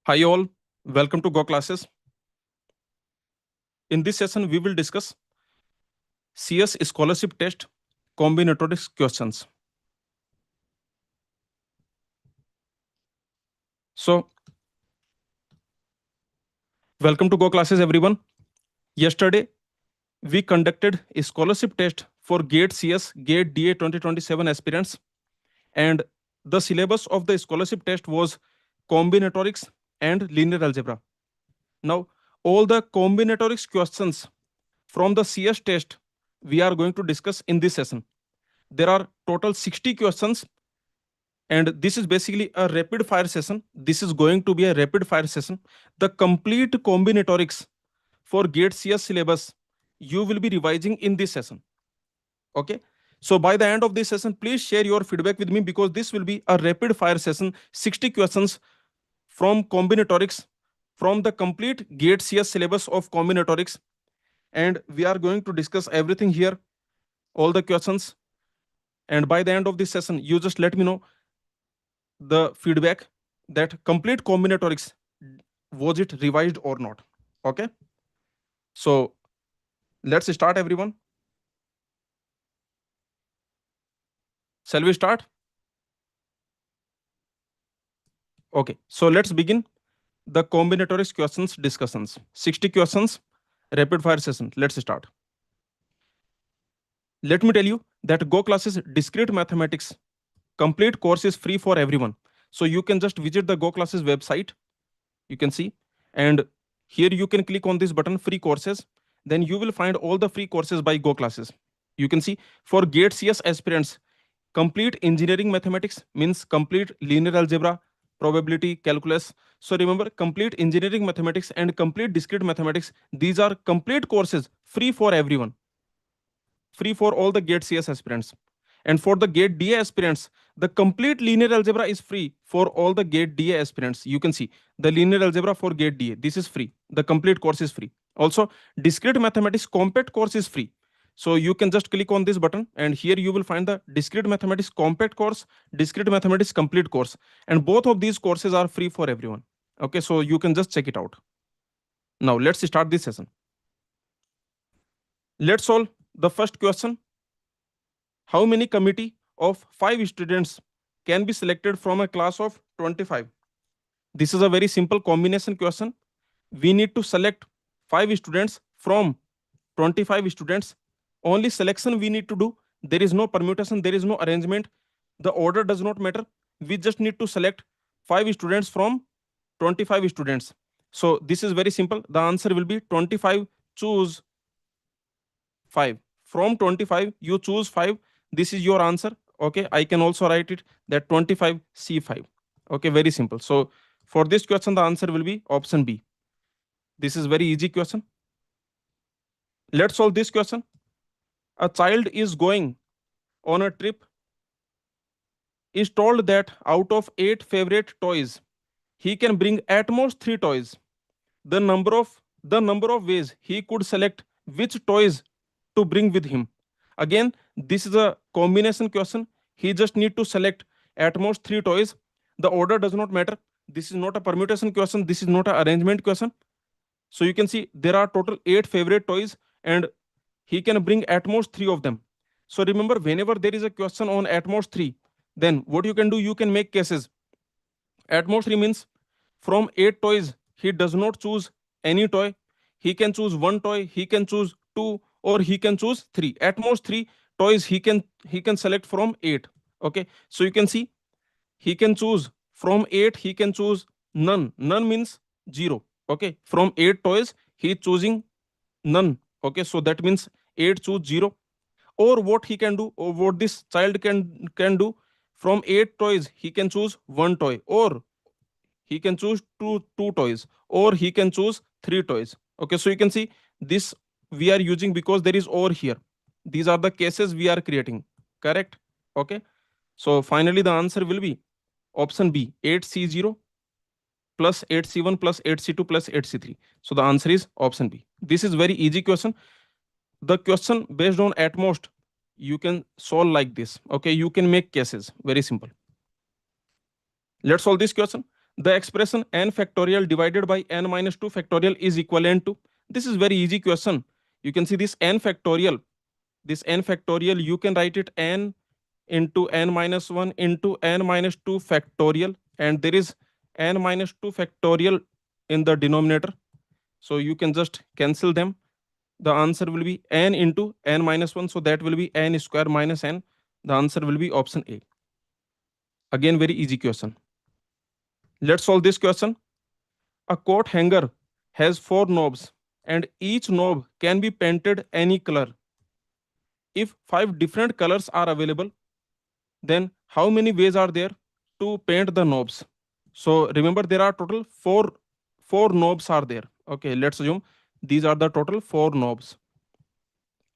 Hi all, welcome to goclasses. In this session, we will discuss CS scholarship test combinatorics questions. So, welcome to goclasses everyone. Yesterday, we conducted a scholarship test for GATE CS, GATE DA 2027 aspirants, and the syllabus of the scholarship test was combinatorics and linear algebra. Now, all the combinatorics questions from the CS test we are going to discuss in this session. There are total 60 questions, and this is basically a rapid fire session. This is going to be a rapid fire session. The complete combinatorics for GATE CS syllabus you will be revising in this session. Okay. So by the end of this session, please share your feedback with me because this will be a rapid fire session. 60 questions from combinatorics from the complete GATE CS syllabus of combinatorics. And we are going to discuss everything here, all the questions. And by the end of this session, you just let me know the feedback that complete combinatorics, was it revised or not. Okay, so let's start everyone. Shall we start? Okay, so let's begin the combinatorics questions discussions. 60 questions, rapid fire session. Let's start. Let me tell you that goclasses discrete mathematics complete course is free for everyone. So you can just visit the goclasses website. You can see, and here you can click on this button, free courses. Then you will find all the free courses by goclasses. You can see for GATE CS aspirants, complete engineering mathematics means complete linear algebra, probability, calculus. So remember, complete engineering mathematics and complete discrete mathematics, these are complete courses free for everyone, free for all the GATE CS aspirants. And for the GATE DA aspirants, the complete linear algebra is free for all the GATE DA aspirants. You can see the linear algebra for GATE DA, this is free. The complete course is free. Also, discrete mathematics compact course is free. So you can just click on this button, and here you will find the discrete mathematics compact course, discrete mathematics complete course. And both of these courses are free for everyone. Okay, so you can just check it out. Now let's start this session. Let's solve the first question. How many committee of 5 students can be selected from a class of 25? This is a very simple combination question. We need to select 5 students from 25 students. Only selection we need to do. There is no permutation, there is no arrangement. The order does not matter. We just need to select 5 students from 25 students. So this is very simple. The answer will be 25, choose 5. From 25, you choose 5. This is your answer. Okay, I can also write it that 25 C5. Okay, very simple. So for this question, the answer will be option B. This is very easy question. Let's solve this question. A child is going on a trip, is told that out of 8 favorite toys, he can bring at most 3 toys. The number of ways he could select which toys to bring with him. Again, this is a combination question. He just need to select at most 3 toys. The order does not matter. This is not a permutation question. This is not an arrangement question. So you can see there are total 8 favorite toys, and he can bring at most 3 of them. So remember, whenever there is a question on at most 3, then what you can do, you can make cases. At most 3 means from 8 toys, he does not choose any toy. He can choose 1 toy, he can choose 2, or he can choose 3. At most 3 toys he can select from 8. Okay, so you can see he can choose from 8, he can choose none. None means 0. Okay, from 8 toys he is choosing none. Okay, so that means 8 choose 0. Or what he can do, or what this child can do, from 8 toys he can choose 1 toy, or he can choose two toys, or he can choose 3 toys. Okay, so you can see this we are using because there is or here. These are the cases we are creating. Correct? Okay, so finally the answer will be option B, 8C0 plus 8C1 plus 8C2 plus 8C3. So the answer is option B. This is very easy question. The question based on at most, you can solve like this. Okay, you can make cases. Very simple. Let's solve this question. The expression n factorial divided by n minus 2 factorial is equivalent to, this is very easy question. You can see this n factorial, you can write it n into n minus 1 into n minus 2 factorial, and there is n minus 2 factorial in the denominator, so you can just cancel them. The answer will be n into n minus 1, so that will be n square minus n. The answer will be option A. Again, very easy question. Let's solve this question. A coat hanger has 4 knobs and each knob can be painted any color. If 5 different colors are available, then how many ways are there to paint the knobs? So remember, there are total four knobs are there. Okay, let's assume these are the total 4 knobs.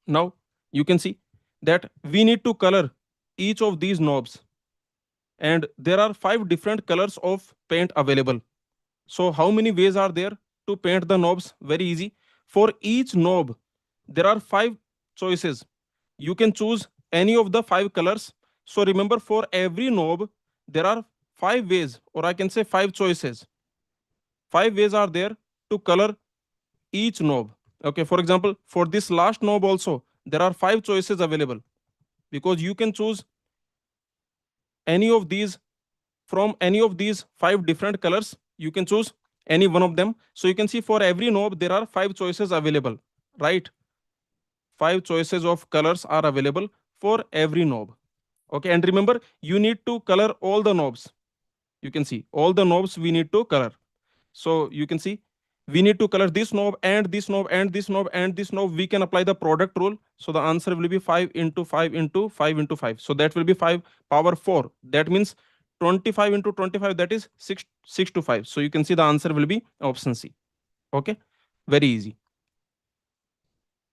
Now you can see that we need to color each of these knobs, and there are 5 different colors of paint available. So how many ways are there to paint the knobs? Very easy. For each knob, there are 5 choices. You can choose any of the 5 colors. So remember, for every knob, there are 5 ways, or I can say 5 choices. 5 ways are there to color each knob. Okay, for example, for this last knob also, there are 5 choices available, because you can choose any of these from any of these 5 different colors. You can choose any one of them. So you can see for every knob there are 5 choices available, right? 5 choices of colors are available for every knob. Okay, and remember, you need to color all the knobs. You can see all the knobs we need to color. So you can see we need to color this knob and this knob and this knob and this knob. We can apply the product rule. So the answer will be 5 into 5 into 5 into 5. So that will be 5 power 4. That means 25 into 25, that is 6 to 5. So you can see the answer will be option C. Okay, very easy.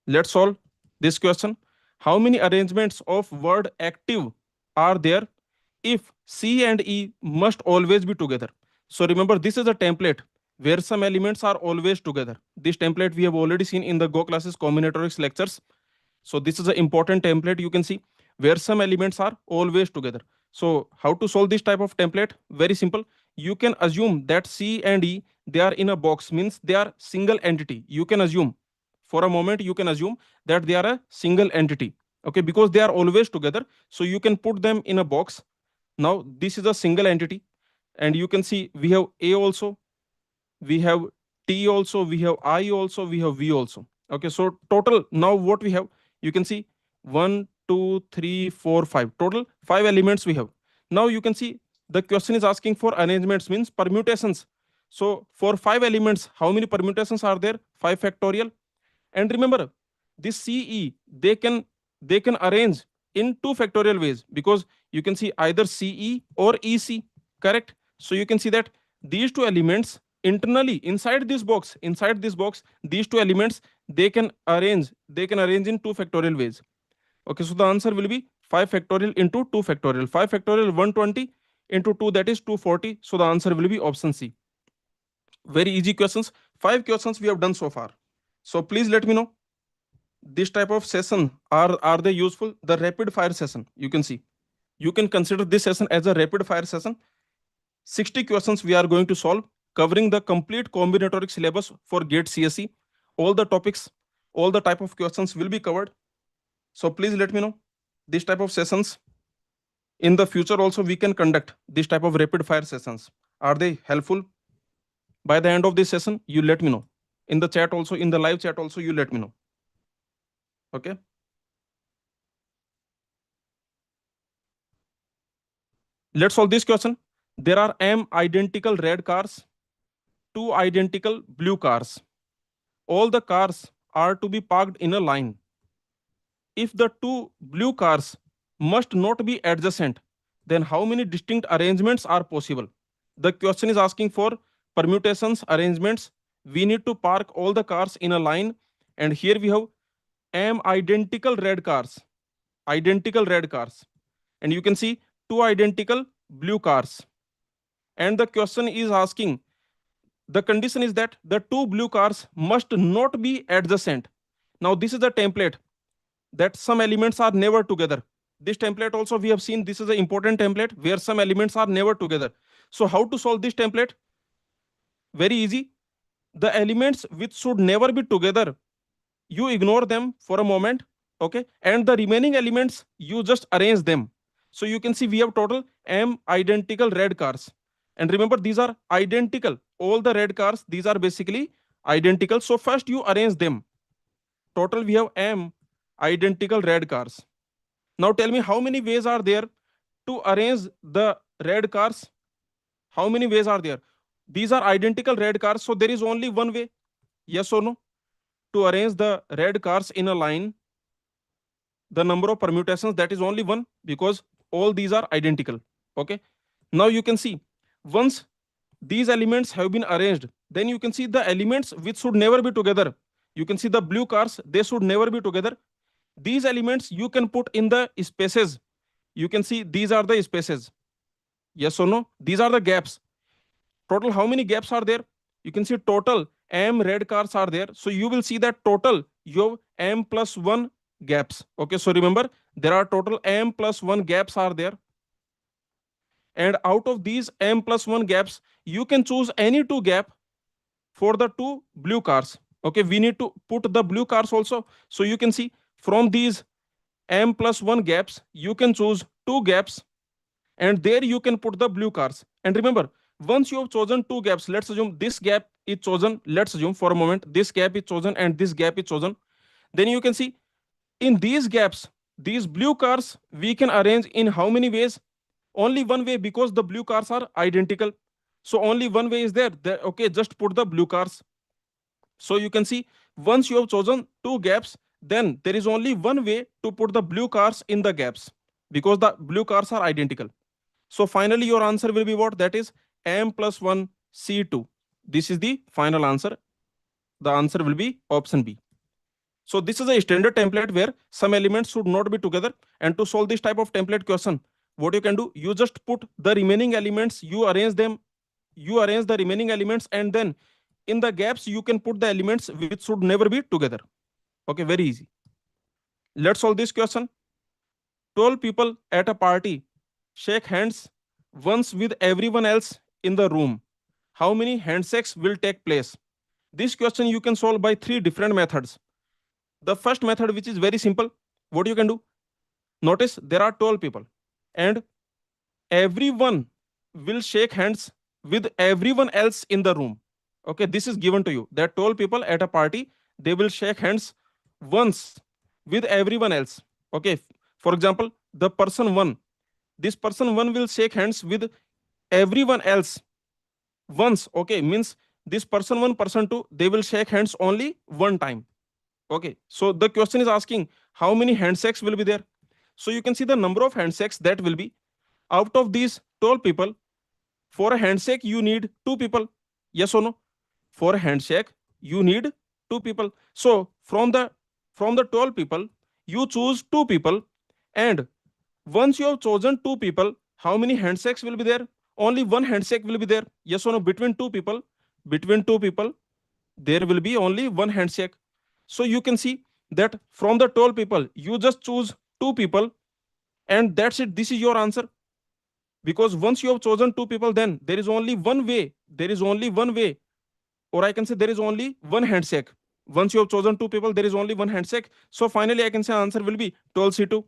Let's solve this question. How many arrangements of word active are there if C and E must always be together? So remember, this is a template where some elements are always together. This template we have already seen in the goclasses combinatorics lectures. So this is an important template, you can see, where some elements are always together. So how to solve this type of template? Very simple. You can assume that C and E, they are in a box, means they are single entity. You can assume, for a moment, you can assume that they are a single entity. Okay, because they are always together. So you can put them in a box. Now this is a single entity, and you can see we have A also, we have T also, we have I also, we have V also. Okay, so total now what we have, you can see 1, 2, 3, 4, 5. Total 5 elements we have. Now you can see the question is asking for arrangements, means permutations. So for 5 elements, how many permutations are there? 5 factorial. And remember, this CE, they can arrange in 2 factorial ways, because you can see either CE or EC, correct? So you can see that these 2 elements internally inside this box, these 2 elements, they can arrange in 2 factorial ways. Okay, so the answer will be 5 factorial into 2 factorial. 5 factorial 120 into 2, that is 240. So the answer will be option C. Very easy questions. 5 questions we have done so far. So please let me know, this type of session, are they useful? The rapid fire session, you can see, you can consider this session as a rapid fire session. 60 questions we are going to solve, covering the complete combinatoric syllabus for GATE CSE. All the topics, all the type of questions will be covered. So please let me know, this type of sessions in the future also we can conduct this type of rapid fire sessions. Are they helpful? By the end of this session, you let me know. In the chat also, in the live chat also, you let me know. Okay. Let's solve this question. There are m identical red cars, 2 identical blue cars. All the cars are to be parked in a line. If the 2 blue cars must not be adjacent, then how many distinct arrangements are possible? The question is asking for permutations, arrangements. We need to park all the cars in a line, and here we have m identical red cars, and you can see 2 identical blue cars. And the question is asking, the condition is that the 2 blue cars must not be adjacent. Now this is the template that some elements are never together. This template also we have seen, this is an important template where some elements are never together. So how to solve this template? Very easy. The elements which should never be together, you ignore them for a moment, okay, and the remaining elements you just arrange them. So you can see we have total m identical red cars, and remember these are identical, all the red cars, these are basically identical. So first you arrange them. Total we have m identical red cars. Now tell me how many ways are there to arrange the red cars. How many ways are there? These are identical red cars, so there is only one way. Yes or no? To arrange the red cars in a line, the number of permutations, that is only one, because all these are identical. Okay. Now you can see, once these elements have been arranged, then you can see the elements which should never be together. You can see the blue cars, they should never be together. These elements you can put in the spaces. You can see these are the spaces. Yes or no? These are the gaps. Total how many gaps are there? You can see total m red cars are there, so you will see that total you have m plus 1 gaps. Okay, so remember there are total m plus 1 gaps are there, and out of these m plus 1 gaps you can choose any two gap for the two blue cars. Okay, we need to put the blue cars also, so you can see from these m plus 1 gaps you can choose two gaps, and there you can put the blue cars. And remember, once you have chosen two gaps, let's assume this gap is chosen, let's assume for a moment this gap is chosen and this gap is chosen, then you can see in these gaps, these blue cars we can arrange in how many ways? Only one way, because the blue cars are identical. So only one way is there. Okay, just put the blue cars. So you can see once you have chosen two gaps, then there is only one way to put the blue cars in the gaps, because the blue cars are identical. So finally your answer will be what? That is m plus 1 C2. This is the final answer. The answer will be option B. So this is a standard template where some elements should not be together. And to solve this type of template question, what you can do, you just put the remaining elements, you arrange them, you arrange the remaining elements, and then in the gaps you can put the elements which should never be together. Okay, very easy. Let's solve this question. 12 people at a party shake hands once with everyone else in the room. How many handshakes will take place? This question you can solve by three different methods. The first method, which is very simple, what you can do? Notice there are 12 people and everyone will shake hands with everyone else in the room. Okay, this is given to you that 12 people at a party, they will shake hands once with everyone else. Okay, for example, the person one, this person one will shake hands with everyone else once. Okay, means this person one, person two, they will shake hands only one time. Okay, so the question is asking how many handshakes will be there. So you can see the number of handshakes that will be, out of these 12 people, for a handshake you need two people. Yes or no? For a handshake you need two people. So from the 12 people you choose two people, and once you have chosen two people, how many handshakes will be there? Only one handshake will be there. Yes or no? Between two people, between two people there will be only one handshake. So you can see that from the 12 people you just choose two people, and that's it. This is your answer. Because once you have chosen two people, then there is only one way, there is only one way, or I can say there is only one handshake. Once you have chosen two people, there is only one handshake. So finally I can say answer will be 12C2.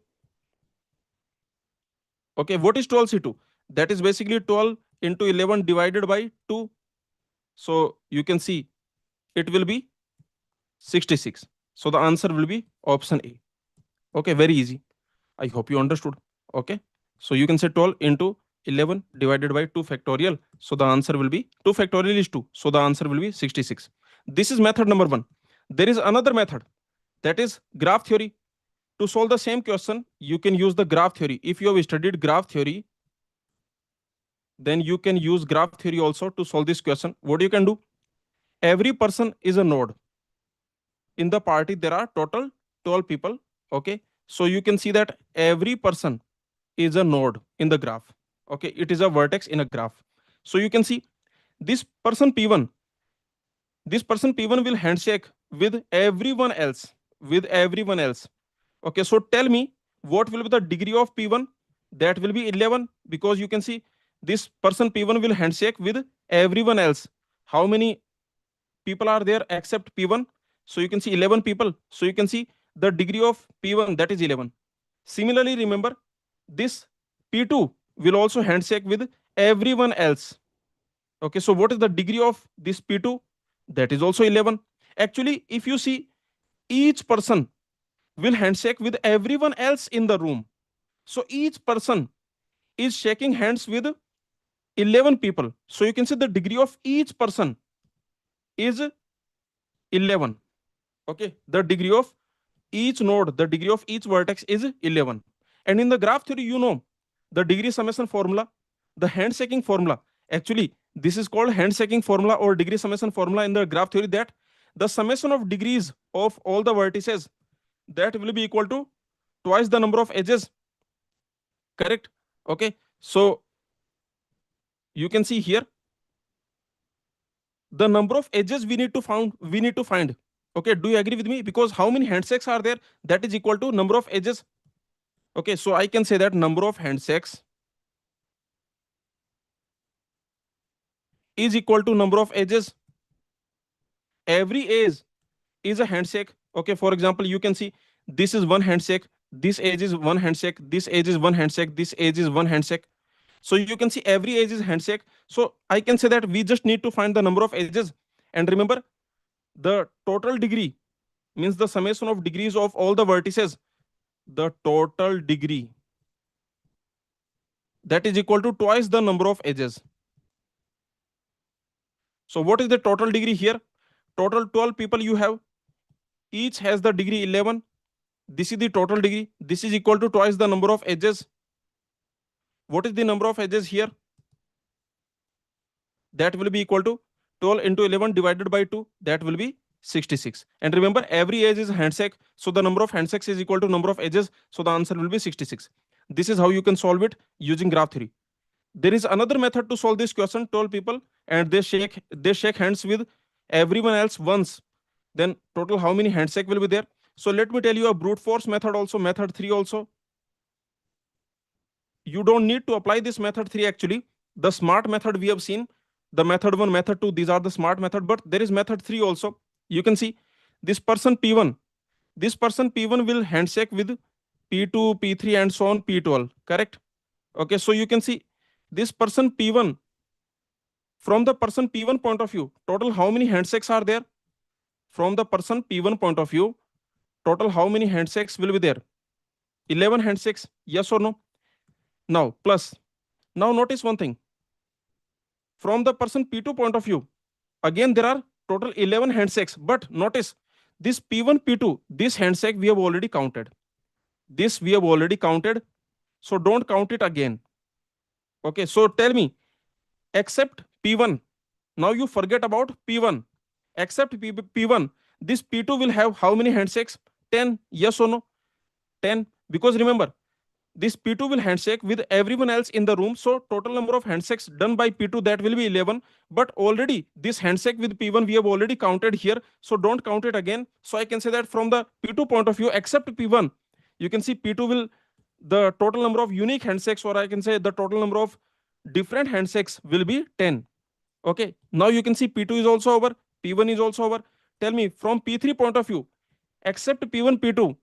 Okay, what is 12C2? That is basically 12 into 11 divided by 2. So you can see it will be 66. So the answer will be option A. Okay, very easy. I hope you understood. Okay, so you can say 12 into 11 divided by 2 factorial. So the answer will be 2 factorial is 2. So the answer will be 66. This is method number 1. There is another method, that is graph theory. To solve the same question, you can use the graph theory. If you have studied graph theory, then you can use graph theory also to solve this question. What you can do? Every person is a node. In the party, there are total 12 people. Okay, so you can see that every person is a node in the graph. Okay, it is a vertex in a graph. So you can see this person P1, this person P1 will handshake with everyone else, with everyone else. Okay, so tell me what will be the degree of P1? That will be 11, because you can see this person P1 will handshake with everyone else. how many people are there except P1? So you can see 11 people. So you can see the degree of P1, that is 11. Similarly, remember, this P2 will also handshake with everyone else. Okay, so what is the degree of this P2? That is also 11. Actually, if you see, each person will handshake with everyone else in the room. So each person is shaking hands with 11 people. So you can see the degree of each person is 11. Okay, the degree of each node, the degree of each vertex is 11. And in the graph theory, you know the degree summation formula, the handshaking formula. Actually, this is called handshaking formula or degree summation formula in the graph theory, that the summation of degrees of all the vertices, that will be equal to twice the number of edges. Correct? Okay, so you can see here the number of edges we need to find. Okay, do you agree with me? Because how many handshakes are there, that is equal to number of edges. Okay, so I can say that number of handshakes is equal to number of edges. Every edge is a handshake. Okay, for example, you can see this is one handshake, this edge is one handshake, this edge is one handshake, this edge is one handshake. So you can see every edge is handshake. So I can say that we just need to find the number of edges. And remember, the total degree means the summation of degrees of all the vertices. The total degree, that is equal to twice the number of edges. So what is the total degree here? Total 12 people you have, each has the degree 11. This is the total degree. This is equal to twice the number of edges. What is the number of edges here? That will be equal to 12 into 11 divided by 2. That will be 66. And remember, every edge is a handshake. So the number of handshakes is equal to number of edges. So the answer will be 66. This is how you can solve it using graph theory. There is another method to solve this question. 12 people and they shake hands with everyone else once. Then total how many handshake will be there? So let me tell you a brute force method also, method 3 also. You don't need to apply this method 3 actually. The smart method we have seen, the method 1, method 2, these are the smart method, but there is method 3 also. You can see this person P1, this person P1 will handshake with P2, P3 and so on P12, correct? Okay, so you can see this person P1, from the person P1 point of view, total how many handshakes are there? From the person P1 point of view, total how many handshakes will be there? 11 handshakes, yes or no? Now, plus, now notice one thing. From the person P2 point of view, again there are total 11 handshakes, but notice this P1, P2, this handshake we have already counted. This we have already counted, so don't count it again. Okay, so tell me, except P1, now you forget about P1. Except P1, this P2 will have how many handshakes? 10, yes or no? 10, because remember, this P2 will handshake with everyone else in the room. So total number of handshakes done by P2, that will be 11. But already this handshake with P1 we have already counted here. So don't count it again. So I can say that from the P2 point of view, except P1, you can see P2 will, the total number of unique handshakes, or I can say the total number of different handshakes will be 10. Okay, now you can see P2 is also over, P1 is also over. Tell me, from P3 point of view, except P1, P2,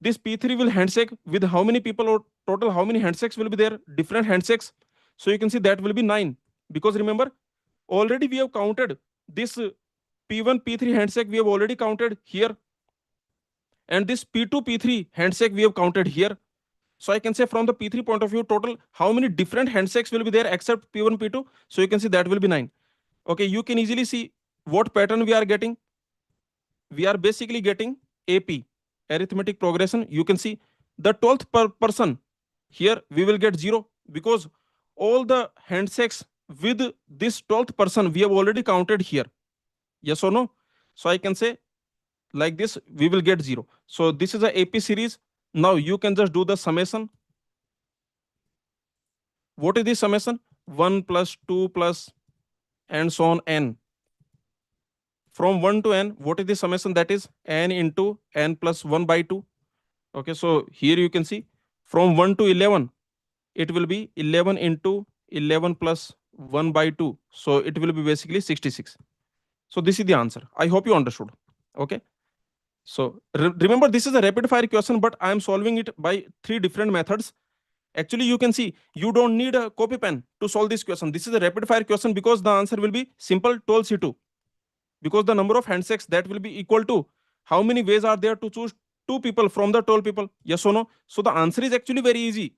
this P3 will handshake with how many people, or total how many handshakes will be there? Different handshakes. So you can see that will be 9. Because remember, already we have counted this P1, P3 handshake we have already counted here. And this P2, P3 handshake we have counted here. So I can say from the P3 point of view, total how many different handshakes will be there except P1, P2. So you can see that will be 9. Okay, you can easily see what pattern we are getting. We are basically getting AP, arithmetic progression. You can see the 12th person here we will get 0, because all the handshakes with this 12th person we have already counted here. Yes or no? So I can say like this, we will get 0. So this is a AP series. Now you can just do the summation. What is the summation? 1 plus 2 plus and so on n. From 1 to n, what is the summation? That is n into n plus 1 by 2. Okay, so here you can see from 1 to 11, it will be 11 into 11 plus 1 by 2. So it will be basically 66. So this is the answer. I hope you understood. Okay. So remember, this is a rapid fire question, but I am solving it by three different methods. Actually, you can see you don't need a copy pen to solve this question. This is a rapid fire question because the answer will be simple 12C2. Because the number of handshakes that will be equal to how many ways are there to choose two people from the 12 people? Yes or no? So the answer is actually very easy.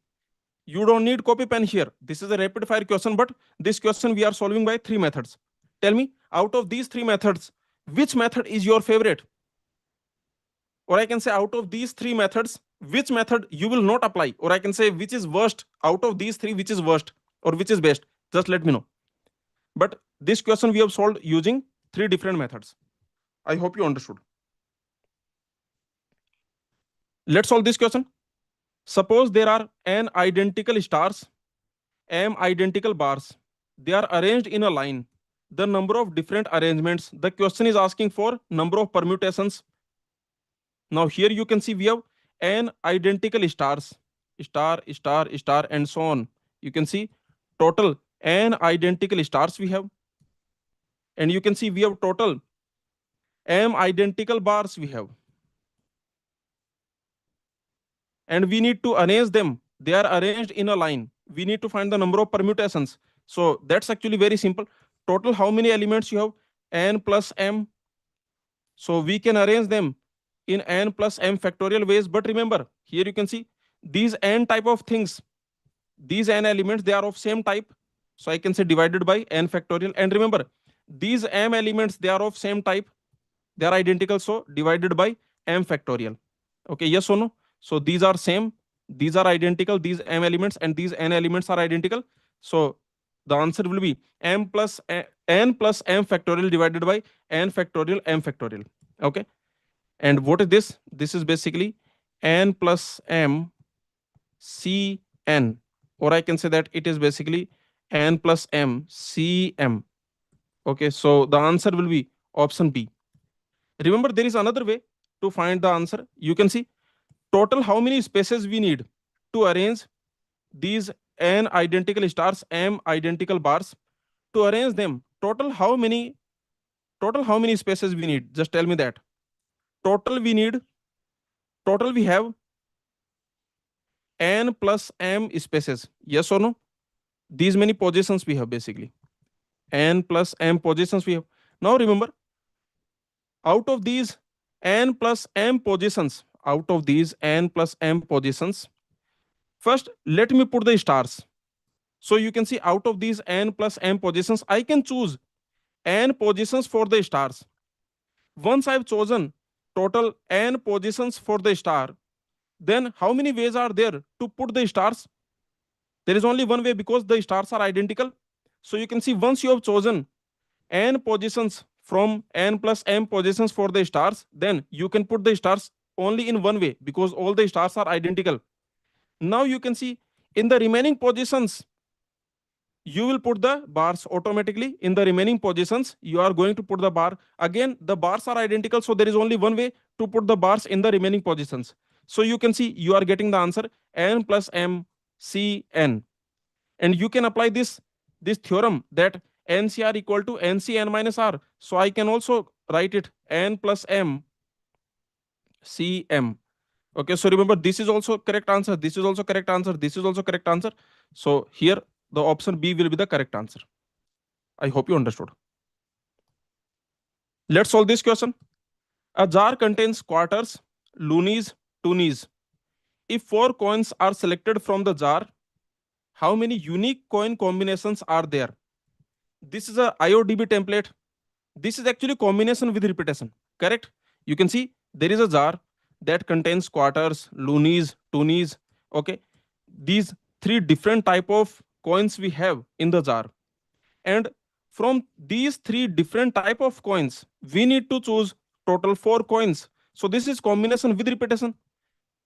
You don't need copy pen here. This is a rapid fire question, but this question we are solving by three methods. Tell me, out of these three methods, which method is your favorite? Or I can say, out of these three methods, which method you will not apply? Or I can say, which is worst out of these three, which is worst or which is best? Just let me know. But this question we have solved using three different methods. I hope you understood. Let's solve this question. Suppose there are n identical stars, m identical bars. They are arranged in a line. The number of different arrangements. The question is asking for number of permutations. Now here you can see we have n identical stars, star, star, star, and so on. You can see total n identical stars we have. And you can see we have total m identical bars we have. And we need to arrange them. They are arranged in a line. We need to find the number of permutations. So that's actually very simple. Total how many elements you have? N plus m. So we can arrange them in n plus m factorial ways. But remember, here you can see these n type of things, these n elements, they are of same type. So I can say divided by n factorial. And remember, these m elements, they are of same type. They are identical. So divided by m factorial. Okay, yes or no? So these are same, these are identical, these m elements and these n elements are identical. So the answer will be n plus m factorial divided by n factorial m factorial. Okay. And what is this? This is basically n plus m c n, or I can say that it is basically n plus m c m. Okay, so the answer will be option B. Remember, there is another way to find the answer. You can see total how many spaces we need to arrange these n identical stars, m identical bars. To arrange them, total how many spaces we need? Just tell me that. Total we have n plus m spaces. Yes or no? These many positions we have basically. N plus m positions we have. Now remember, out of these n plus m positions, first let me put the stars. So you can see out of these n plus m positions, I can choose n positions for the stars. Once I've chosen total n positions for the star, then how many ways are there to put the stars? There is only one way because the stars are identical. So you can see once you have chosen n positions from n plus m positions for the stars, then you can put the stars only in one way because all the stars are identical. Now you can see in the remaining positions, you will put the bars automatically. In the remaining positions, you are going to put the bar. Again, the bars are identical, so there is only one way to put the bars in the remaining positions. So you can see you are getting the answer n plus m c n. And you can apply this theorem that ncr equal to ncn minus r. So I can also write it n plus m c m. Okay, so remember, this is also correct answer, this is also correct answer, this is also correct answer. So here the option B will be the correct answer. I hope you understood. Let's solve this question. A jar contains quarters, loonies, toonies. If 4 coins are selected from the jar, how many unique coin combinations are there? This is a IODB template. This is actually combination with repetition, correct? You can see there is a jar that contains quarters, loonies, toonies. Okay, these three different type of coins we have in the jar, and from these three different type of coins we need to choose total 4 coins. So this is combination with repetition.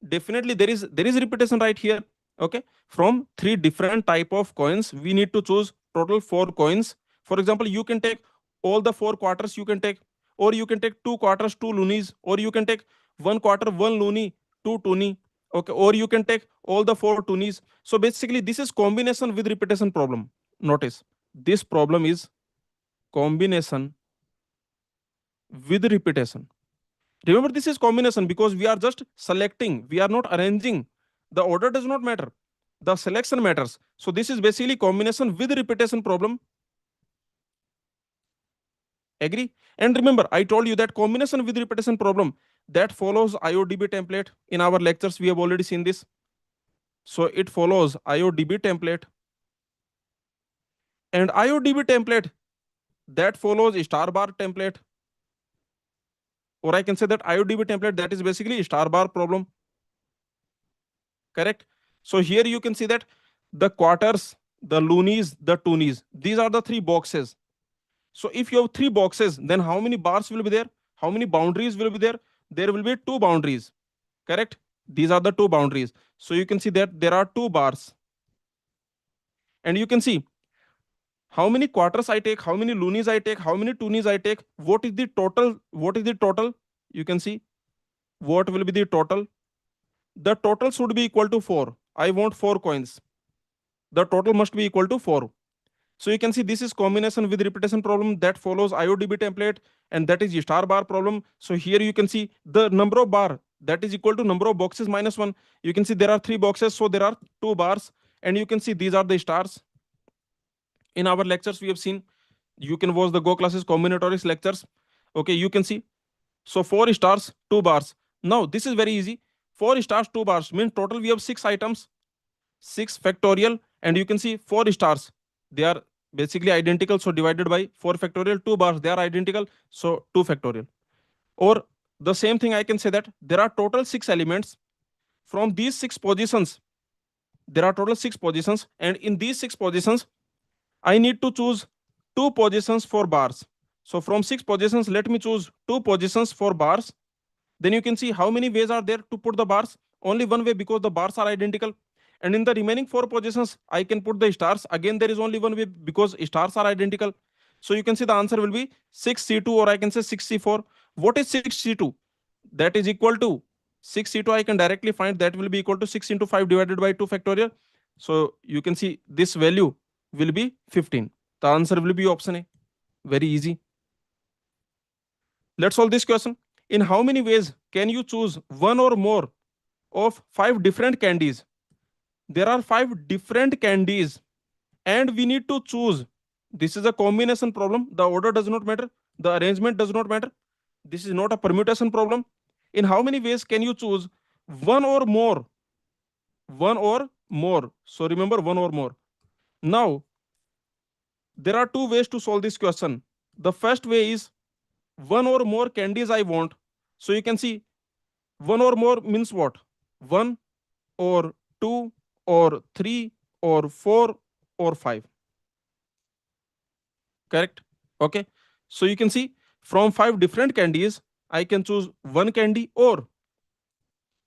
Definitely there is repetition right here. Okay, from three different type of coins we need to choose total 4 coins. For example, you can take all the 4 quarters, you can take, or you can take 2 quarters, 2 loonies, or you can take 1 quarter, 1 loony, 2 toonie. Okay, or you can take all the 4 toonies. So basically this is combination with repetition problem. Notice this problem is combination with repetition. Remember, this is combination because we are just selecting, we are not arranging. The order does not matter, the selection matters. So this is basically combination with repetition problem. Agree? And remember, I told you that combination with repetition problem that follows IODB template. In our lectures, we have already seen this. So it follows IODB template, and IODB template that follows star bar template, or I can say that IODB template that is basically star bar problem. Correct? So here you can see that the quarters, the loonies, the toonies, these are the three boxes. So if you have three boxes, then how many bars will be there? How many boundaries will be there? There will be two boundaries. Correct? These are the two boundaries. So you can see that there are two bars. And you can see how many quarters I take, how many loonies I take, how many toonies I take, what is the total? What is the total? You can see what will be the total. The total should be equal to 4. I want 4 coins. The total must be equal to 4. So you can see this is combination with repetition problem that follows IODB template, and that is star bar problem. So here you can see the number of bar that is equal to number of boxes minus 1. You can see there are 3 boxes, so there are 2 bars, and you can see these are the stars. In our lectures we have seen, you can watch the goclasses combinatorics lectures. Okay, you can see, so 4 stars 2 bars. Now this is very easy. 4 stars 2 bars means total we have 6 items, 6 factorial, and you can see 4 stars, they are basically identical, so divided by 4 factorial. 2 bars, they are identical, so 2 factorial. Or the same thing I can say that there are total 6 elements. From these 6 positions, there are total 6 positions, and in these 6 positions I need to choose 2 positions for bars. So from 6 positions, let me choose 2 positions for bars. Then you can see how many ways are there to put the bars. Only one way, because the bars are identical. And in the remaining 4 positions, I can put the stars. Again, there is only one way because stars are identical. So you can see the answer will be 6C2, or I can say 6C4. What is 6C2? That is equal to 6C2. I can directly find that will be equal to 6 into 5 divided by 2 factorial. So you can see this value will be 15. The answer will be option A. Very easy. Let's solve this question. In how many ways can you choose one or more of 5 different candies? There are 5 different candies, and we need to choose. This is a combination problem. The order does not matter, the arrangement does not matter. This is not a permutation problem. In how many ways can you choose one or more? One or more. So remember, one or more. Now, there are 2 ways to solve this question. The first way is one or more candies I want. So you can see one or more means what? 1 or 2 or 3 or 4 or 5. Correct? Okay. So you can see from 5 different candies, I can choose 1 candy, or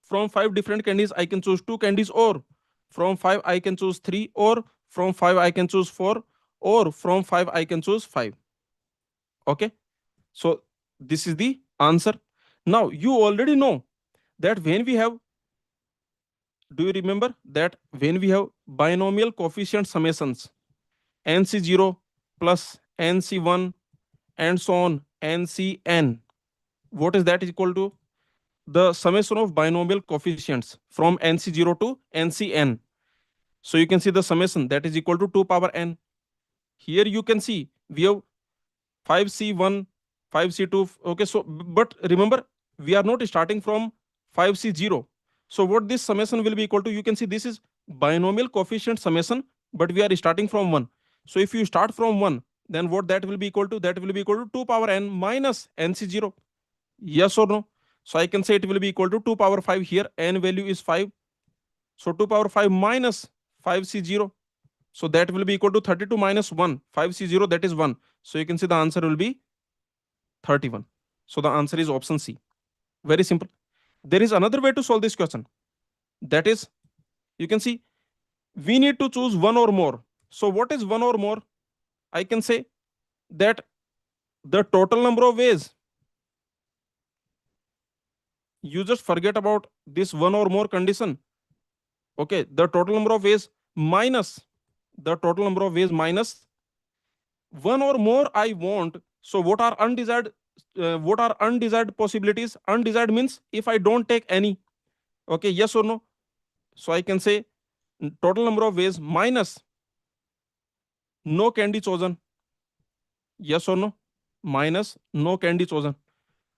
from 5 different candies, I can choose 2 candies, or from 5 I can choose 3, or from 5 I can choose 4, or from 5 I can choose 5. Okay. So this is the answer. Now you already know that when we have, do you remember that when we have binomial coefficient summations, nc0 plus nc1 and so on ncn, what is that equal to? The summation of binomial coefficients from nc0 to ncn. So you can see the summation that is equal to 2 power n. Here you can see we have 5c1, 5c2. Okay, so but remember, we are not starting from 5c0. So what this summation will be equal to? You can see this is binomial coefficient summation, but we are starting from 1. So if you start from 1, then what that will be equal to? That will be equal to 2 power n minus nc0. Yes or no? So I can say it will be equal to 2 power 5. Here n value is 5. So 2 power 5 minus 5c0. So that will be equal to 32 minus 1. 5c0, that is 1. So you can see the answer will be 31. So the answer is option C. Very simple. There is another way to solve this question. That is, you can see we need to choose one or more. So what is one or more? I can say that the total number of ways, you just forget about this one or more condition. Okay, the total number of ways minus the total number of ways minus one or more I want. So what are undesired what are undesired possibilities? Undesired means if I don't take any. Okay, yes or no? So I can say total number of ways minus no candy chosen. Yes or no? Minus no candy chosen.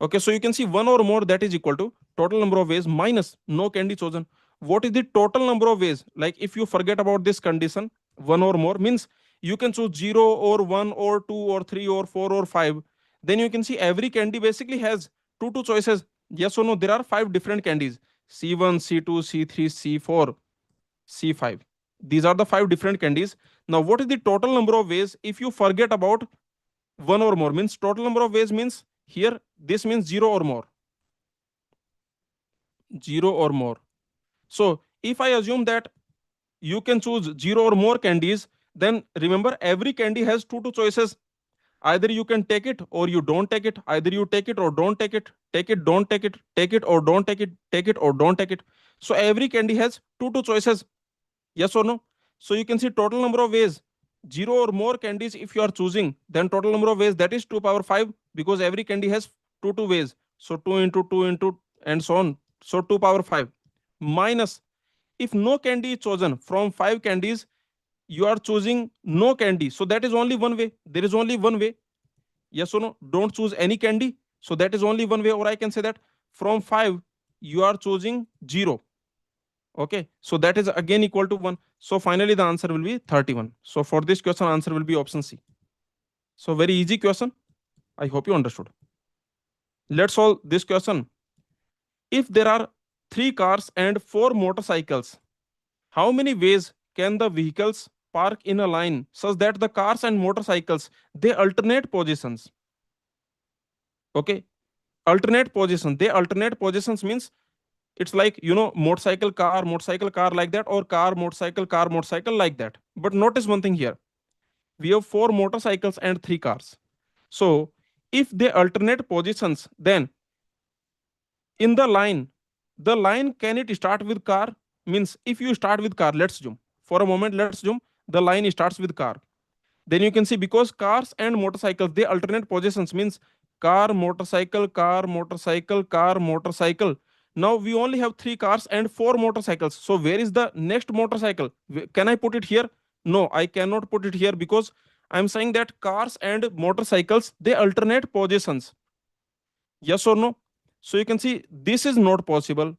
Okay, so you can see one or more, that is equal to total number of ways minus no candy chosen. What is the total number of ways? Like if you forget about this condition, one or more means you can choose 0 or 1 or 2 or 3 or 4 or 5. Then you can see every candy basically has two choices. Yes or no? There are five different candies: C1, C2, C3, C4, C5. These are the five different candies. Now, what is the total number of ways if you forget about one or more? Means total number of ways means here this means 0 or more. 0 or more. So if I assume that you can choose 0 or more candies, then remember every candy has two choices. Either you can take it or you don't take it. Either you take it or don't take it. Take it, don't take it. Take it or don't take it. Take it or don't take it. So every candy has two choices. Yes or no? So you can see total number of ways, 0 or more candies if you are choosing, then total number of ways, that is 2 power 5, because every candy has two ways. So 2 into 2 into and so on. So 2 power 5 minus, if no candy is chosen from 5 candies, you are choosing no candy. So that is only one way. There is only one way. Yes or no? Don't choose any candy. So that is only one way. Or I can say that from 5, you are choosing 0. Okay, so that is again equal to 1. So finally the answer will be 31. So for this question, answer will be option C. So very easy question. I hope you understood. Let's solve this question. If there are 3 cars and 4 motorcycles, how many ways can the vehicles park in a line such that the cars and motorcycles, they alternate positions? Okay, alternate positions. They alternate positions means it's like, motorcycle car like that, or car motorcycle like that. But notice one thing here: we have 4 motorcycles and 3 cars. So if they alternate positions, then in the line, can it start with car? Means if you start with car, let's zoom for a moment, let's zoom, the line starts with car. Then you can see, because cars and motorcycles, they alternate positions, means car motorcycle car motorcycle car motorcycle. Now we only have 3 cars and 4 motorcycles. So where is the next motorcycle? Can I put it here? No, I cannot put it here, because I'm saying that cars and motorcycles, they alternate positions. Yes or no? So you can see this is not possible.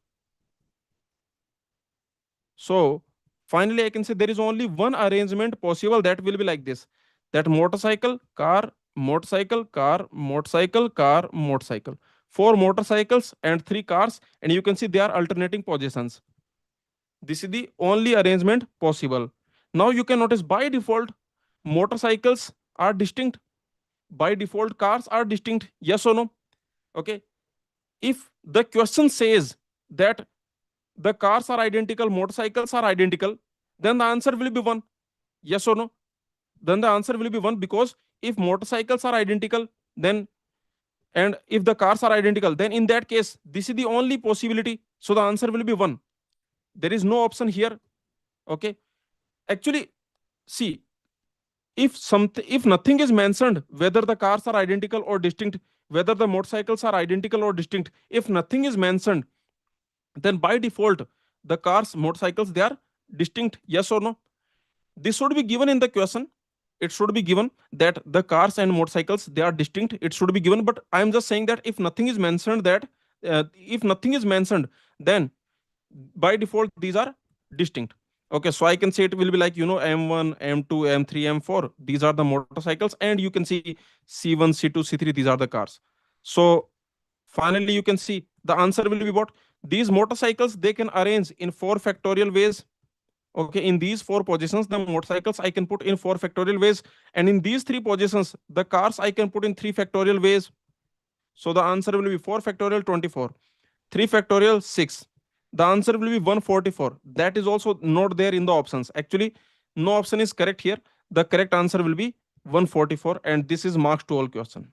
So finally, I can say there is only one arrangement possible, that will be like this: that motorcycle, car, motorcycle, car, motorcycle, car, motorcycle. 4 motorcycles and 3 cars, and you can see they are alternating positions. This is the only arrangement possible. Now you can notice by default, motorcycles are distinct. By default, cars are distinct. Yes or no? Okay. If the question says that the cars are identical, motorcycles are identical, then the answer will be 1. Yes or no? Then the answer will be 1, because if motorcycles are identical, then, and if the cars are identical, then in that case, this is the only possibility. So the answer will be 1. There is no option here. Okay. Actually, see, if nothing is mentioned, whether the cars are identical or distinct, whether the motorcycles are identical or distinct, if nothing is mentioned, then by default, the cars, motorcycles, they are distinct. Yes or no? This should be given in the question. It should be given that the cars and motorcycles, they are distinct. It should be given. But I am just saying that if nothing is mentioned, then by default these are distinct. Okay, so I can say it will be like, M1, M2, M3, M4, these are the motorcycles, and you can see C1, C2, C3, these are the cars. So finally you can see the answer will be what? These motorcycles, they can arrange in 4 factorial ways. Okay, in these 4 positions, the motorcycles I can put in 4 factorial ways, and in these 3 positions, the cars I can put in 3 factorial ways. So the answer will be 4 factorial 24, 3 factorial 6. The answer will be 144. That is also not there in the options. Actually, no option is correct here. The correct answer will be 144, and this is marks to all question.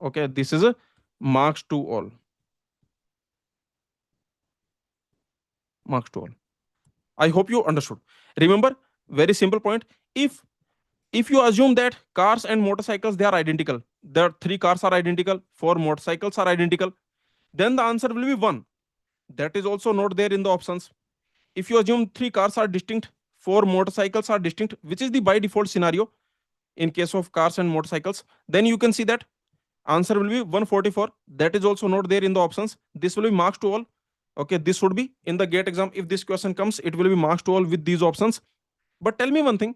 Okay, this is a marks to all. Marks to all. I hope you understood. Remember, very simple point. If if you assume that cars and motorcycles, they are identical, the three cars are identical, four motorcycles are identical, then the answer will be 1. That is also not there in the options. If you assume three cars are distinct, four motorcycles are distinct, which is the by default scenario in case of cars and motorcycles, then you can see that answer will be 144. That is also not there in the options. This will be marks to all. Okay, this should be in the gate exam. If this question comes, it will be marks to all with these options. But tell me one thing,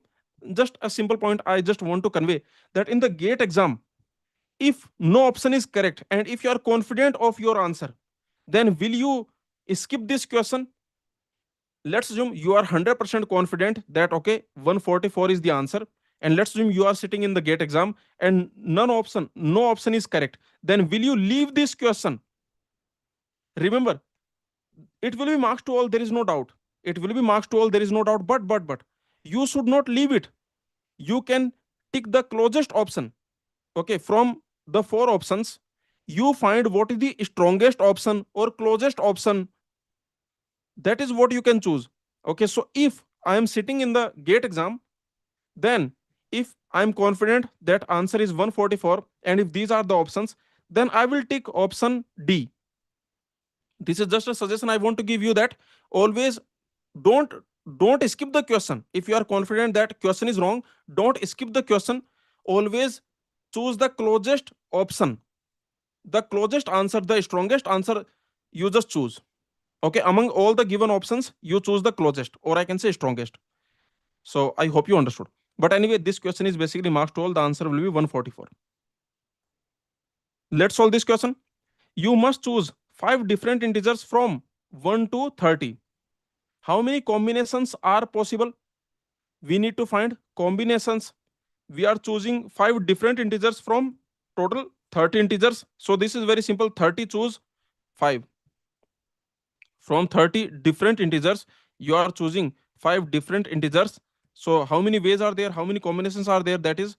just a simple point I just want to convey, that in the gate exam, if no option is correct and if you are confident of your answer, then will you skip this question? Let's assume you are 100% confident that okay, 144 is the answer, and let's assume you are sitting in the gate exam and no option is correct, then will you leave this question? Remember, it will be marks to all, there is no doubt. It will be marks to all, there is no doubt, but you should not leave it. You can tick the closest option. Okay, from the four options, you find what is the strongest option or closest option. That is what you can choose. Okay, so if I am sitting in the gate exam, then if I am confident that answer is 144 and if these are the options, then I will tick option D. This is just a suggestion I want to give you, that always don't don't skip the question. If you are confident that question is wrong, don't skip the question. Always choose the closest option, the closest answer, the strongest answer, you just choose. Okay, among all the given options, you choose the closest, or I can say strongest. So I hope you understood. But anyway, this question is basically marks to all. The answer will be 144. Let's solve this question. You must choose 5 different integers from 1 to 30. How many combinations are possible? We need to find combinations. We are choosing 5 different integers from total 30 integers. So this is very simple. 30 choose 5. From 30 different integers, you are choosing 5 different integers. So how many ways are there? How many combinations are there? That is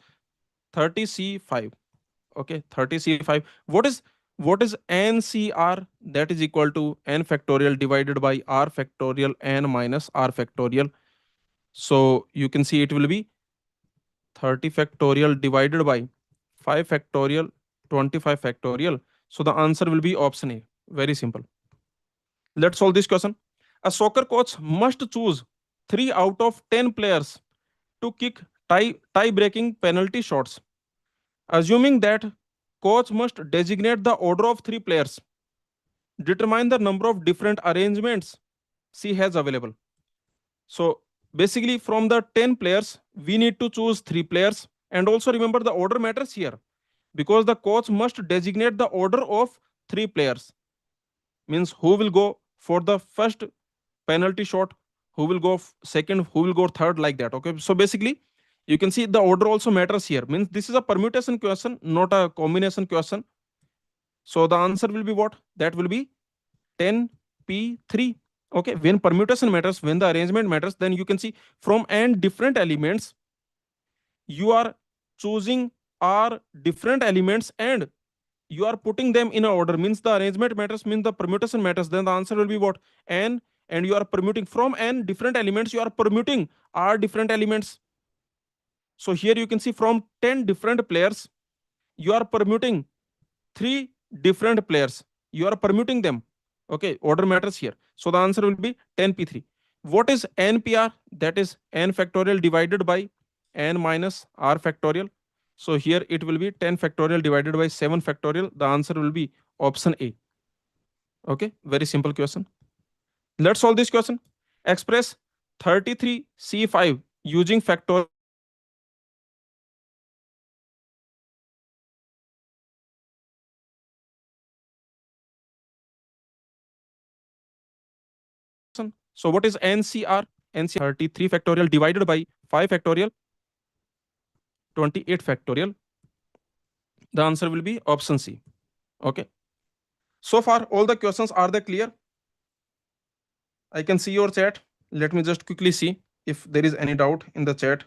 30C5. Okay, 30C5. What is NCR? That is equal to n factorial divided by r factorial n minus r factorial. So you can see it will be 30 factorial divided by 5 factorial, 25 factorial. So the answer will be option A. Very simple. Let's solve this question. A soccer coach must choose 3 out of 10 players to kick tie-breaking penalty shots. Assuming that coach must designate the order of 3 players, determine the number of different arrangements she has available. So basically, from the 10 players, we need to choose 3 players. And also remember, the order matters here because the coach must designate the order of 3 players. Means who will go for the first penalty shot, who will go second, who will go third, like that. Okay, so basically, you can see the order also matters here. Means this is a permutation question, not a combination question. So the answer will be what? That will be 10p3. Okay, when permutation matters, when the arrangement matters, then you can see from n different elements, you are choosing r different elements and you are putting them in a order. Means the arrangement matters, means the permutation matters. Then the answer will be what? N, and you are permuting from n different elements, you are permuting r different elements. So here you can see from 10 different players, you are permuting 3 different players. You are permuting them. Okay, order matters here. So the answer will be 10p3. What is npr? That is n factorial divided by n minus r factorial. So here it will be 10 factorial divided by 7 factorial. The answer will be option A. Okay, very simple question. Let's solve this question. Express 33C5 using factorial. So what is NCR? NCR 33 factorial divided by 5 factorial, 28 factorial. The answer will be option C. Okay. So far, all the questions are they clear? I can see your chat. Let me just quickly see if there is any doubt in the chat.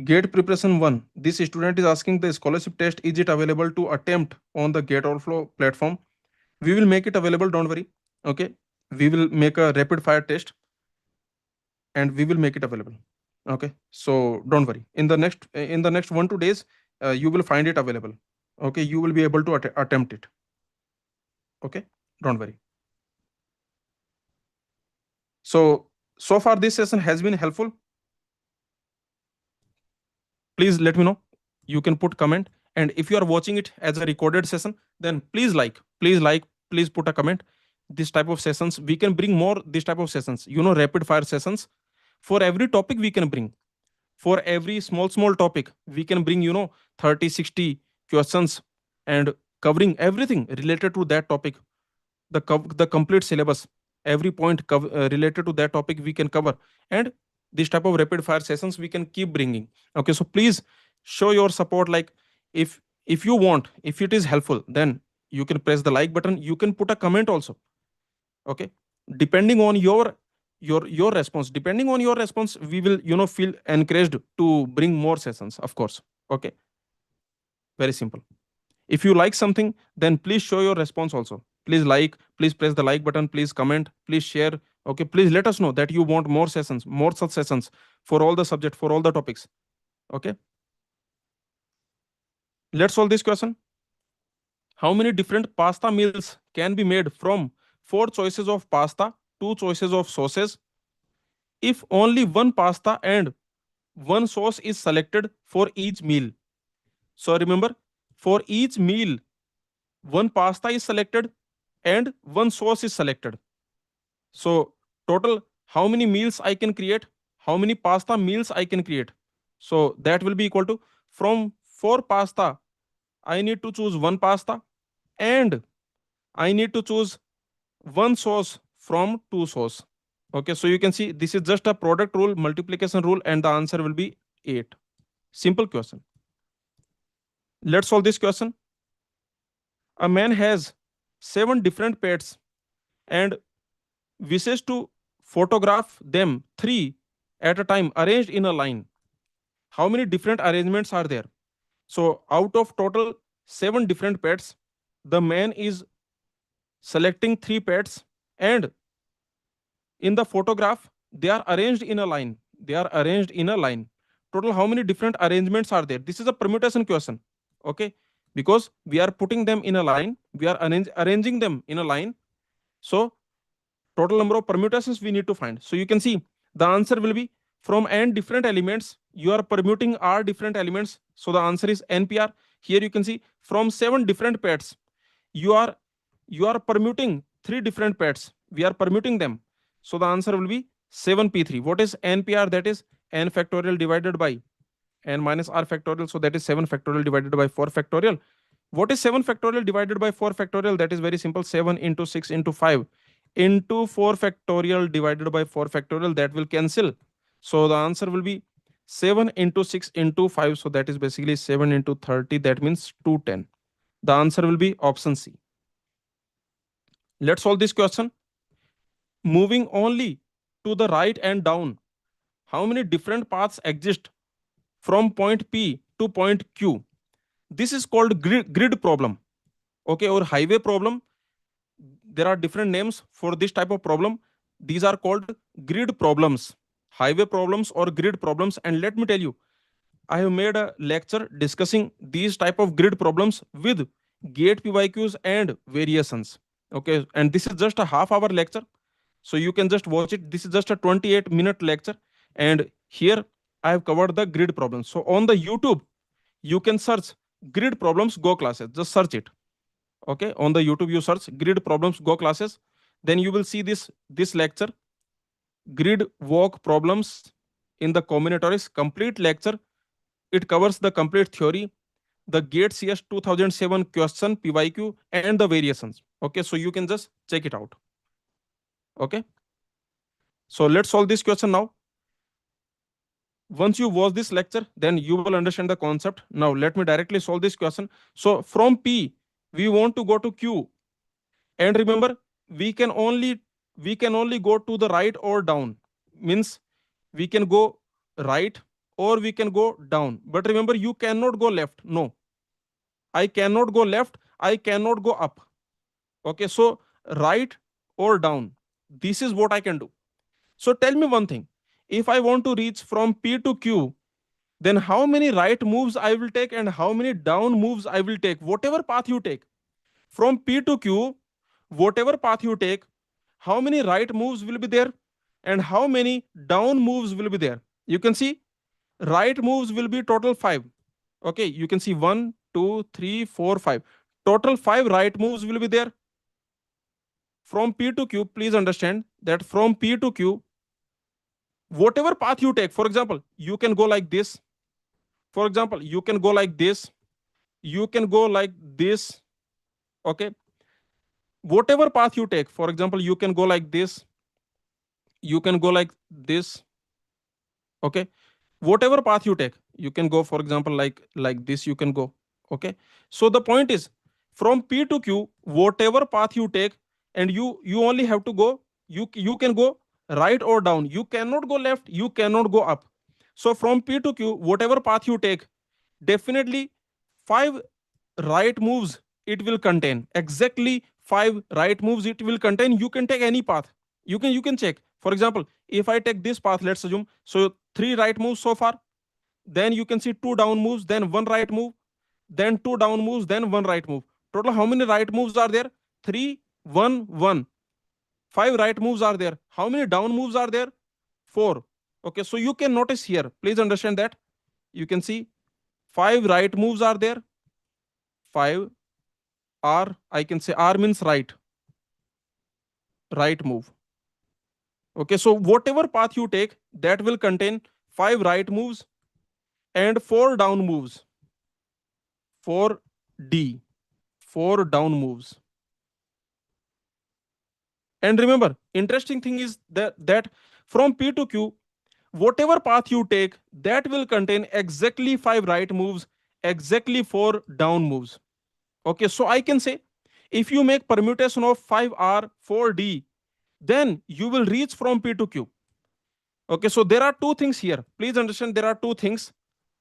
Gate preparation 1. This student is asking the scholarship test. Is it available to attempt on the Gate Overflow platform? We will make it available, don't worry. Okay, we will make a rapid fire test and we will make it available. Okay, so don't worry, in the next 1 2 days you will find it available. Okay, you will be able to attempt it. Okay, don't worry. So far this session has been helpful. Please let me know. You can put comment, and if you are watching it as a recorded session, then please put a comment. This type of sessions we can bring more, this type of sessions, rapid fire sessions. For every topic we can bring, for every small topic we can bring 30 60 questions, and covering everything related to that topic, the complete syllabus, every point related to that topic we can cover. And this type of rapid fire sessions we can keep bringing. Okay, so please show your support. Like, if you want, if it is helpful, then you can press the like button, you can put a comment also. Okay, depending on your response, depending on your response, we will feel encouraged to bring more sessions, of course. Okay, very simple. If you like something, then please show your response also. Please like, please press the like button, please comment, please share. Okay, please let us know that you want more sessions, more such sessions, for all the subject, for all the topics. Okay, let's solve this question. How many different pasta meals can be made from 4 choices of pasta, 2 choices of sauces, if only one pasta and one sauce is selected for each meal? So remember, for each meal, one pasta is selected and one sauce is selected. So total, how many meals I can create? How many pasta meals I can create? So that will be equal to, from 4 pasta, I need to choose one pasta, and I need to choose one sauce from 2 sauce. Okay, so you can see this is just a product rule, multiplication rule, and the answer will be 8. Simple question. Let's solve this question. A man has 7 different pets and wishes to photograph them 3 at a time arranged in a line. How many different arrangements are there? So out of total 7 different pets, the man is selecting 3 pets, and in the photograph they are arranged in a line. They are arranged in a line. Total, how many different arrangements are there? This is a permutation question. Okay, because we are putting them in a line, we are arranging them in a line. So total number of permutations we need to find. So you can see the answer will be, from n different elements you are permuting r different elements, so the answer is npr. Here you can see, from 7 different pairs you are permuting 3 different pairs, we are permuting them, so the answer will be 7p3. What is npr? That is n factorial divided by n minus r factorial, so that is 7 factorial divided by 4 factorial. What is 7 factorial divided by 4 factorial? That is very simple, 7 into 6 into 5 into 4 factorial divided by 4 factorial. That will cancel. So the answer will be 7 into 6 into 5. So that is basically 7 into 30. That means 210. The answer will be option C. Let's solve this question. Moving only to the right and down, how many different paths exist from point P to point Q? This is called grid problem. Okay, or highway problem. There are different names for this type of problem. These are called grid problems, highway problems or grid problems. And let me tell you, I have made a lecture discussing these type of grid problems with gate pyqs and variations. Okay, and this is just a half-hour lecture, so you can just watch it. This is just a 28-minute lecture, and here I have covered the grid problems. So on the YouTube, you can search grid problems goclasses. Just search it. Okay, on the YouTube you search grid problems goclasses, then you will see this lecture, grid walk problems in the combinatorics, complete lecture. It covers the complete theory, the gate cs 2007 question pyq, and the variations. Okay, so you can just check it out. Okay, so let's solve this question now. Once you watch this lecture, then you will understand the concept. Now let me directly solve this question. So from P we want to go to Q, and remember, we can only go to the right or down. Means we can go right or we can go down, but remember, you cannot go left. No, I cannot go left, I cannot go up. Okay, so right or down, this is what I can do. So tell me one thing, if I want to reach from P to Q, then how many right moves I will take and how many down moves I will take, whatever path you take. From P to Q, whatever path you take, how many right moves will be there and how many down moves will be there. You can see right moves will be total 5. Okay, you can see 1, 2, 3, 4, 5. Total 5 right moves will be there. From P to Q, please understand that from P to Q, whatever path you take, for example, you can go like this. For example, you can go like this. You can go like this. Okay, whatever path you take, for example, you can go like this. You can go like this. Okay, whatever path you take, you can go, for example, like this. You can go. Okay, so the point is, from P to Q, whatever path you take, and you only have to go, you can go right or down, you cannot go left, you cannot go up. So from P to Q, whatever path you take, definitely 5 right moves it will contain, exactly 5 right moves it will contain. You can take any path. You can check, for example, if I take this path, let's assume, so 3 right moves so far, then you can see 2 down moves, then 1 right move, then 2 down moves, then 1 right move. Total how many right moves are there? 3, 1, 1. 5 right moves are there. How many down moves are there? 4. Okay, so you can notice here, please understand that. You can see 5 right moves are there. 5 R, I can say R means right move. Okay, so whatever path you take, that will contain 5 right moves and 4 down moves. 4D, 4 down moves. And remember, interesting thing is that from P to Q, whatever path you take, that will contain exactly 5 right moves, exactly 4 down moves. Okay, so I can say, if you make permutation of 5R, 4D, then you will reach from P to Q. Okay, so there are two things here. Please understand, there are two things.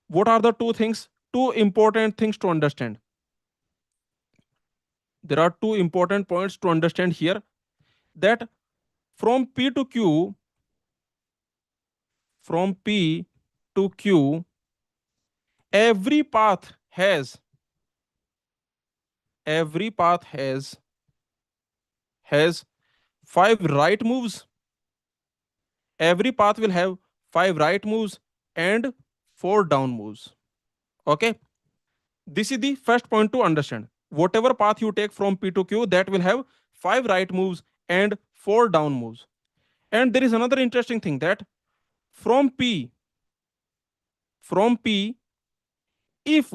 What are the two things? Two important things to understand. There are two important points to understand here, that from P to Q, from P to Q, every path has every path has 5 right moves. Every path will have 5 right moves and 4 down moves. Okay, this is the first point to understand. Whatever path you take from P to Q, that will have 5 right moves and 4 down moves. And there is another interesting thing, that from P, if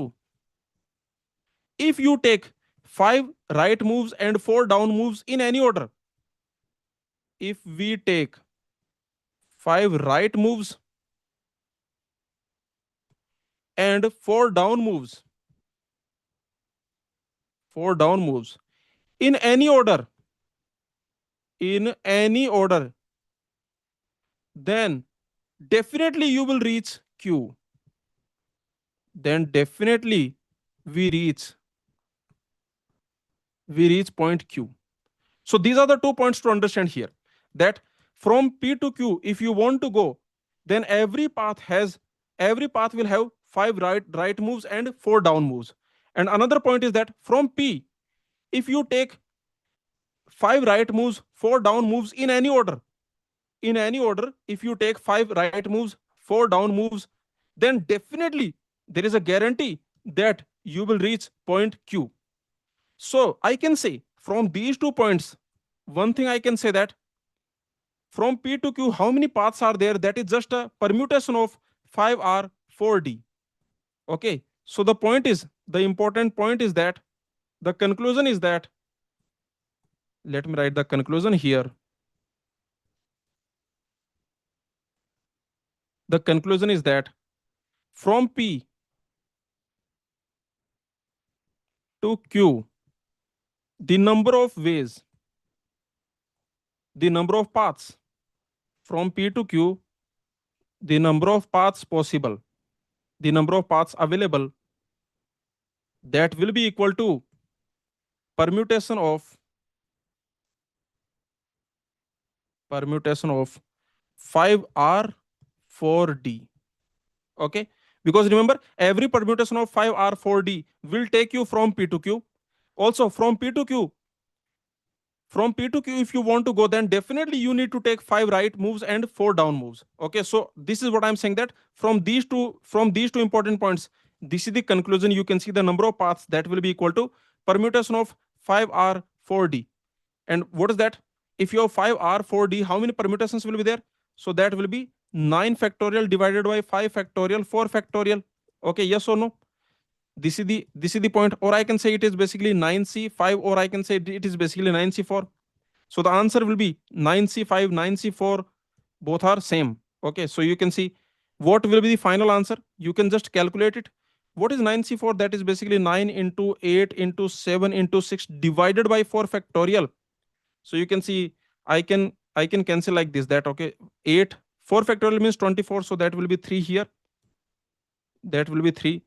you take 5 right moves and 4 down moves in any order, if we take 5 right moves and 4 down moves, 4 down moves in any order, then definitely you will reach Q. Then definitely we reach point Q. So these are the 2 points to understand here, that from P to Q, if you want to go, then every path will have 5 right moves and 4 down moves. And another point is that from P, if you take 5 right moves, 4 down moves in any order, if you take 5 right moves, 4 down moves, then definitely there is a guarantee that you will reach point Q. So I can say, from these 2 points, one thing I can say, that from P to Q, how many paths are there? That is just a permutation of 5R, 4D. Okay, so the important point is that, the conclusion is that, let me write the conclusion here. The conclusion is that from P to Q, the number of ways, the number of paths, from P to Q, the number of paths possible, the number of paths available, that will be equal to permutation of permutation of 5R 4D. Okay, because remember, every permutation of 5R 4D will take you from P to Q. Also, from P to Q, if you want to go, then definitely you need to take 5 right moves and 4 down moves. Okay, so this is what I'm saying, that from these two important points, this is the conclusion. You can see the number of paths that will be equal to permutation of 5R 4D. And what is that? If you have 5R 4D, how many permutations will be there? So that will be 9 factorial divided by 5 factorial 4 factorial. Okay, yes or no? This is the point. Or I can say it is basically 9C5, or I can say it is basically 9C4. So the answer will be 9C5, 9C4, both are same. Okay, so you can see what will be the final answer. You can just calculate it. What is 9C4? That is basically 9 into 8 into 7 into 6 divided by 4 factorial. So you can see I can cancel like this, that okay, 8 4 factorial means 24, so that will be 3 here, that will be 3,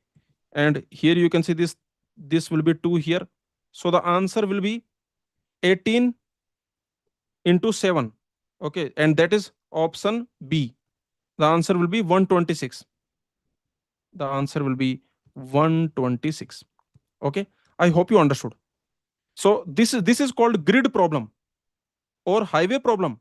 and here you can see this will be 2 here. So the answer will be 18 into 7. Okay, and that is option B. The answer will be 126. The answer will be 126. Okay, I hope you understood. So this is called grid problem or highway problem.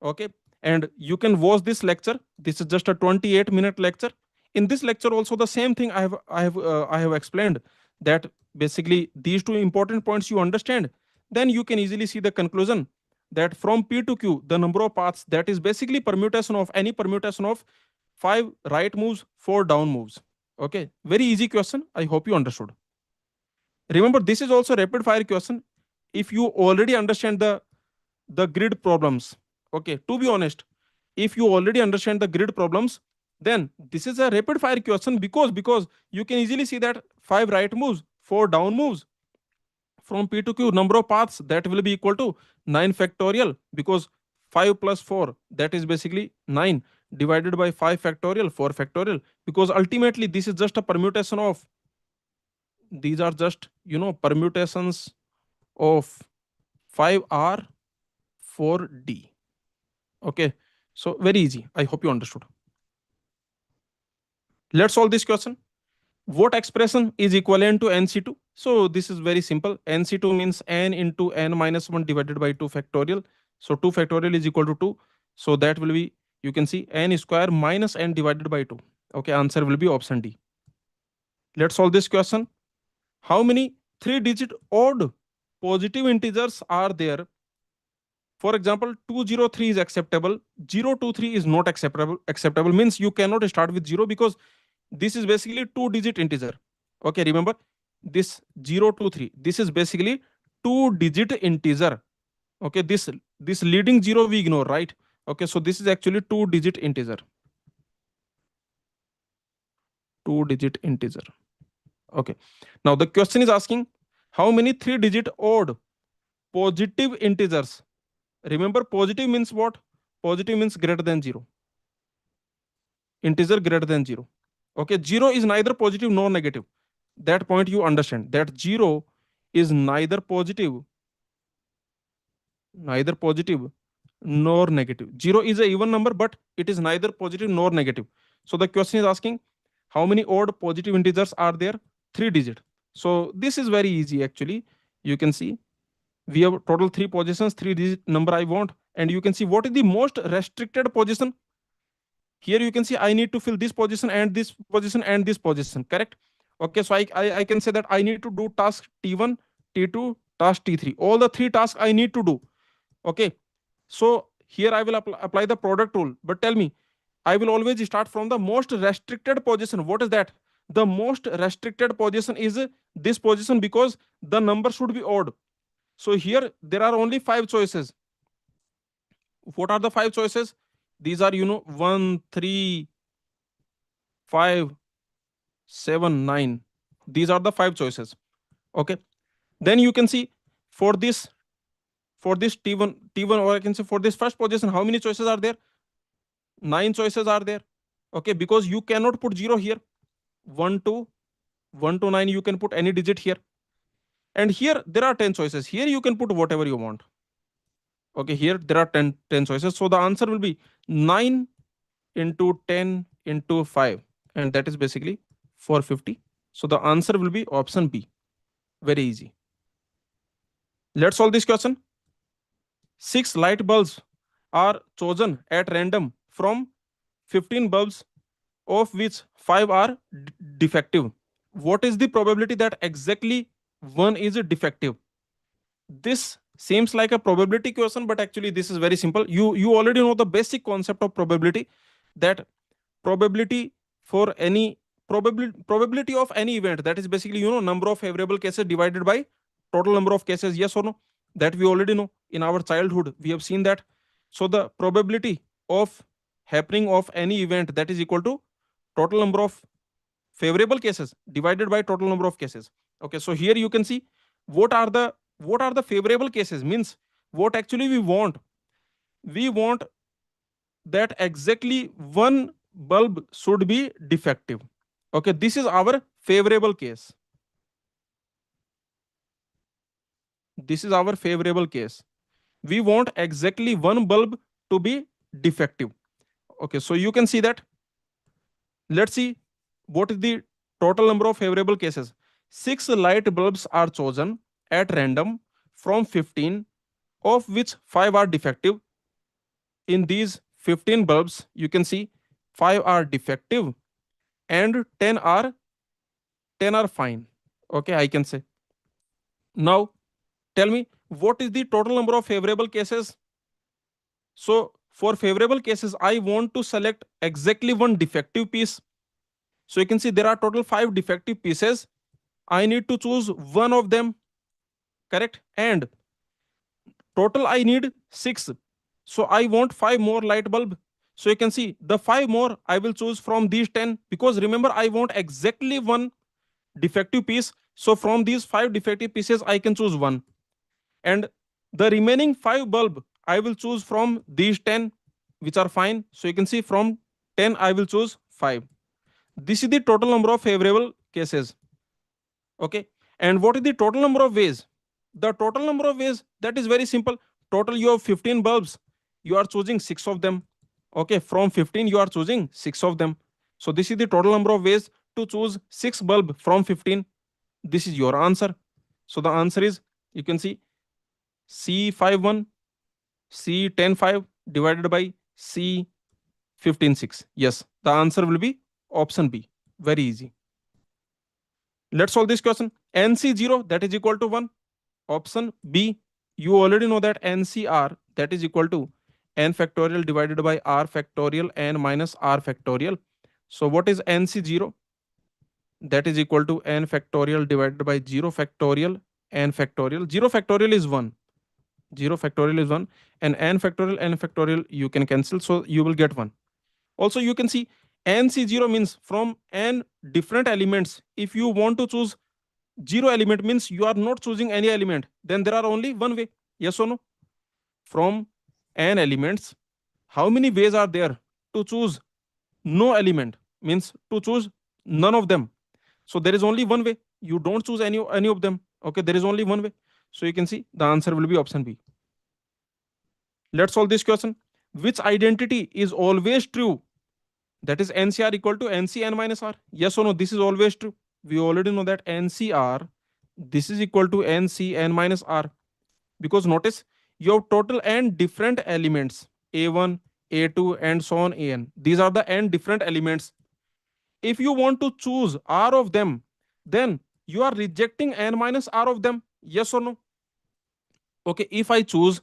Okay, and you can watch this lecture. This is just a 28-minute lecture. In this lecture also the same thing I have explained, that basically these two important points you understand, then you can easily see the conclusion, that from P to Q the number of paths, that is basically permutation of any permutation of 5 right moves, 4 down moves. Okay, very easy question. I hope you understood. Remember, this is also rapid fire question. If you already understand the grid problems, okay, to be honest, if you already understand the grid problems, then this is a rapid fire question, because you can easily see that 5 right moves, 4 down moves, from P to Q number of paths, that will be equal to 9 factorial, because 5 plus 4, that is basically 9, divided by 5 factorial 4 factorial, because ultimately this is just a permutation of, these are just permutations of 5R 4D. Okay, so very easy. I hope you understood. Let's solve this question. What expression is equivalent to NC2? So this is very simple. NC2 means n into n minus 1 divided by 2 factorial. So 2 factorial is equal to 2. So that will be, you can see, n square minus n divided by 2. Okay, answer will be option D. Let's solve this question. How many 3-digit odd positive integers are there? For example, 203 is acceptable, 023 is not acceptable. Acceptable means you cannot start with 0, because this is basically 2-digit integer. Okay, remember this 023, this is basically 2-digit integer. Okay, this leading 0 we ignore, right? Okay, so this is actually 2-digit integer. 2-digit integer. Okay, now the question is asking how many 3-digit odd positive integers. Remember, positive means what? Positive means greater than 0. Integer greater than 0. Okay, 0 is neither positive nor negative. That point you understand, that 0 is neither positive nor negative. 0 is a even number, but it is neither positive nor negative. So the question is asking how many odd positive integers are there? 3-digit. So this is very easy actually. You can see we have total 3 positions, 3-digit number I want, and you can see what is the most restricted position. Here you can see I need to fill this position and this position and this position, correct? Okay, so I can say that I need to do task T1, T2, task T3. All the 3 tasks I need to do. Okay, so here I will apply the product rule. But tell me, I will always start from the most restricted position. What is that? The most restricted position is this position, because the number should be odd. So here there are only 5 choices. What are the 5 choices? These are 1, 3, 5, 7, 9. These are the 5 choices. Okay, then you can see for this T1, or I can say for this first position, how many choices are there? 9 choices are there. Okay, because you cannot put 0 here. 1 to 9 you can put any digit here, and here there are 10 choices. Here you can put whatever you want. Okay, here there are 10 choices. So the answer will be 9 into 10 into 5, and that is basically 450. So the answer will be option B. Very easy. Let's solve this question. 6 light bulbs are chosen at random from 15 bulbs, of which 5 are defective. What is the probability that exactly one is defective? This seems like a probability question, but actually this is very simple. You already know the basic concept of probability, that probability for any probability of any event, that is basically number of favorable cases divided by total number of cases. Yes or no? That we already know. In our childhood we have seen that. So the probability of happening of any event, that is equal to total number of favorable cases divided by total number of cases. Okay, so here you can see what are the favorable cases, means what actually we want that exactly one bulb should be defective. Okay, this is our favorable case. This is our favorable case. We want exactly one bulb to be defective. Okay, so you can see that. Let's see what is the total number of favorable cases. 6 light bulbs are chosen at random from 15, of which 5 are defective. In these 15 bulbs, you can see 5 are defective and 10 are fine. Okay, I can say. Now, tell me what is the total number of favorable cases. So, for favorable cases, I want to select exactly one defective piece. So, you can see there are total 5 defective pieces. I need to choose one of them, correct? And total I need 6. So, I want 5 more light bulb. So, you can see the 5 more I will choose from these 10, because remember I want exactly one defective piece. So, from these 5 defective pieces, I can choose one. And the remaining 5 bulb I will choose from these 10 which are fine. So you can see from 10 I will choose 5. This is the total number of favorable cases. Okay, and what is the total number of ways? The total number of ways, that is very simple. Total you have 15 bulbs, you are choosing 6 of them. Okay, from 15 you are choosing 6 of them. So this is the total number of ways to choose 6 bulb from 15. This is your answer. So the answer is, you can see, C51, C105 divided by C156. Yes, the answer will be option B. Very easy. Let's solve this question. NC0, that is equal to 1. Option B. You already know that NCR, that is equal to n factorial divided by r factorial n minus r factorial. So what is NC0? That is equal to n factorial divided by 0 factorial n factorial. 0 factorial is 1. 0 factorial is 1, and n factorial you can cancel, so you will get 1. Also you can see nc0 means from n different elements. If you want to choose 0 element, means you are not choosing any element, then there are only one way. Yes or no? From n elements, how many ways are there to choose no element, means to choose none of them? So there is only one way. You don't choose any of them. Okay, there is only one way. So you can see the answer will be option B. Let's solve this question. Which identity is always true? That is NCR equal to NCN minus R. Yes or no? This is always true. We already know that NCR, this is equal to NCN minus R. Because notice, you have total n different elements, A1, A2, and so on AN. These are the n different elements. If you want to choose R of them, then you are rejecting n minus R of them. Yes or no? Okay, if I choose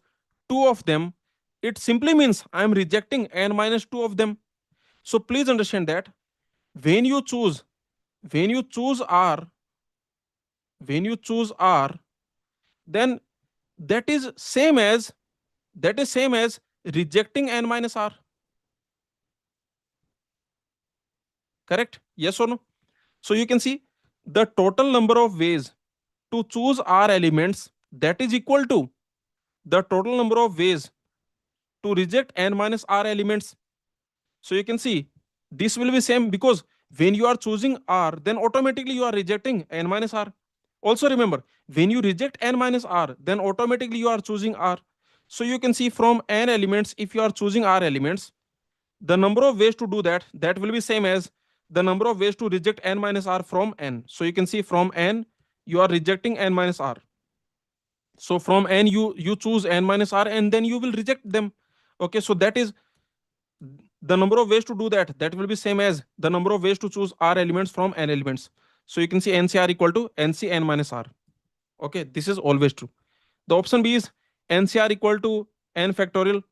2 of them, it simply means I am rejecting n minus 2 of them. So please understand that when you choose when you choose r when you choose r, then that is same as rejecting n minus r. Correct? Yes or no? So you can see the total number of ways to choose r elements, that is equal to the total number of ways to reject n minus r elements. So you can see this will be same, because when you are choosing r, then automatically you are rejecting n minus r. Also remember, when you reject n minus r, then automatically you are choosing r. So you can see from n elements, if you are choosing r elements, the number of ways to do that, that will be same as the number of ways to reject n minus r from n. So you can see from n, you are rejecting n minus r. So from n, you choose n minus r, and then you will reject them. Okay, so that is the number of ways to do that. That will be same as the number of ways to choose r elements from n elements. So you can see ncr equal to nc n minus r. Okay, this is always true. The option B is ncr equal to n factorial.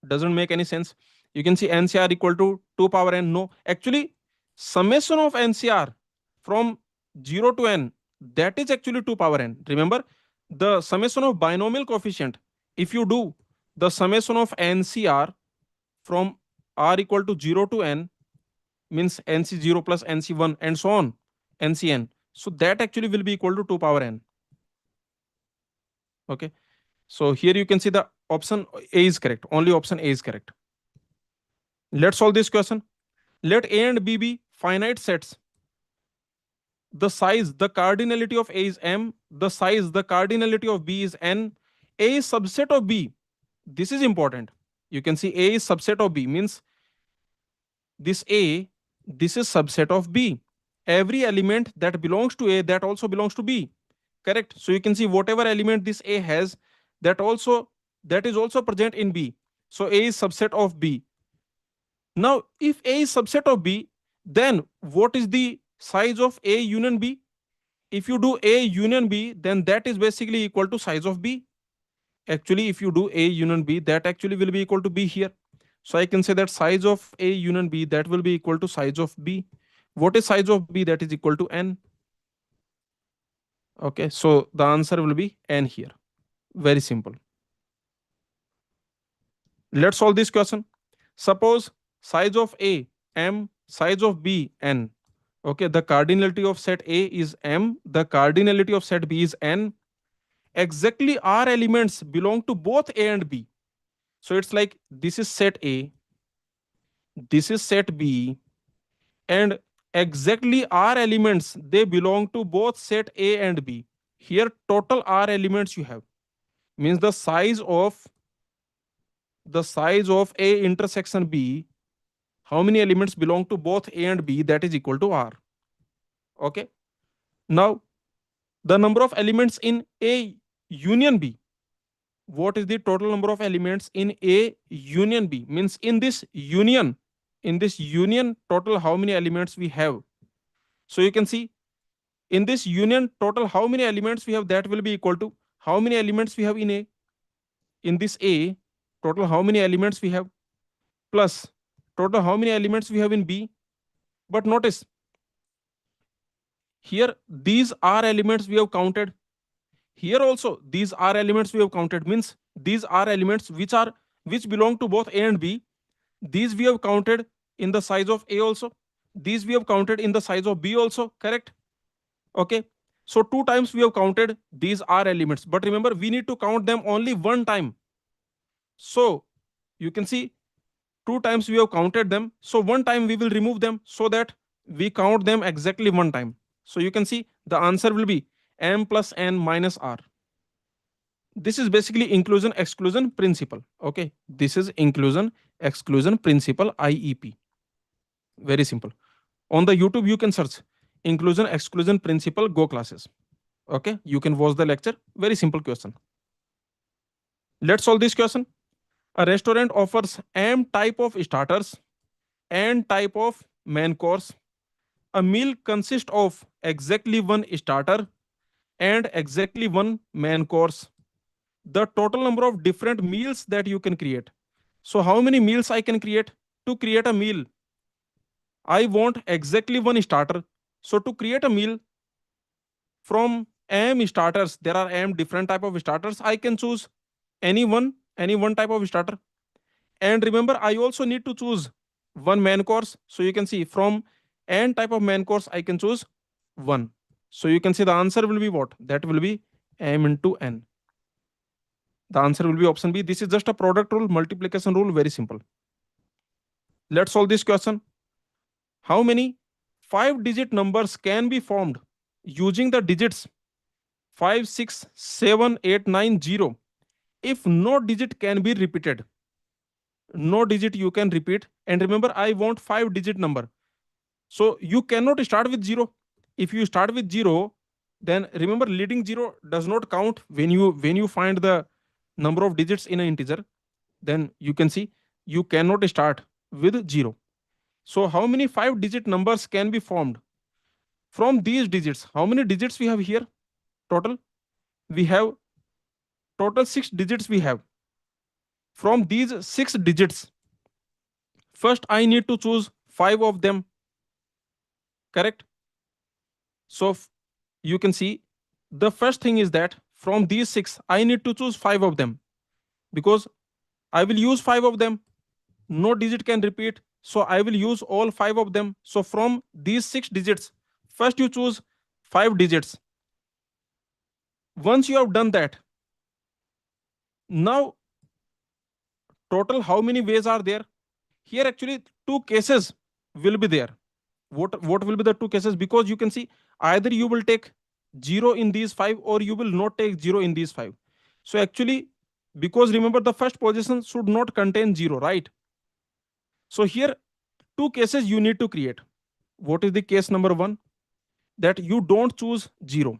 Doesn't make any sense. You can see ncr equal to 2 power n. No, actually, summation of ncr from 0 to n, that is actually 2 power n. Remember, the summation of binomial coefficient, if you do the summation of ncr from r equal to 0 to n, means nc0 plus nc1 and so on, ncn, so that actually will be equal to 2 power n. Okay, so here you can see the option A is correct. Only option A is correct. Let's solve this question. Let A and B be finite sets. The size, the cardinality of A is M. The size, the cardinality of B is N. A is subset of B. This is important. You can see A is subset of B, means this A, this is subset of B. Every element that belongs to A, that also belongs to B. Correct. So you can see whatever element this A has, that is also present in B. So A is subset of B. Now, if A is subset of B, then what is the size of A union B? If you do A union B, then that is basically equal to size of B. Actually, if you do A union B, that actually will be equal to B here. So I can say that size of A union B, that will be equal to size of B. What is size of B? That is equal to N. Okay, so the answer will be N here. Very simple. Let's solve this question. Suppose size of A M, size of B N. Okay, the cardinality of set A is M, the cardinality of set B is N. Exactly R elements belong to both A and B. So it's like this is set A, this is set B, and exactly R elements, they belong to both set A and B. Here total R elements you have, means the size of A intersection B, how many elements belong to both A and B, that is equal to R. Okay, now the number of elements in A union B, what is the total number of elements in A union B, means in this union, total how many elements we have. So you can see in this union total how many elements we have, that will be equal to how many elements we have in A. In this A, total how many elements we have, plus total how many elements we have in B. But notice here these are elements we have counted. Here also these are elements we have counted, means these are elements which belong to both A and B. These we have counted in the size of A also. These we have counted in the size of B also, correct? Okay. So two times we have counted these are elements, but remember we need to count them only one time. So you can see two times we have counted them. So one time we will remove them so that we count them exactly one time. So you can see the answer will be M plus N minus R. This is basically inclusion exclusion principle. Okay, this is inclusion exclusion principle, IEP. Very simple. On the YouTube you can search inclusion exclusion principle go classes. Okay, you can watch the lecture. Very simple question. Let's solve this question. A restaurant offers M type of starters and type of main course. A meal consists of exactly one starter and exactly one main course. The total number of different meals that you can create. So how many meals I can create? To create a meal, I want exactly one starter. So to create a meal from M starters, there are M different type of starters. I can choose any one type of starter. And remember, I also need to choose one main course. So you can see from N type of main course, I can choose one. So you can see the answer will be what? That will be M into N. The answer will be option B. This is just a product rule, multiplication rule, very simple. Let's solve this question. How many 5-digit numbers can be formed using the digits 5, 6, 7, 8, 9, 0 if no digit can be repeated, no digit you can repeat. And remember, I want 5-digit number. So you cannot start with 0. If you start with 0, then remember leading 0 does not count when you find the number of digits in an integer. Then you can see you cannot start with 0. So how many 5-digit numbers can be formed from these digits? How many digits we have here total? We have total 6 digits we have. From these 6 digits, first I need to choose 5 of them, correct? So you can see the first thing is that from these 6 I need to choose 5 of them, because I will use 5 of them. No digit can repeat, so I will use all 5 of them. So from these 6 digits, first you choose 5 digits. Once you have done that, now total how many ways are there? Here actually two cases will be there. What will be the two cases? Because you can see either you will take 0 in these 5 or you will not take 0 in these 5. So actually, because remember the first position should not contain 0, right? So here two cases you need to create. What is the case number 1? That you don't choose 0,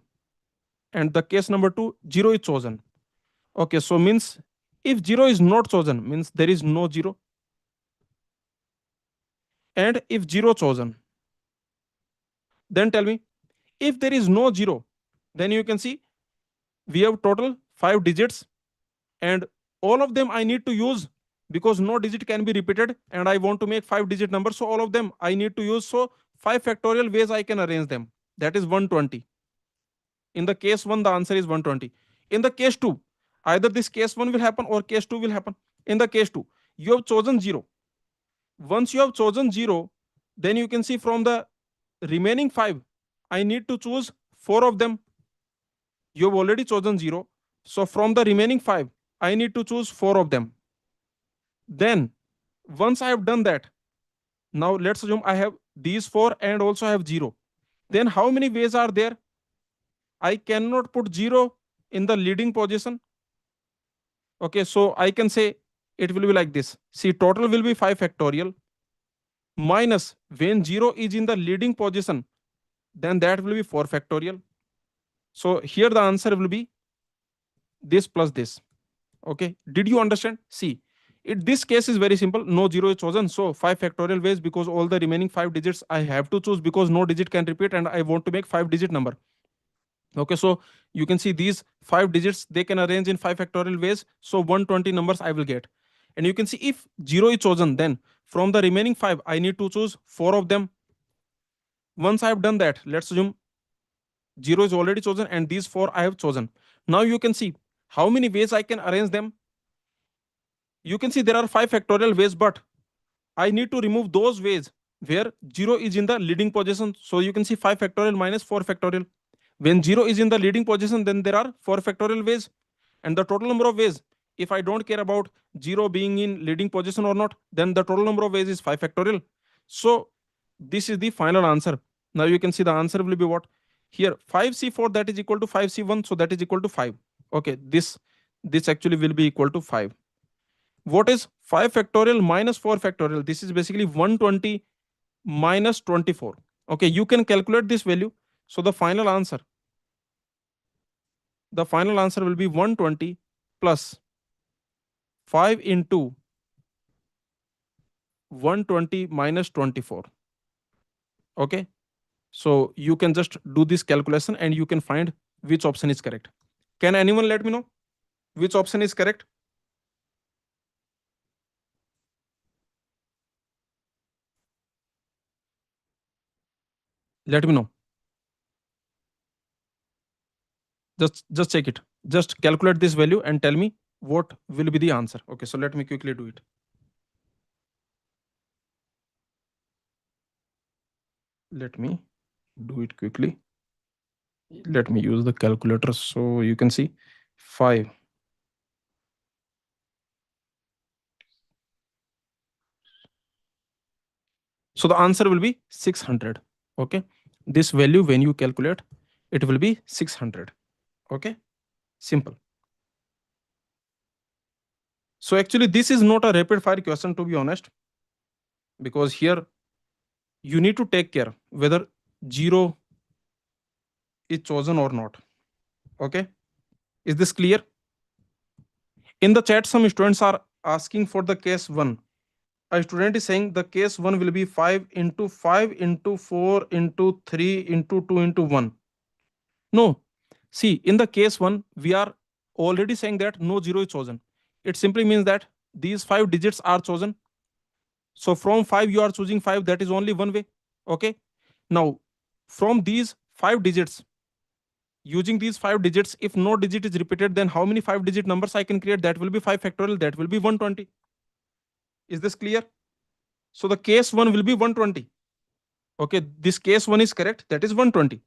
and the case number 2, 0 is chosen. Okay, so means if 0 is not chosen, means there is no 0. And if 0 chosen, then tell me, if there is no 0, then you can see we have total 5 digits, and all of them I need to use, because no digit can be repeated and I want to make 5-digit number. So all of them I need to use. So 5 factorial ways I can arrange them. That is 120. In the case 1, the answer is 120. In the case 2, either this case 1 will happen or case 2 will happen. In the case 2, you have chosen 0. Once you have chosen 0, then you can see from the remaining 5, I need to choose 4 of them. You have already chosen 0. So from the remaining 5, I need to choose 4 of them. Then, once I have done that, now let's assume I have these 4 and also I have 0. Then how many ways are there? I cannot put 0 in the leading position. Okay, so I can say it will be like this. See, total will be 5 factorial minus when 0 is in the leading position, then that will be 4 factorial. So here the answer will be this plus this. Okay, did you understand? See, this case is very simple. No 0 is chosen, so 5 factorial ways, because all the remaining 5 digits I have to choose, because no digit can repeat and I want to make 5-digit number. Okay, so you can see these 5 digits they can arrange in 5 factorial ways, so 120 numbers I will get. And you can see if 0 is chosen, then from the remaining 5 I need to choose 4 of them. Once I have done that, let's assume 0 is already chosen and these 4 I have chosen. Now you can see how many ways I can arrange them. You can see there are 5 factorial ways, but I need to remove those ways where 0 is in the leading position. So you can see 5 factorial minus 4 factorial. When 0 is in the leading position, then there are 4 factorial ways. And the total number of ways, if I don't care about 0 being in leading position or not, then the total number of ways is 5 factorial. So this is the final answer. Now you can see the answer will be what? Here 5c4, that is equal to 5c1, so that is equal to 5. Okay, this actually will be equal to 5. What is 5 factorial minus 4 factorial? This is basically 120 minus 24. Okay, you can calculate this value. So the final answer will be 120 plus 5 into 120 minus 24. Okay, so you can just do this calculation and you can find which option is correct. Can anyone let me know which option is correct? Let me know. Just check it. Just calculate this value and tell me what will be the answer. Okay, so let me quickly do it. Let me do it quickly. Let me use the calculator so you can see 5. So the answer will be 600. Okay, this value when you calculate, it will be 600. Okay, simple. So actually this is not a rapid fire question, to be honest, because here you need to take care whether 0 is chosen or not. Okay, is this clear? In the chat some students are asking for the case 1. A student is saying the case 1 will be 5 into 5 into 4 into 3 into 2 into 1. No, see, in the case 1 we are already saying that no 0 is chosen. It simply means that these 5 digits are chosen. So from 5 you are choosing 5, that is only one way. Okay, now from these 5 digits, using these 5 digits, if no digit is repeated, then how many 5 digit numbers I can create? That will be 5 factorial, that will be 120. Is this clear? So the case 1 will be 120. Okay, this case 1 is correct, that is 120.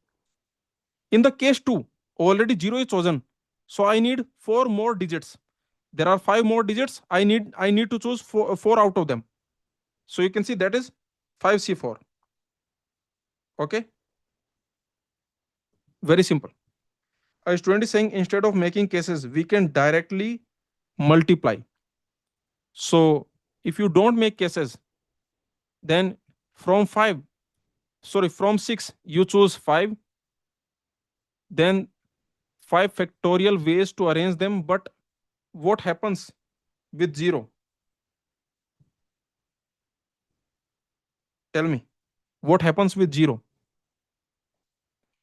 In the case 2, already 0 is chosen, so I need 4 more digits. There are 5 more digits, I need to choose 4 out of them. So you can see that is 5c4. Okay, very simple. A student is saying instead of making cases we can directly multiply. So if you don't make cases, then from 5, sorry, from 6 you choose 5, then 5 factorial ways to arrange them. But what happens with 0? Tell me, what happens with 0?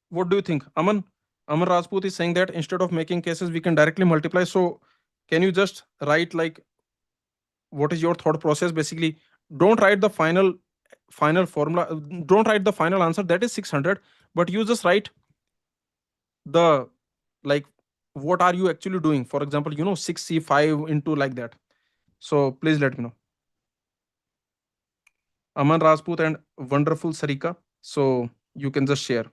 What do you think, Aman? Aman Rajput is saying that instead of making cases we can directly multiply. So can you just write like what is your thought process? Basically, don't write the final formula, don't write the final answer, that is 600, but you just write the, like, what are you actually doing? For example, 6c5 into like that. So please let me know. Aman Rajput and wonderful Sarika, so you can just share.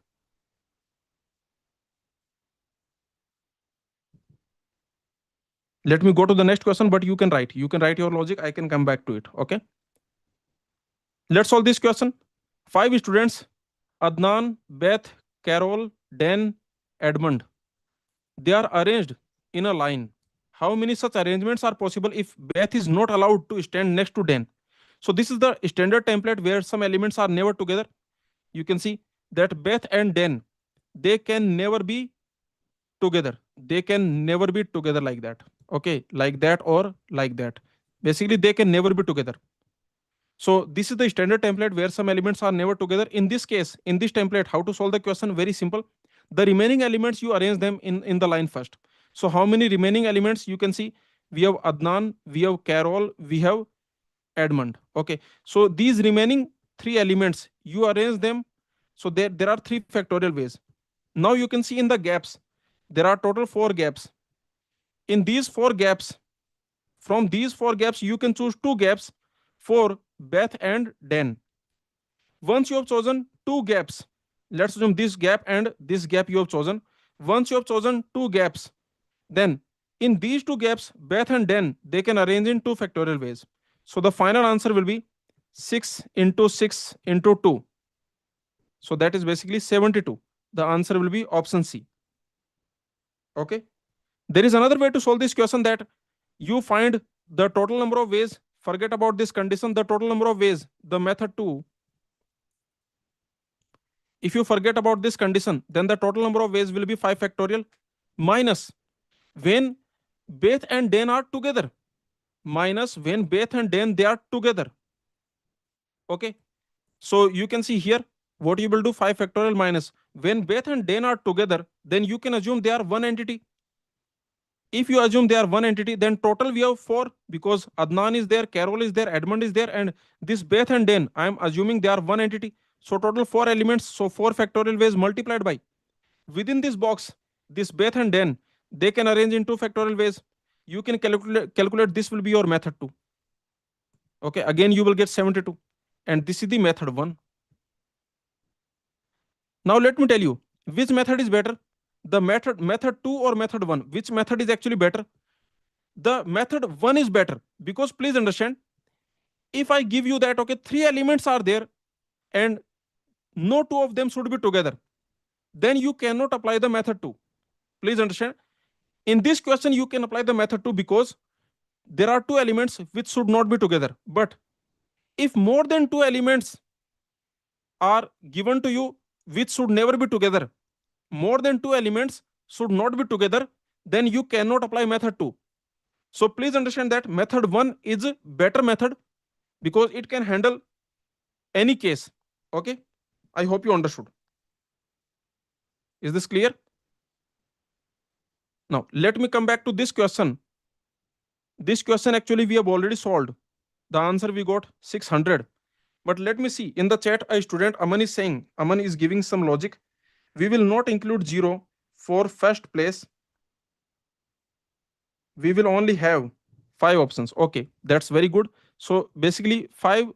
Let me go to the next question, but you can write your logic, I can come back to it. Okay, let's solve this question. 5 students: Adnan, Beth, Carol, Dan, Edmund. They are arranged in a line. How many such arrangements are possible if Beth is not allowed to stand next to Dan? So this is the standard template where some elements are never together. You can see that Beth and Dan, they can never be together. They can never be together like that. Okay, like that or like that. Basically, they can never be together. So this is the standard template where some elements are never together. In this case, in this template, how to solve the question? Very simple. The remaining elements, you arrange them in the line first. So how many remaining elements? You can see we have Adnan, we have Carol, we have Edmund. Okay, so these remaining 3 elements, you arrange them. So there are 3 factorial ways. Now you can see in the gaps, there are total 4 gaps. In these 4 gaps, from these 4 gaps, you can choose 2 gaps for Beth and Dan. Once you have chosen 2 gaps, let's assume this gap and this gap you have chosen. Once you have chosen 2 gaps, then in these 2 gaps, Beth and Dan, they can arrange in 2 factorial ways. So the final answer will be 6 into 6 into 2. So that is basically 72. The answer will be option C. Okay. There is another way to solve this question, that you find the total number of ways. Forget about this condition, the total number of ways, the method 2. If you forget about this condition, then the total number of ways will be 5 factorial minus when Beth and Dan are together, minus when Beth and Dan they are together. Okay, so you can see here what you will do: 5 factorial minus when Beth and Dan are together, then you can assume they are one entity. If you assume they are one entity, then total we have 4, because Adnan is there, Carol is there, Edmund is there, and this Beth and Dan, I am assuming they are one entity. So total 4 elements, so 4 factorial ways multiplied by. Within this box, this Beth and Dan, they can arrange in 2 factorial ways. You can calculate this will be your method 2. Okay, again you will get 72. And this is the method 1. Now let me tell you, which method is better? The method 2 or method 1? Which method is actually better? The method 1 is better, because please understand, if I give you that, okay, 3 elements are there and no 2 of them should be together, then you cannot apply the method 2. Please understand, in this question you can apply the method 2, because there are two elements which should not be together. But if more than two elements are given to you which should never be together, more than two elements should not be together, then you cannot apply method 2. So please understand that method 1 is a better method because it can handle any case. Okay, I hope you understood. Is this clear? Now let me come back to this question. This question actually we have already solved. The answer we got 600. But let me see in the chat, a student Aman is saying, Aman is giving some logic. We will not include 0 for first place. We will only have 5 options. Okay, that's very good. So basically 5.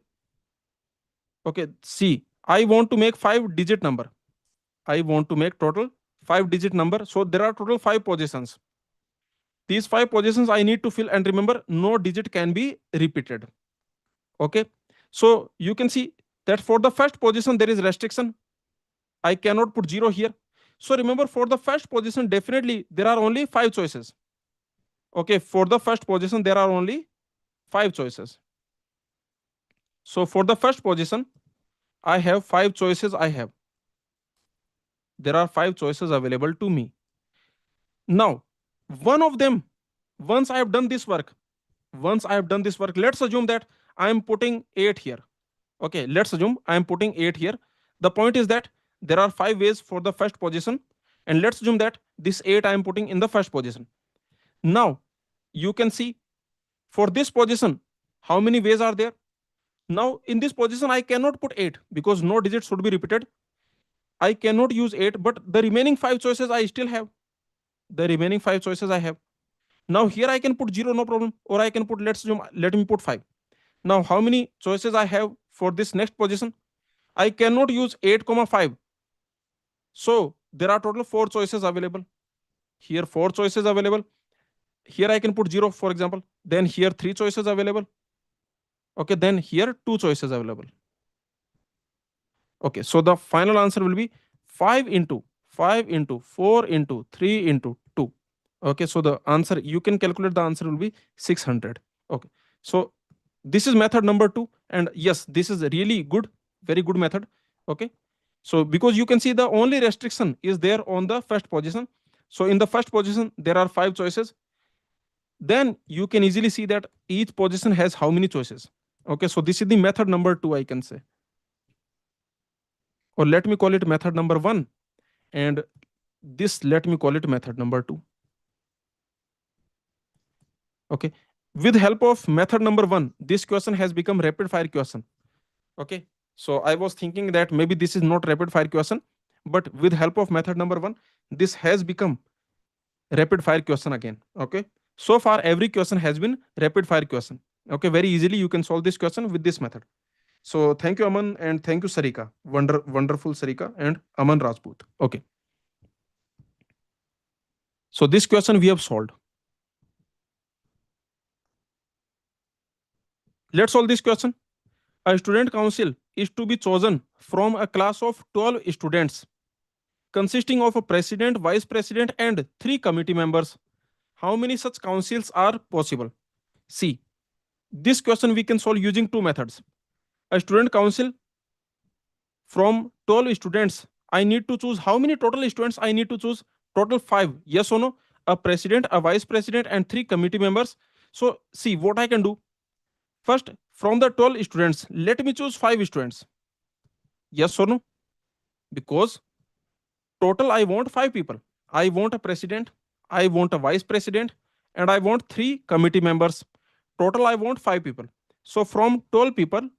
Okay, see, I want to make 5-digit number. I want to make total 5-digit number. So there are total 5 positions. These 5 positions I need to fill, and remember, no digit can be repeated. Okay, so you can see that for the first position there is restriction. I cannot put 0 here. So remember, for the first position definitely there are only 5 choices. Okay, for the first position there are only 5 choices. So for the first position I have 5 choices. There are 5 choices available to me. Now one of them, once I have done this work, let's assume that I am putting 8 here. Okay, let's assume I am putting 8 here. The point is that there are 5 ways for the first position, and let's assume that this 8 I am putting in the first position. Now you can see for this position how many ways are there. Now in this position I cannot put 8 because no digit should be repeated. I cannot use 8, but the remaining 5 choices I still have. Now here I can put 0, no problem, or I can put, let me put 5. Now how many choices I have for this next position? I cannot use 8, 5. So there are total 4 choices available. Here 4 choices available. Here I can put 0, for example. Then here 3 choices available. Okay, then here 2 choices available. Okay, so the final answer will be 5 into 4 into 3 into 2. Okay, so the answer, you can calculate, the answer will be 600. Okay, so this is method number 2, and yes, this is really good, very good method. Okay, so because you can see the only restriction is there on the first position. So in the first position there are 5 choices. Then you can easily see that each position has how many choices. Okay, so this is the method number 2, I can say, or let me call it method number 1, and this, let me call it method number 2. Okay, with help of method number 1, this question has become rapid fire question. Okay, so I was thinking that maybe this is not rapid fire question, but with help of method number 1, this has become rapid fire question again. Okay, so far every question has been rapid fire question. Okay, very easily you can solve this question with this method. So thank you Aman, and thank you Sarika, wonderful Sarika and Aman Rajput. Okay, so this question we have solved. Let's solve this question. A student council is to be chosen from a class of 12 students consisting of a president, vice president, and 3 committee members. How many such councils are possible? See, this question we can solve using 2 methods. A student council from 12 students, I need to choose how many total students? I need to choose total 5. Yes or no? A president, a vice president, and 3 committee members. So see what I can do. First, from the 12 students, let me choose 5 students. Yes or no? Because total I want 5 people. I want a president, I want a vice president, and I want 3 committee members. Total I want 5 people. So from 12 people,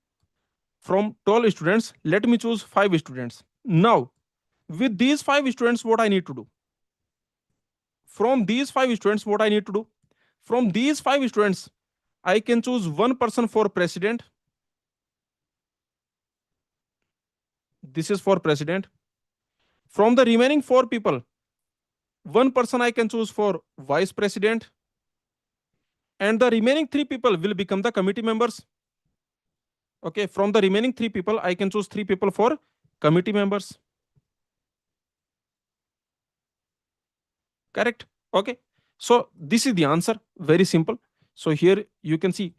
from 12 students, let me choose 5 students. Now, with these 5 students, what I need to do? From these 5 students, what I need to do? From these 5 students, I can choose one person for president. This is for president. From the remaining 4 people, one person I can choose for vice president, and the remaining 3 people will become the committee members. Okay, from the remaining 3 people, I can choose 3 people for committee members. Correct? Okay, so this is the answer, very simple. So here you can see,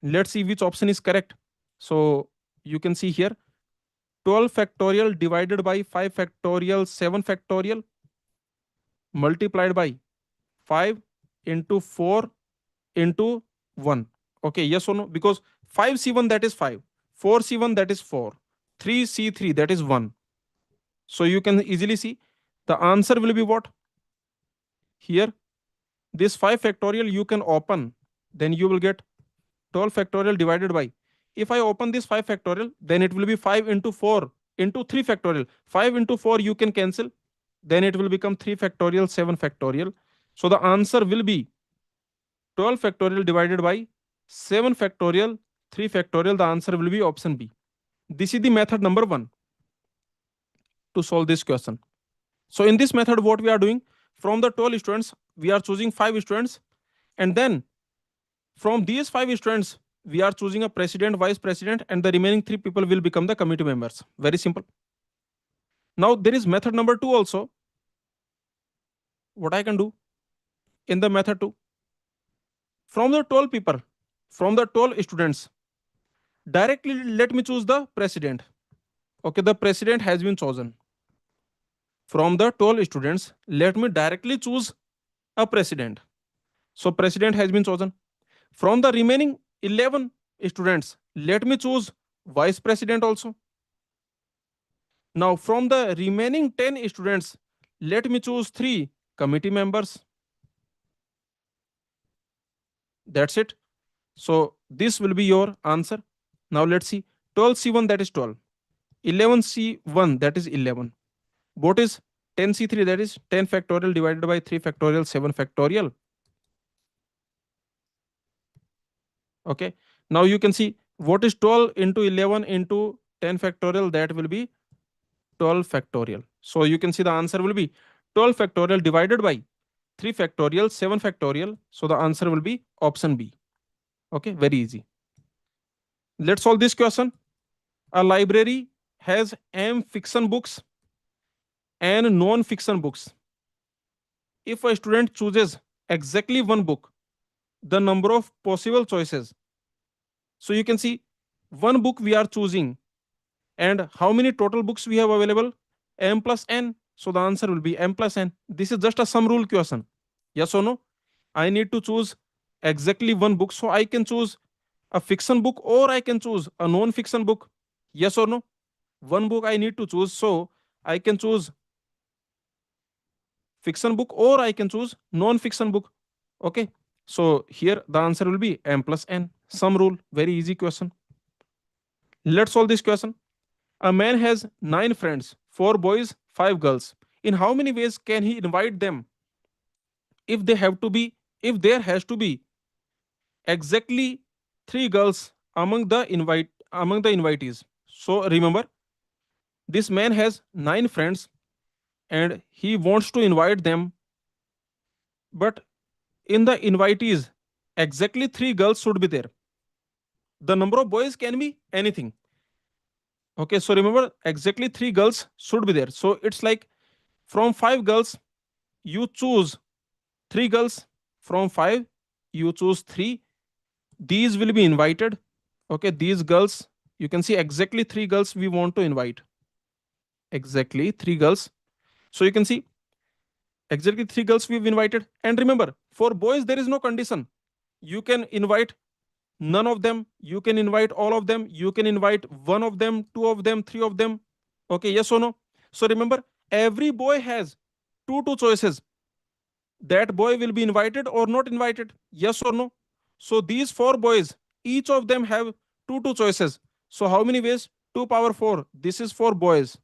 let's see which option is correct. So you can see here 12 factorial divided by 5 factorial 7 factorial multiplied by 5 into 4 into 1. Okay, yes or no? Because 5c1 that is 5, 4c1 that is 4, 3c3 that is 1. So you can easily see the answer will be what? Here, this 5 factorial you can open, then you will get 12 factorial divided by. If I open this 5 factorial, then it will be 5 into 4 into 3 factorial. 5 into 4 you can cancel, then it will become 3 factorial 7 factorial. So the answer will be 12 factorial divided by 7 factorial 3 factorial. The answer will be option B. This is the method number 1 to solve this question. So in this method, what we are doing, from the 12 students, we are choosing 5 students, and then from these 5 students, we are choosing a president, vice president, and the remaining 3 people will become the committee members. Very simple. Now there is method number 2 also. What I can do in the method 2, from the 12 people, from the 12 students, directly let me choose the president. Okay, the president has been chosen. From the 12 students, let me directly choose a president. So president has been chosen. From the remaining 11 students, let me choose vice president also. Now from the remaining 10 students, let me choose 3 committee members. That's it. So this will be your answer. Now let's see. 12c1 that is 12. 11c1 that is 11. What is 10c3 that is 10 factorial divided by 3 factorial 7 factorial. Okay. Now you can see what is 12 into 11 into 10 factorial, that will be 12 factorial. So you can see the answer will be 12 factorial divided by 3 factorial 7 factorial. So the answer will be option B. Okay, very easy. Let's solve this question. A library has M fiction books and non-fiction books. If a student chooses exactly one book, the number of possible choices. So you can see one book we are choosing, and how many total books we have available? M plus n. So the answer will be m plus n. This is just a sum rule question. Yes or no? I need to choose exactly one book. So I can choose a fiction book or I can choose a non-fiction book. Yes or no? One book I need to choose. So I can choose fiction book or I can choose non-fiction book. Okay. So here the answer will be m plus n. Sum rule. Very easy question. Let's solve this question. A man has 9 friends, 4 boys, 5 girls. In how many ways can he invite them? If they have to be, if there has to be exactly 3 girls among the invitees. So remember, this man has 9 friends and he wants to invite them, but in the invitees, exactly 3 girls should be there. The number of boys can be anything. Okay, so remember, exactly 3 girls should be there. So it's like from 5 girls, you choose 3 girls. From 5, you choose 3. These will be invited. Okay, these girls, you can see exactly 3 girls we want to invite. Exactly 3 girls. So you can see exactly 3 girls we've invited. And remember, for boys, there is no condition. You can invite none of them, you can invite all of them, you can invite one of them, 2 of them, 3 of them. Okay, yes or no? So remember, every boy has two choices. That boy will be invited or not invited. Yes or no? So these 4 boys, each of them have two choices. So how many ways? 2 power 4. This is for boys.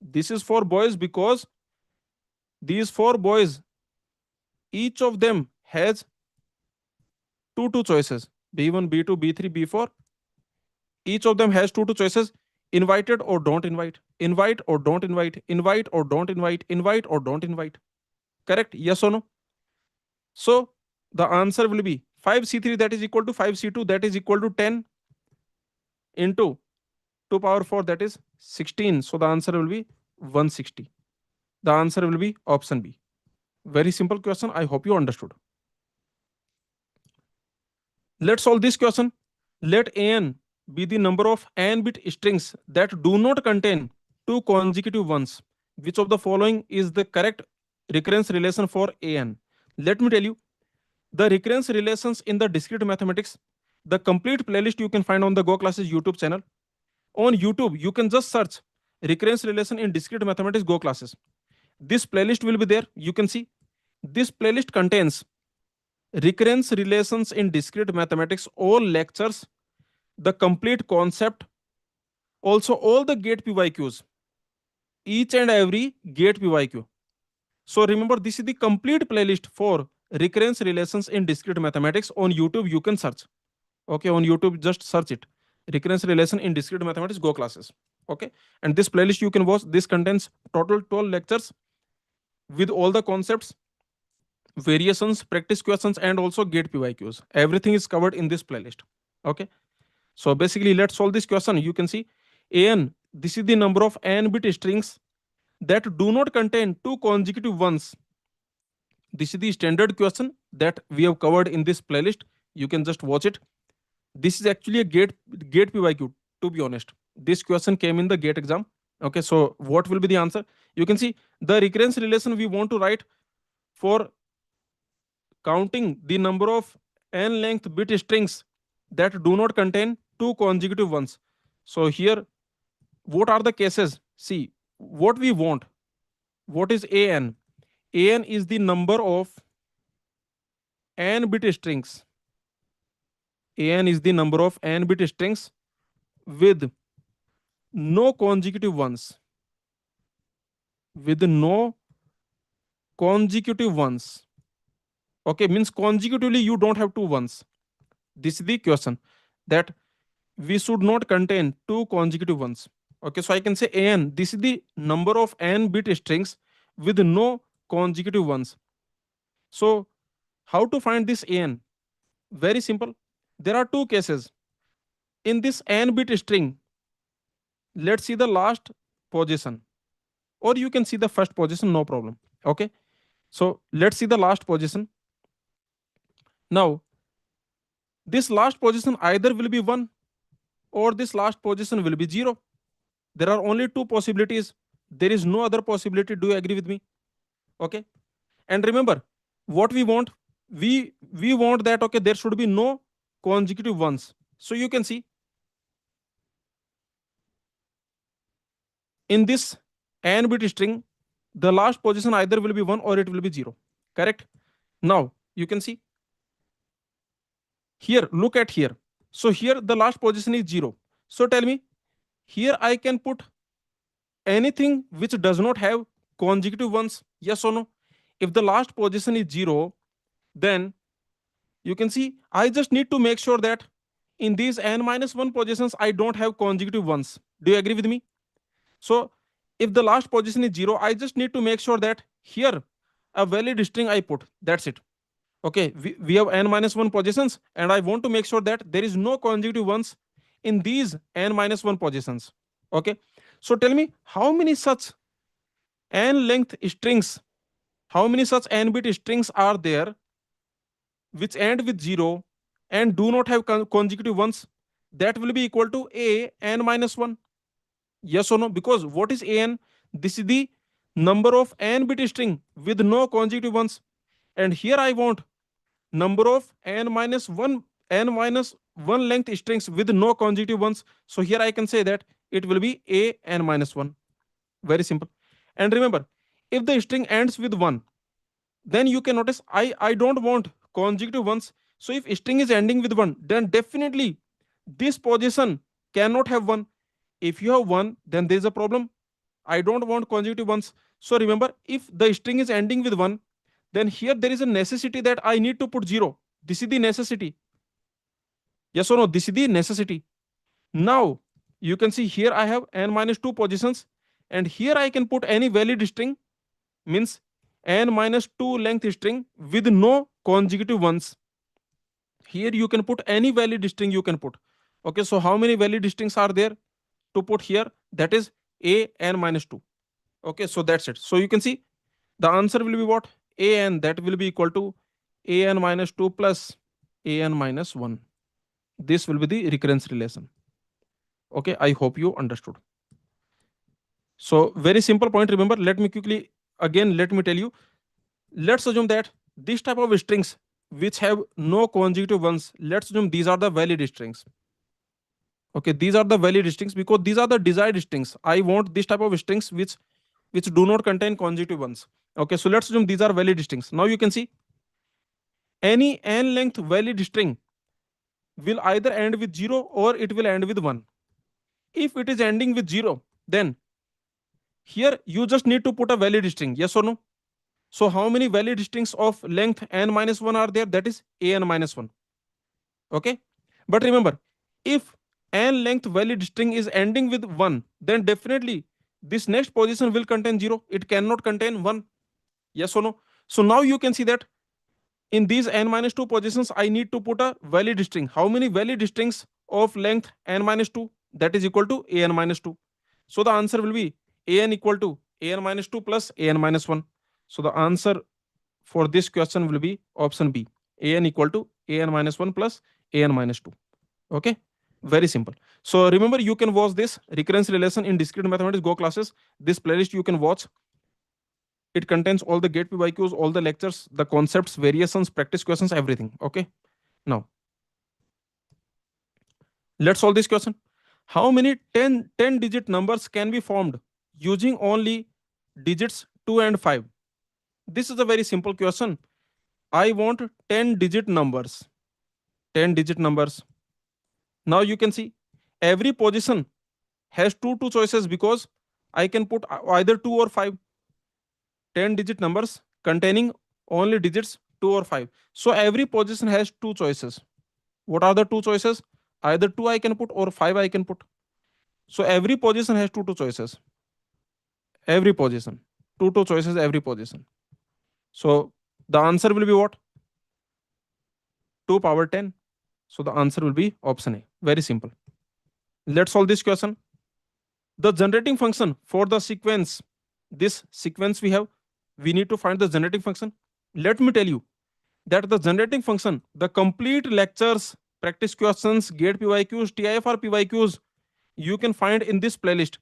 This is for boys because these 4 boys, each of them has two choices. B1, B2, B3, B4. Each of them has two choices: invited or don't invite, invite or don't invite, invite or don't invite, invite or don't invite. Correct? Yes or no? So the answer will be 5c3 that is equal to 5c2 that is equal to 10 into 2 power 4 that is 16. So the answer will be 160. The answer will be option B. Very simple question. I hope you understood. Let's solve this question. Let an be the number of n-bit strings that do not contain two consecutive ones. Which of the following is the correct recurrence relation for an? Let me tell you, the recurrence relations in the discrete mathematics, the complete playlist you can find on the goclasses YouTube channel. On YouTube, you can just search recurrence relation in discrete mathematics goclasses. This playlist will be there. You can see this playlist contains recurrence relations in discrete mathematics, all lectures, the complete concept, also all the gate PYQs, each and every gate PYQ. So remember, this is the complete playlist for recurrence relations in discrete mathematics. On YouTube, you can search. Okay, on YouTube, just search it. Recurrence relation in discrete mathematics goclasses. Okay, and this playlist you can watch. This contains total 12 lectures with all the concepts, variations, practice questions, and also gate PYQs. Everything is covered in this playlist. Okay. So basically, let's solve this question. You can see an, this is the number of n-bit strings that do not contain two consecutive ones. This is the standard question that we have covered in this playlist. You can just watch it. This is actually a gate PYQ, to be honest. This question came in the gate exam. Okay, so what will be the answer? You can see the recurrence relation we want to write for counting the number of n length bit strings that do not contain two consecutive ones. So here, what are the cases? See, what we want. What is an? An is the number of n bit strings. An is the number of n bit strings with no consecutive ones. With no consecutive ones. Okay, means consecutively you don't have two ones. This is the question, that we should not contain two consecutive ones. Okay, so I can say an, this is the number of n bit strings with no consecutive ones. So how to find this an? Very simple. There are two cases. In this n bit string, let's see the last position, or you can see the first position, no problem. Okay, so let's see the last position. Now, this last position either will be 1 or this last position will be 0. There are only two possibilities. There is no other possibility. Do you agree with me? Okay. And remember, what we want, we want that, okay, there should be no consecutive ones. So you can see in this n bit string, the last position either will be 1 or it will be 0. Correct? Now you can see here, look at here. So here the last position is 0. So tell me, here I can put anything which does not have consecutive ones, yes or no? If the last position is 0, then you can see I just need to make sure that in these n minus 1 positions I don't have consecutive ones. Do you agree with me? So if the last position is 0, I just need to make sure that here a valid string I put. That's it. Okay, we have n minus 1 positions, and I want to make sure that there is no consecutive ones in these n minus 1 positions. Okay, so tell me how many such n length strings, how many such n bit strings are there which end with 0 and do not have consecutive ones? That will be equal to a n minus 1. Yes or no? Because what is an? This is the number of n bit string with no consecutive ones, and here I want number of n minus 1 length strings with no consecutive ones. So here I can say that it will be a n minus 1. Very simple. And remember, if the string ends with 1, then you can notice I don't want consecutive ones. So if string is ending with 1, then definitely this position cannot have 1. If you have 1, then there is a problem. I don't want consecutive ones. So remember, if the string is ending with 1, then here there is a necessity that I need to put 0. This is the necessity. Yes or no? This is the necessity. Now you can see here I have n minus 2 positions, and here I can put any valid string, means n minus 2 length string with no consecutive ones. Here you can put any valid string you can put. Okay, so how many valid strings are there to put here? That is a n minus 2. Okay, so that's it. So you can see the answer will be what? A n, that will be equal to a n minus 2 plus a n minus 1. This will be the recurrence relation. Okay, I hope you understood. So very simple point. Remember, let me quickly again let me tell you. Let's assume that this type of strings which have no consecutive ones, let's assume these are the valid strings. Okay, these are the valid strings because these are the desired strings. I want this type of strings which do not contain consecutive ones. Okay, so let's assume these are valid strings. Now you can see any n length valid string will either end with 0 or it will end with 1. If it is ending with 0, then here you just need to put a valid string, yes or no. So how many valid strings of length n minus 1 are there? That is an minus 1. Okay, but remember, if n length valid string is ending with 1, then definitely this next position will contain 0. It cannot contain 1, yes or no. So now you can see that in these n minus 2 positions I need to put a valid string. How many valid strings of length n minus 2? That is equal to an minus 2. So the answer will be an equal to an minus 2 plus an minus 1. So the answer for this question will be option B, an equal to an minus 1 plus an minus 2. Okay, very simple. So remember, you can watch this recurrence relation in discrete mathematics go classes. This playlist you can watch. It contains all the gate PYQs, all the lectures, the concepts, variations, practice questions, everything. Okay, now let's solve this question. How many 10 digit numbers can be formed using only digits 2 and 5? This is a very simple question. I want 10 digit numbers. 10 digit numbers. Now you can see every position has two choices because I can put either 2 or 5. 10 digit numbers containing only digits 2 or 5. So every position has two choices. What are the two choices? Either 2 I can put or 5 I can put. So every position has two choices. Every position. Two choices every position. So the answer will be what? 2 power 10. So the answer will be option A. Very simple. Let's solve this question. The generating function for the sequence, this sequence we need to find the generating function. Let me tell you that the generating function, the complete lectures, practice questions, gate PYQs, TIFR PYQs, you can find in this playlist.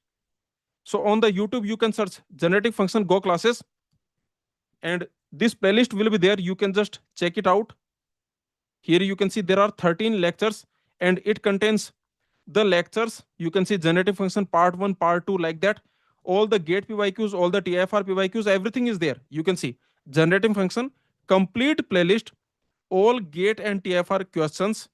So on the YouTube, you can search generating function go classes, and this playlist will be there. You can just check it out. Here you can see there are 13 lectures, and it contains the lectures. You can see generative function part 1, part 2, like that. All the gate PYQs, all the TIFR PYQs, everything is there. You can see generative function, complete playlist, all gate and TIFR questions,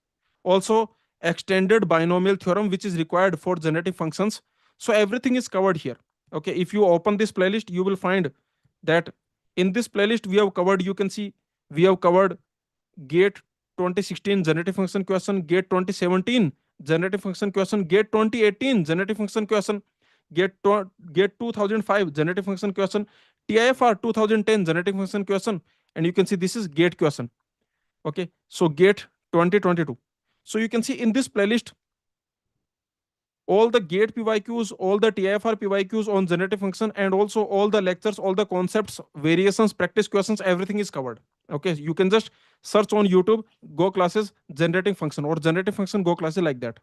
also extended binomial theorem, which is required for generative functions. So everything is covered here. Okay, if you open this playlist, you will find that in this playlist we have covered, you can see we have covered gate 2016 generative function question, gate 2017 generative function question, gate 2018 generative function question, gate 2005 generative function question, TIFR 2010 generative function question, and you can see this is gate question. Okay, so gate 2022. So you can see in this playlist all the gate PYQs, all the TIFR PYQs on generative function, and also all the lectures, all the concepts, variations, practice questions, everything is covered. Okay, you can just search on YouTube go classes generating function or generative function go classes, like that.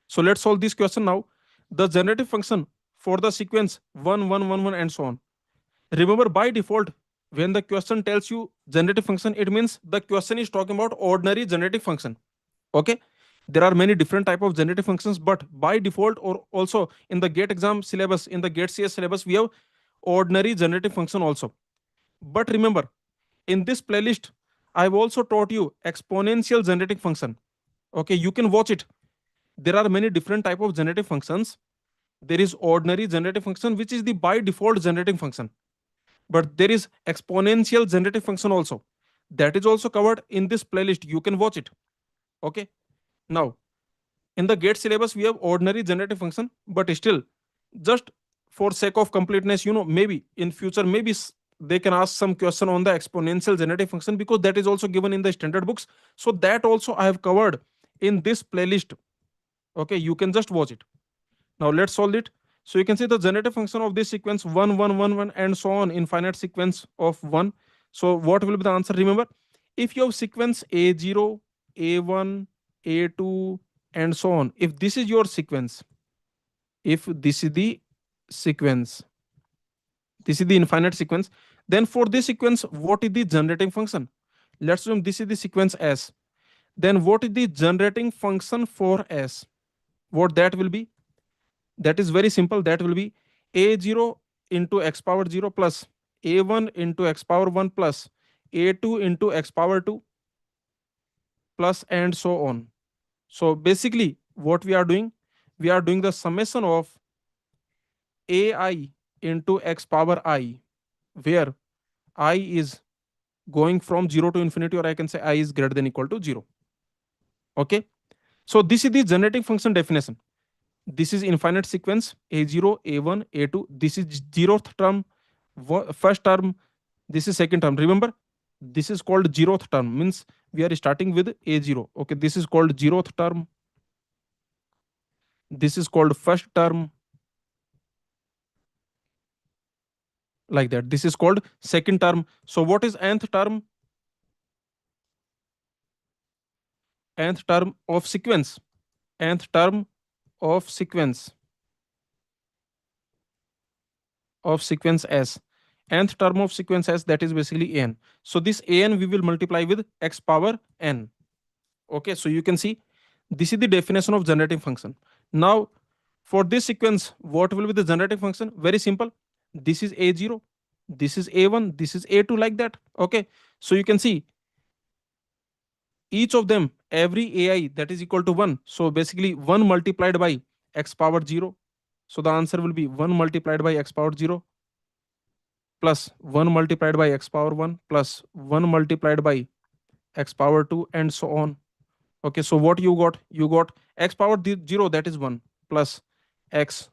So let's solve this question now. The generative function for the sequence 1 1 1 1 and so on. Remember, by default, when the question tells you generative function, it means the question is talking about ordinary generative function. Okay, there are many different type of generative functions, but by default, or also in the gate exam syllabus, in the gate CS syllabus, we have ordinary generative function also. But remember, in this playlist I've also taught you exponential generative function. Okay, you can watch it. There are many different type of generative functions. There is ordinary generative function, which is the by default generating function, but there is exponential generative function also. That is also covered in this playlist. You can watch it. Okay, now in the gate syllabus we have ordinary generative function, but still, just for sake of completeness, maybe in future, maybe they can ask some question on the exponential generative function, because that is also given in the standard books. So that also I have covered in this playlist. Okay, you can just watch it. Now let's solve it. So you can see the generative function of this sequence 1 1 1 1 and so on, infinite sequence of 1. So what will be the answer? Remember, if you have sequence a0, A1, A2, and so on. If this is your sequence, if this is the sequence, this is the infinite sequence, then for this sequence, what is the generating function? Let's assume this is the sequence S. Then what is the generating function for S? What that will be? That is very simple. That will be A0 into x power 0 plus A1 into x power 1 plus A2 into x power 2 plus and so on. So basically, what we are doing the summation of AI into x power I, where I is going from 0 to infinity, or I can say I is greater than equal to 0. Okay. So this is the generating function definition. This is infinite sequence A0, A1, A2. This is zeroth term, first term. This is second term. Remember, this is called zeroth term, means we are starting with A0. Okay, this is called zeroth term. This is called first term, like that. This is called second term. So what is nth term? Nth term of sequence. Nth term of sequence S. Nth term of sequence S, that is basically n. So this an we will multiply with x power n. Okay, so you can see this is the definition of generating function. Now for this sequence, what will be the generating function? Very simple. This is A0, this is A1, this is A2, like that. Okay, so you can see each of them, every AI that is equal to 1. So basically 1 multiplied by x power 0. So the answer will be 1 multiplied by x power 0 plus 1 multiplied by x power 1 plus 1 multiplied by x power 2 and so on. Okay, so what you got? You got x power 0, that is 1, plus x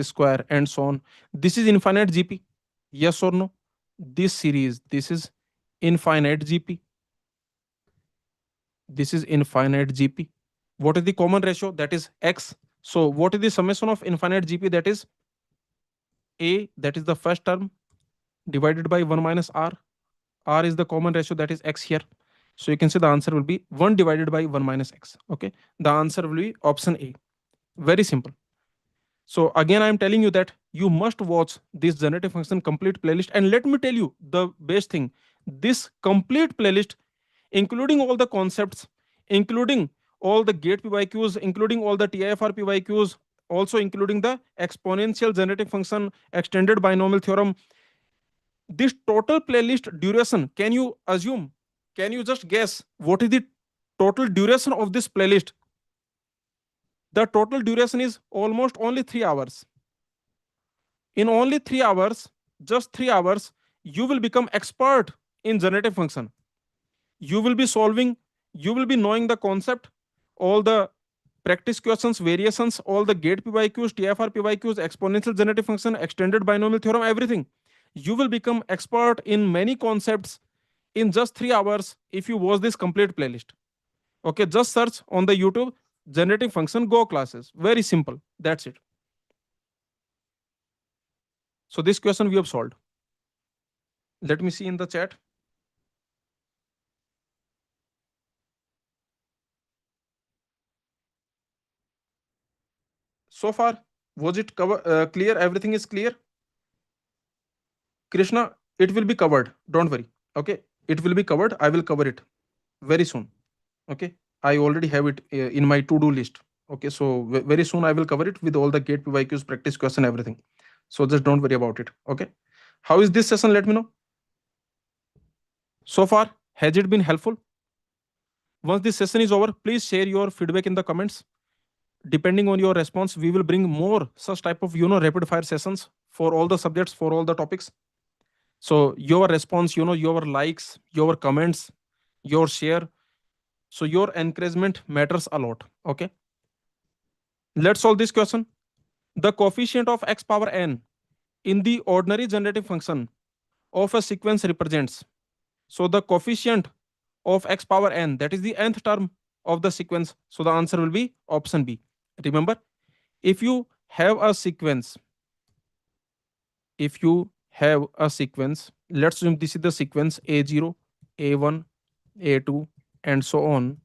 square and so on. This is infinite GP. Yes or no? This series, this is infinite GP. This is infinite GP. What is the common ratio? That is x. So what is the summation of infinite GP? That is A, that is the first term, divided by 1 minus r. R is the common ratio, that is x here. So you can say the answer will be 1 divided by 1 minus x. Okay, the answer will be option A. Very simple. So again, I am telling you that you must watch this generative function complete playlist. And let me tell you the best thing, this complete playlist, including all the concepts, including all the gate PYQs, including all the TIFR PYQs, also including the exponential generative function, extended binomial theorem, this total playlist duration, can you assume, can you just guess what is the total duration of this playlist? The total duration is almost only 3 hours. In only 3 hours, just 3 hours, you will become expert in generative function. You will be solving, you will be knowing the concept, all the practice questions, variations, all the gate PYQs, TFR PYQs, exponential generative function, extended binomial theorem, everything. You will become expert in many concepts in just 3 hours if you watch this complete playlist. Okay, just search on the YouTube generative function go classes. Very simple. That's it. So this question we have solved. Let me see in the chat. So far, was it clear? Everything is clear. Krishna, it will be covered. Don't worry. Okay, it will be covered. I will cover it very soon. Okay, I already have it in my to-do list. Okay, so very soon I will cover it with all the gate PYQs, practice question, everything. So just don't worry about it. Okay, how is this session? Let me know. So far, has it been helpful? Once this session is over, please share your feedback in the comments. Depending on your response, we will bring more such type of rapid fire sessions for all the subjects, for all the topics. So your response, your likes, your comments, your share, so your encouragement matters a lot. Okay, let's solve this question. The coefficient of x power n in the ordinary generative function of a sequence represents, so the coefficient of x power n, that is the nth term of the sequence. So the answer will be option B. Remember, if you have a sequence, let's assume this is the sequence A0, A1, A2, and so on.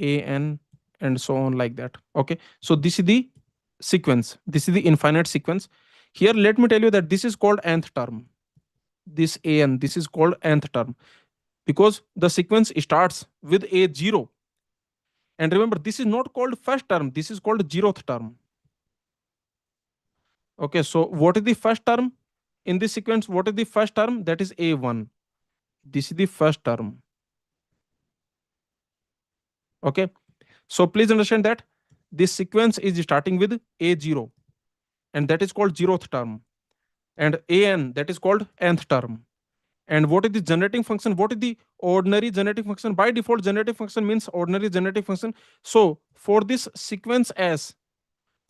an, and so on like that. Okay, so this is the sequence, this is the infinite sequence. Here let me tell you that this is called nth term. This an, this is called nth term, because the sequence starts with a0. And remember, this is not called first term, this is called zeroth term. Okay, so what is the first term in this sequence? What is the first term? That is a1. This is the first term. Okay, so please understand that this sequence is starting with a0, and that is called zeroth term, and an, that is called nth term. And what is the generating function? What is the ordinary generating function? By default, generating function means ordinary generating function. So for this sequence S,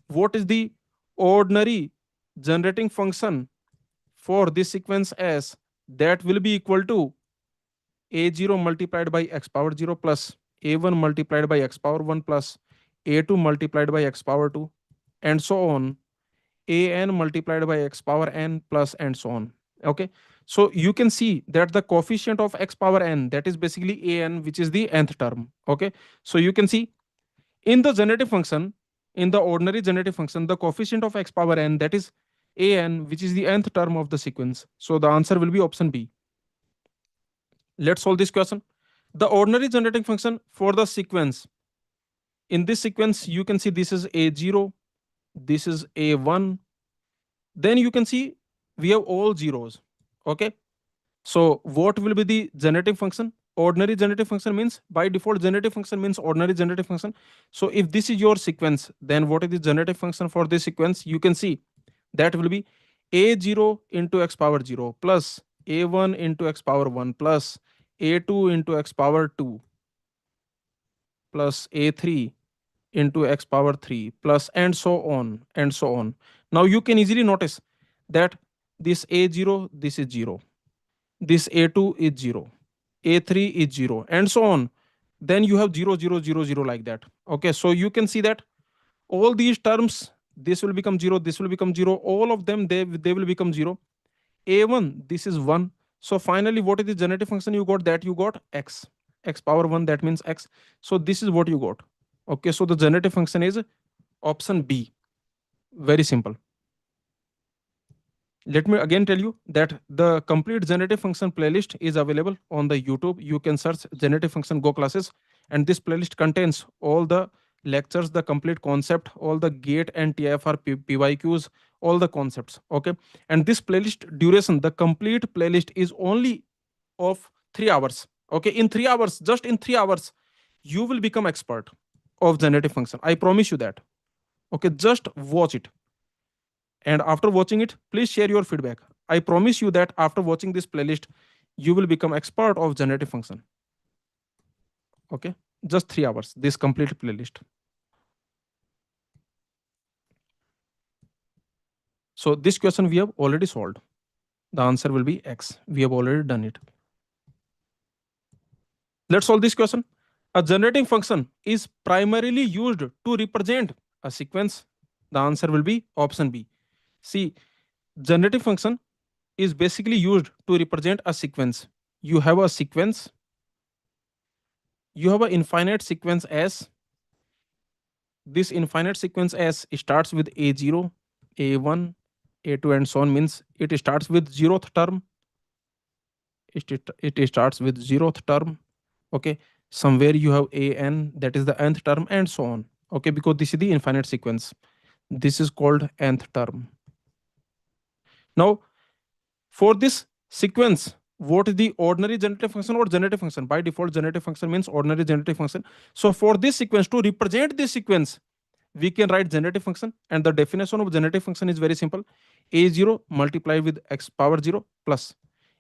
what is the ordinary generating function for this sequence S? That will be equal to a0 multiplied by x power 0 plus a1 multiplied by x power 1 plus a2 multiplied by x power 2, and so on, an multiplied by x power n plus, and so on. Okay, so you can see that the coefficient of x power n, that is basically an, which is the nth term. Okay, so you can see in the generative function, in the ordinary generative function, the coefficient of x power n, that is an, which is the nth term of the sequence. So the answer will be option B. Let's solve this question. The ordinary generating function for the sequence, in this sequence you can see this is a0, this is a1, then you can see we have all zeros. Okay, so what will be the generating function? Ordinary generating function means, by default, generating function means ordinary generating function. So if this is your sequence, then what is the generating function for this sequence? You can see that will be a0 into x power 0 plus a1 into x power 1 plus a2 into x power 2 plus a3 into x power 3 plus, and so on, and so on. Now you can easily notice that this a0, this is 0, this a2 is 0, a3 is 0, and so on. Then you have 0 0 0 0 like that. Okay, so you can see that all these terms, this will become 0, this will become 0, all of them, they will become 0. a1, this is 1. So finally, what is the generative function you got? That you got x power 1, that means x. So this is what you got. Okay, so the generative function is option B. Very simple. Let me again tell you that the complete generative function playlist is available on the YouTube. You can search generative function goclasses, and this playlist contains all the lectures, the complete concept, all the gate and TFR PYQs, all the concepts. Okay, and this playlist duration, the complete playlist is only of 3 hours. Okay, in 3 hours, just in 3 hours, you will become expert of generative function. I promise you that. Okay, just watch it, and after watching it, please share your feedback. I promise you that after watching this playlist, you will become expert of generative function. Okay, just 3 hours, this complete playlist. So this question we have already solved. The answer will be x. We have already done it. Let's solve this question. A generating function is primarily used to represent a sequence. The answer will be option B. See, generative function is basically used to represent a sequence. You have a sequence, you have an infinite sequence S. This infinite sequence S starts with a0, a1, a2, and so on, means it starts with zeroth term. It starts with zeroth term. Okay, somewhere you have an, that is the nth term, and so on. Okay, because this is the infinite sequence. This is called nth term. Now, for this sequence, what is the ordinary generative function or generative function? By default, generative function means ordinary generative function. So for this sequence, to represent this sequence, we can write generative function, and the definition of generative function is very simple. a0 multiplied with x power 0 plus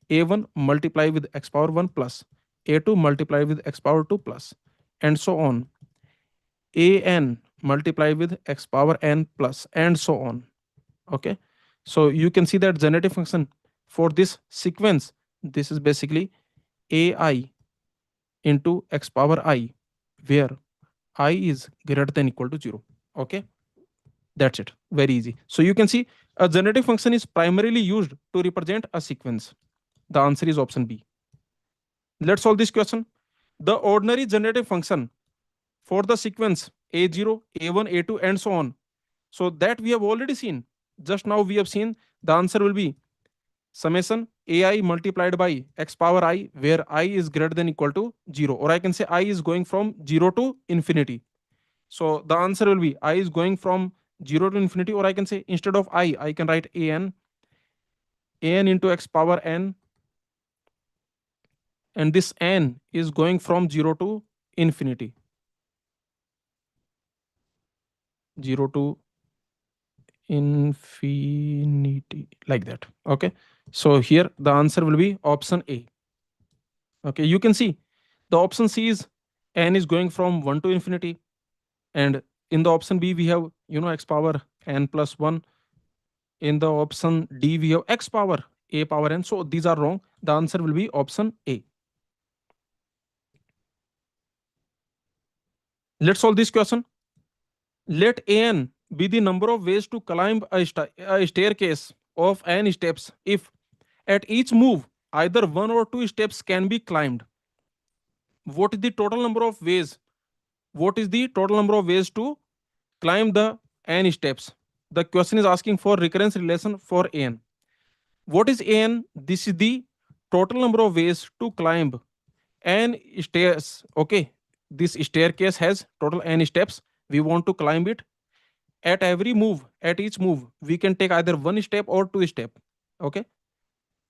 a1 multiplied with x power 1 plus a2 multiplied with x power 2 plus, and so on, an multiplied with x power n plus, and so on. Okay, so you can see that generative function for this sequence, this is basically ai into x power I, where I is greater than equal to 0. Okay, that's it. Very easy. So you can see a generative function is primarily used to represent a sequence. The answer is option B. Let's solve this question. The ordinary generative function for the sequence A0, A1, A2, and so on. So that we have already seen. Just now we have seen the answer will be summation ai multiplied by x power I, where I is greater than equal to 0, or I can say I is going from 0 to infinity. So the answer will be I is going from 0 to infinity, or I can say instead of I can write an into x power n, and this n is going from 0 to infinity. 0 to infinity, like that. Okay. So here the answer will be option A. Okay, you can see the option C is n is going from 1 to infinity, and in the option B we have x power n plus 1. In the option D we have x power a power n. So these are wrong. The answer will be option A. Let's solve this question. Let an be the number of ways to climb a staircase of n steps if at each move either one or two steps can be climbed. What is the total number of ways? What is the total number of ways to climb the n steps? The question is asking for recurrence relation for an. What is an? This is the total number of ways to climb n stairs. Okay, this staircase has total n steps. We want to climb it. At every move, at each move, we can take either one step or two step. Okay.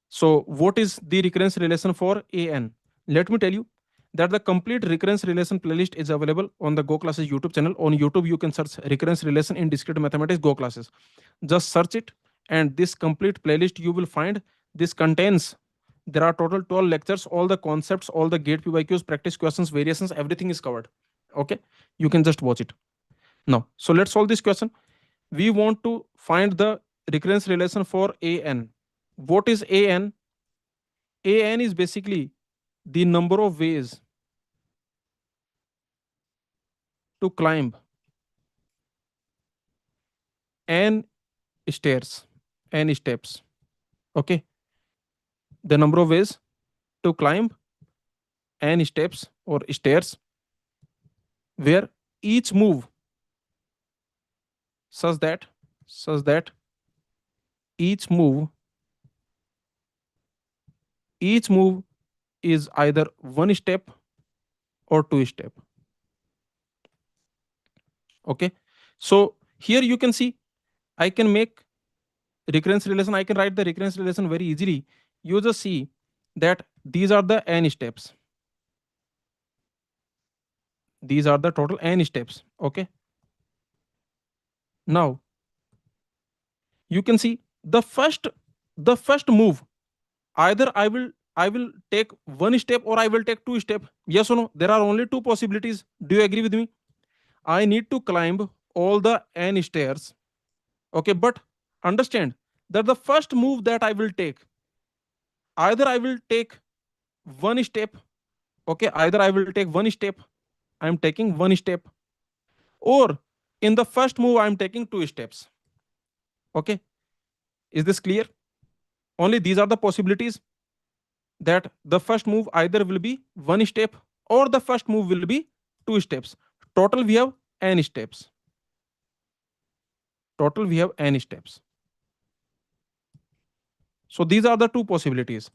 So what is the recurrence relation for an? Let me tell you that the complete recurrence relation playlist is available on the goclasses YouTube channel. On YouTube, you can search recurrence relation in discrete mathematics goclasses. Just search it, and this complete playlist you will find. This contains, there are total 12 lectures, all the concepts, all the gate PYQs, practice questions, variations, everything is covered. Okay, you can just watch it. Now, so let's solve this question. We want to find the recurrence relation for an. What is an? An is basically the number of ways to climb n stairs, n steps. Okay, the number of ways to climb n steps or stairs, where each move such that each move is either one step or two step. Okay, so here you can see I can make recurrence relation. I can write the recurrence relation very easily. You just see that these are the n steps. These are the total n steps. Okay, now you can see the first move, either I will take one step or I will take two step. Yes or no? There are only two possibilities. Do you agree with me? I need to climb all the n stairs. Okay, but understand that the first move that I will take, either I will take one step. Okay, either I will take one step. I'm taking one step, or in the first move I'm taking two steps. Okay, is this clear? Only these are the possibilities, that the first move either will be one step or the first move will be two steps. Total we have n steps. Total we have n steps. So these are the two possibilities.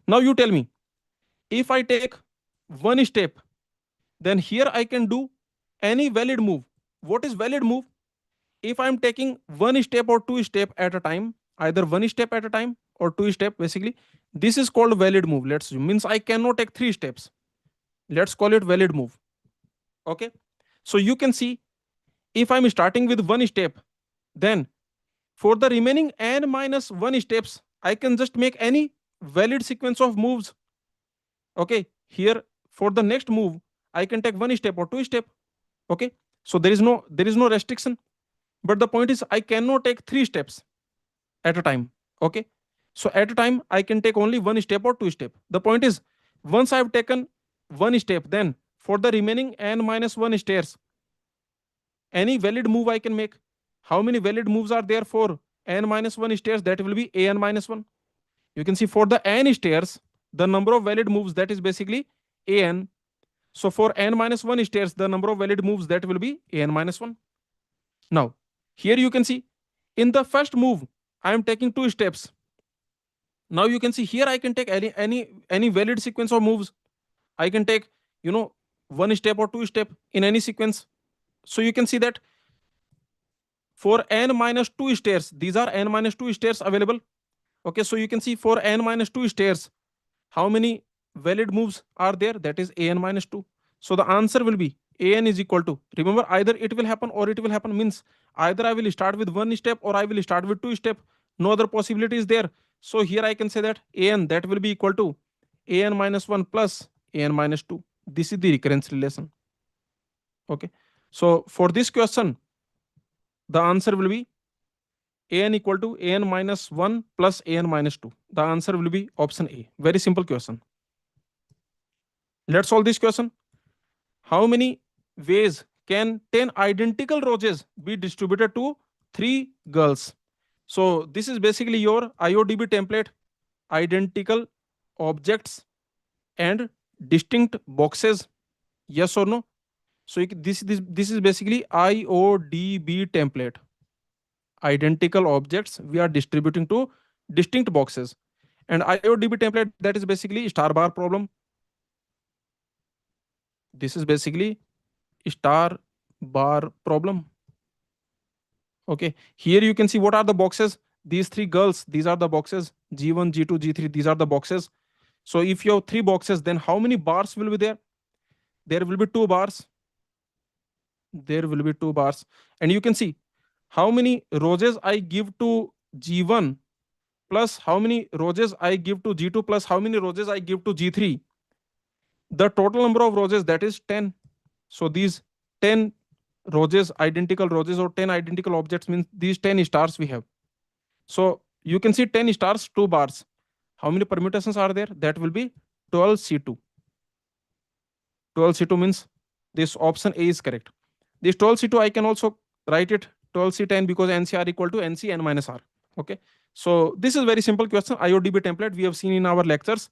Now you tell me, if I take one step, then here I can do any valid move. What is valid move? If I'm taking one step or two step at a time, either one step at a time or two step, basically, this is called valid move. Let's means I cannot take three steps. Let's call it valid move. Okay. So you can see, if I'm starting with one step, then for the remaining n minus one steps, I can just make any valid sequence of moves. Okay. Here for the next move, I can take one step or two step. Okay. So there is no restriction. But the point is, I cannot take three steps at a time. Okay. So at a time, I can take only one step or two step. The point is, once I've taken one step, then for the remaining n minus one stairs, any valid move I can make. How many valid moves are there for n minus one stairs? That will be an minus one. You can see for the n stairs, the number of valid moves, that is basically an. So for n minus 1 stairs, the number of valid moves, that will be an minus 1. Now, here you can see in the first move, I am taking 2 steps. Now you can see here I can take any valid sequence of moves. I can take, 1 step or 2 step in any sequence. So you can see that for n minus 2 stairs, these are n minus 2 stairs available. Okay, so you can see for n minus 2 stairs, how many valid moves are there? That is an minus 2. So the answer will be an is equal to, remember, either it will happen or it will happen, means either I will start with 1 step or I will start with 2 step. No other possibility is there. So here I can say that an, that will be equal to an minus 1 plus an minus 2. This is the recurrence relation. Okay, so for this question, the answer will be an equal to an minus 1 plus an minus 2. The answer will be option A. Very simple question. Let's solve this question. How many ways can 10 identical roses be distributed to 3 girls? So this is basically your IODB template, identical objects and distinct boxes. Yes or no? So this is basically IODB template. Identical objects we are distributing to distinct boxes. And IODB template, that is basically star bar problem. This is basically star bar problem. Okay, here you can see what are the boxes. These 3 girls, these are the boxes. G1, G2, G3, these are the boxes. So if you have 3 boxes, then how many bars will be there? There will be 2 bars. There will be 2 bars. And you can see how many roses I give to G1 plus how many roses I give to G2 plus how many roses I give to G3. The total number of roses, that is 10. So these 10 roses, identical roses, or 10 identical objects, means these 10 stars we have. So you can see 10 stars, 2 bars. How many permutations are there? That will be 12C2. 12C2 means this option A is correct. This 12C2 I can also write it 12C10 because NC are equal to NC n minus R. Okay. So this is very simple question. IODB template we have seen in our lectures.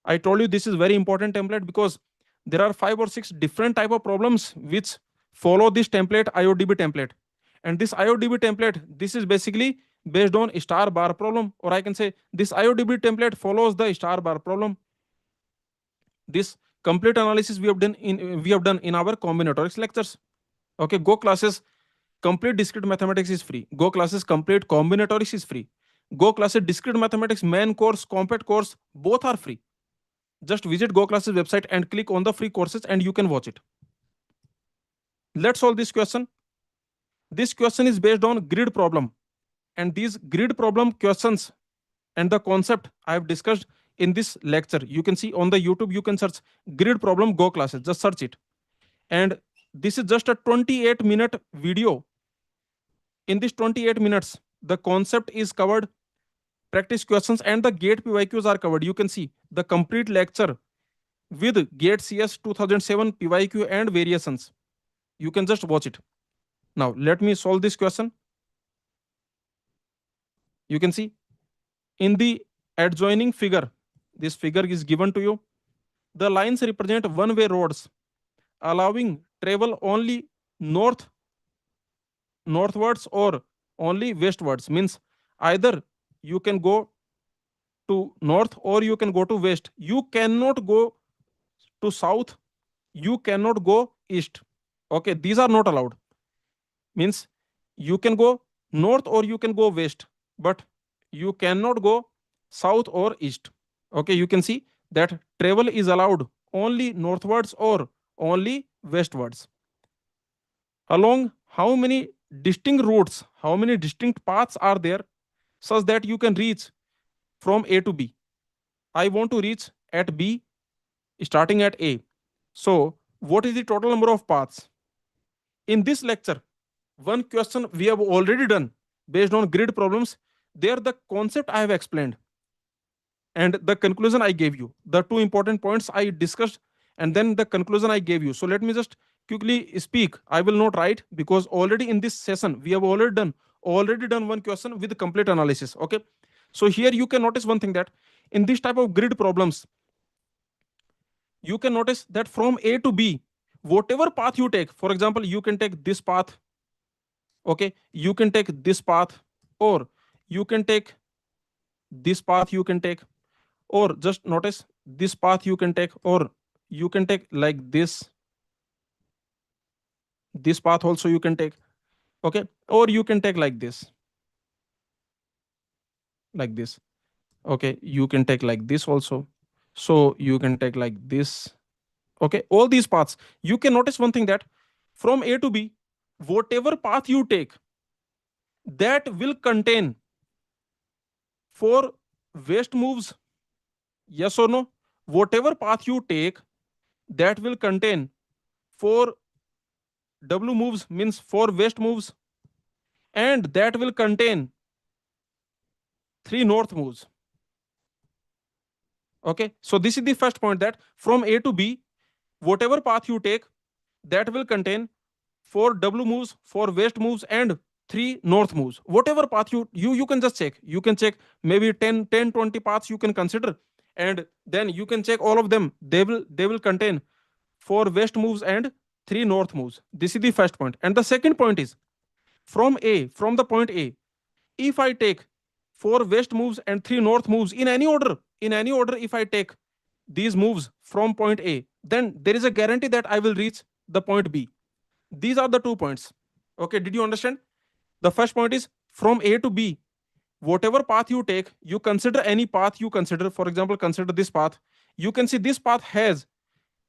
I told you this is very important template because there are 5 or 6 different type of problems which follow this template, IODB template. And this IODB template, this is basically based on star bar problem, or I can say this IODB template follows the star bar problem. This complete analysis we have done in our combinatorics lectures. Okay, go classes complete discrete mathematics is free. Go classes complete combinatorics is free. Go classes discrete mathematics main course, compact course, both are free. Just visit Go classes website and click on the free courses and you can watch it. Let's solve this question. This question is based on grid problem, and these grid problem questions and the concept I have discussed in this lecture. You can see on the YouTube, you can search grid problem Go classes, just search it. And this is just a 28-minute video. In this 28 minutes, the concept is covered, practice questions and the gate PYQs are covered. You can see the complete lecture with gate CS 2007 PYQ and variations. You can just watch it. Now let me solve this question. You can see in the adjoining figure, this figure is given to you. The lines represent one-way roads allowing travel only northwards or only westwards, means either you can go to north or you can go to west. You cannot go to south, you cannot go east. Okay, these are not allowed. Means you can go north or you can go west, but you cannot go south or east. Okay, you can see that travel is allowed only northwards or only westwards. Along how many distinct routes, how many distinct paths are there such that you can reach from A to B? I want to reach at B starting at A. So what is the total number of paths? In this lecture, one question we have already done based on grid problems. There the concept I have explained and the conclusion I gave you. The 2 important points I discussed and then the conclusion I gave you. So let me just quickly speak. I will not write because already in this session we have already done one question with complete analysis. Okay. So here you can notice one thing, that in this type of grid problems, you can notice that from A to B, whatever path you take, for example, you can take this path, okay, you can take this path, or you can take this path, you can take, or just notice this path you can take, or you can take like this path also you can take, okay, or you can take like this, okay, you can take like this also, so you can take like this, okay, all these paths. You can notice one thing, that from A to B, whatever path you take, that will contain four waste moves, yes or no? Whatever path you take, that will contain four W moves, means four waste moves, and that will contain three north moves. Okay, so this is the first point, that from A to B, whatever path you take, that will contain four W moves, four west moves, and three north moves. Whatever path you can just check. You can check maybe 10, 20 paths you can consider, and then you can check all of them. They will contain four west moves and three north moves. This is the first point. And the second point is, from the point A, if I take four west moves and three north moves in any order, if I take these moves from point A, then there is a guarantee that I will reach the point B. These are the 2 points. Okay, did you understand? The first point is, from A to B, whatever path you take, you consider any path you consider. For example, consider this path. You can see this path has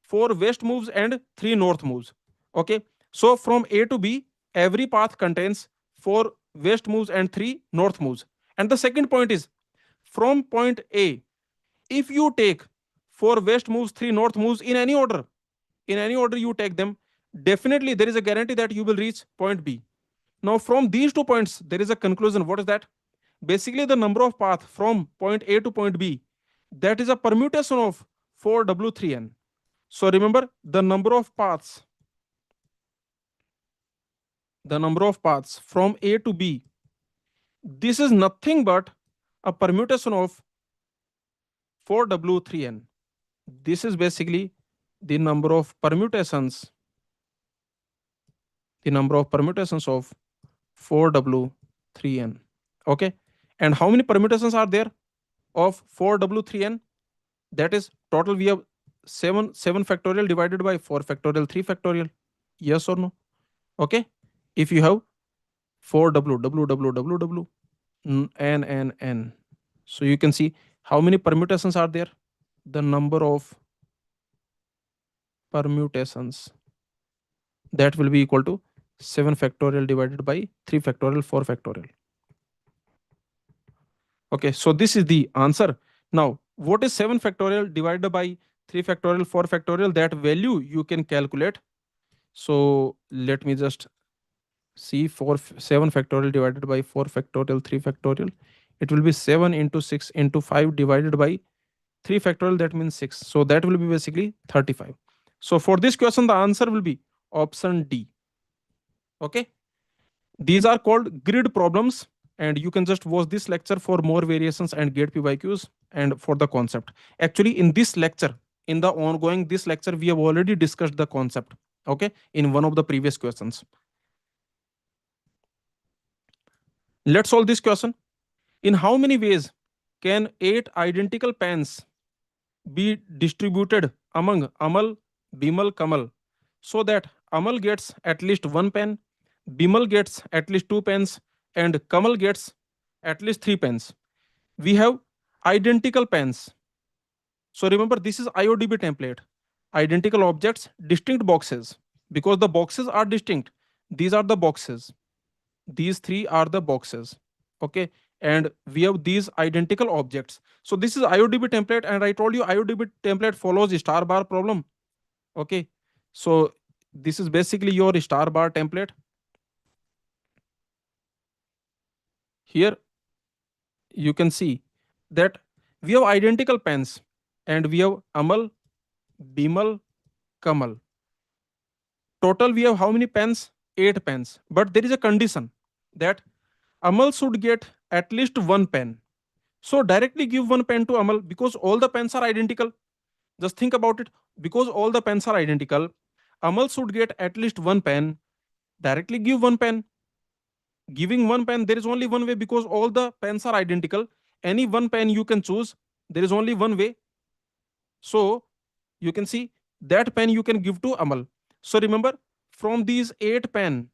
four west moves and three north moves. Okay, so from A to B, every path contains four west moves and three north moves. And the second point is, from point A, if you take four west moves, three north moves in any order you take them, definitely there is a guarantee that you will reach point B. Now, from these 2 points, there is a conclusion. What is that? Basically, the number of path from point A to point B, that is a permutation of 4W3N. So remember, the number of paths from A to B, this is nothing but a permutation of 4W3N. This is basically the number of permutations of 4W3N. Okay, and how many permutations are there of 4W3N? That is, total we have 7 factorial divided by 4 factorial 3 factorial. Yes or no? Okay, if you have 4W, n, so you can see how many permutations are there. The number of permutations, that will be equal to 7 factorial divided by 3 factorial 4 factorial. Okay, so this is the answer. Now, what is 7 factorial divided by 3 factorial 4 factorial? That value you can calculate. So let me just see, 7 factorial divided by 4 factorial 3 factorial, it will be 7 into 6 into 5 divided by 3 factorial, that means 6. So that will be basically 35. So for this question, the answer will be option D. Okay, these are called grid problems, and you can just watch this lecture for more variations and gate PYQs and for the concept. Actually, in this lecture, in the ongoing this lecture, we have already discussed the concept, okay, in one of the previous questions. Let's solve this question. In how many ways can 8 identical pens be distributed among Amal, Bimal, Kamal, so that Amal gets at least 1 pen, Bimal gets at least 2 pens, and Kamal gets at least 3 pens? We have identical pens. So remember, this is IODB template. Identical objects, distinct boxes. Because the boxes are distinct, these are the boxes. These 3 are the boxes. Okay, and we have these identical objects. So this is IODB template, and I told you IODB template follows star bar problem. Okay, so this is basically your star bar template. Here you can see that we have identical pens, and we have Amal, Bimal, Kamal. Total we have how many pens? 8 pens. But there is a condition that Amal should get at least 1 pen. So directly give 1 pen to Amal because all the pens are identical. Just think about it. Because all the pens are identical, Amal should get at least one pen. Directly give one pen. Giving one pen, there is only one way because all the pens are identical. Any one pen you can choose. There is only one way. So you can see that pen you can give to Amal. So remember, from these eight pen,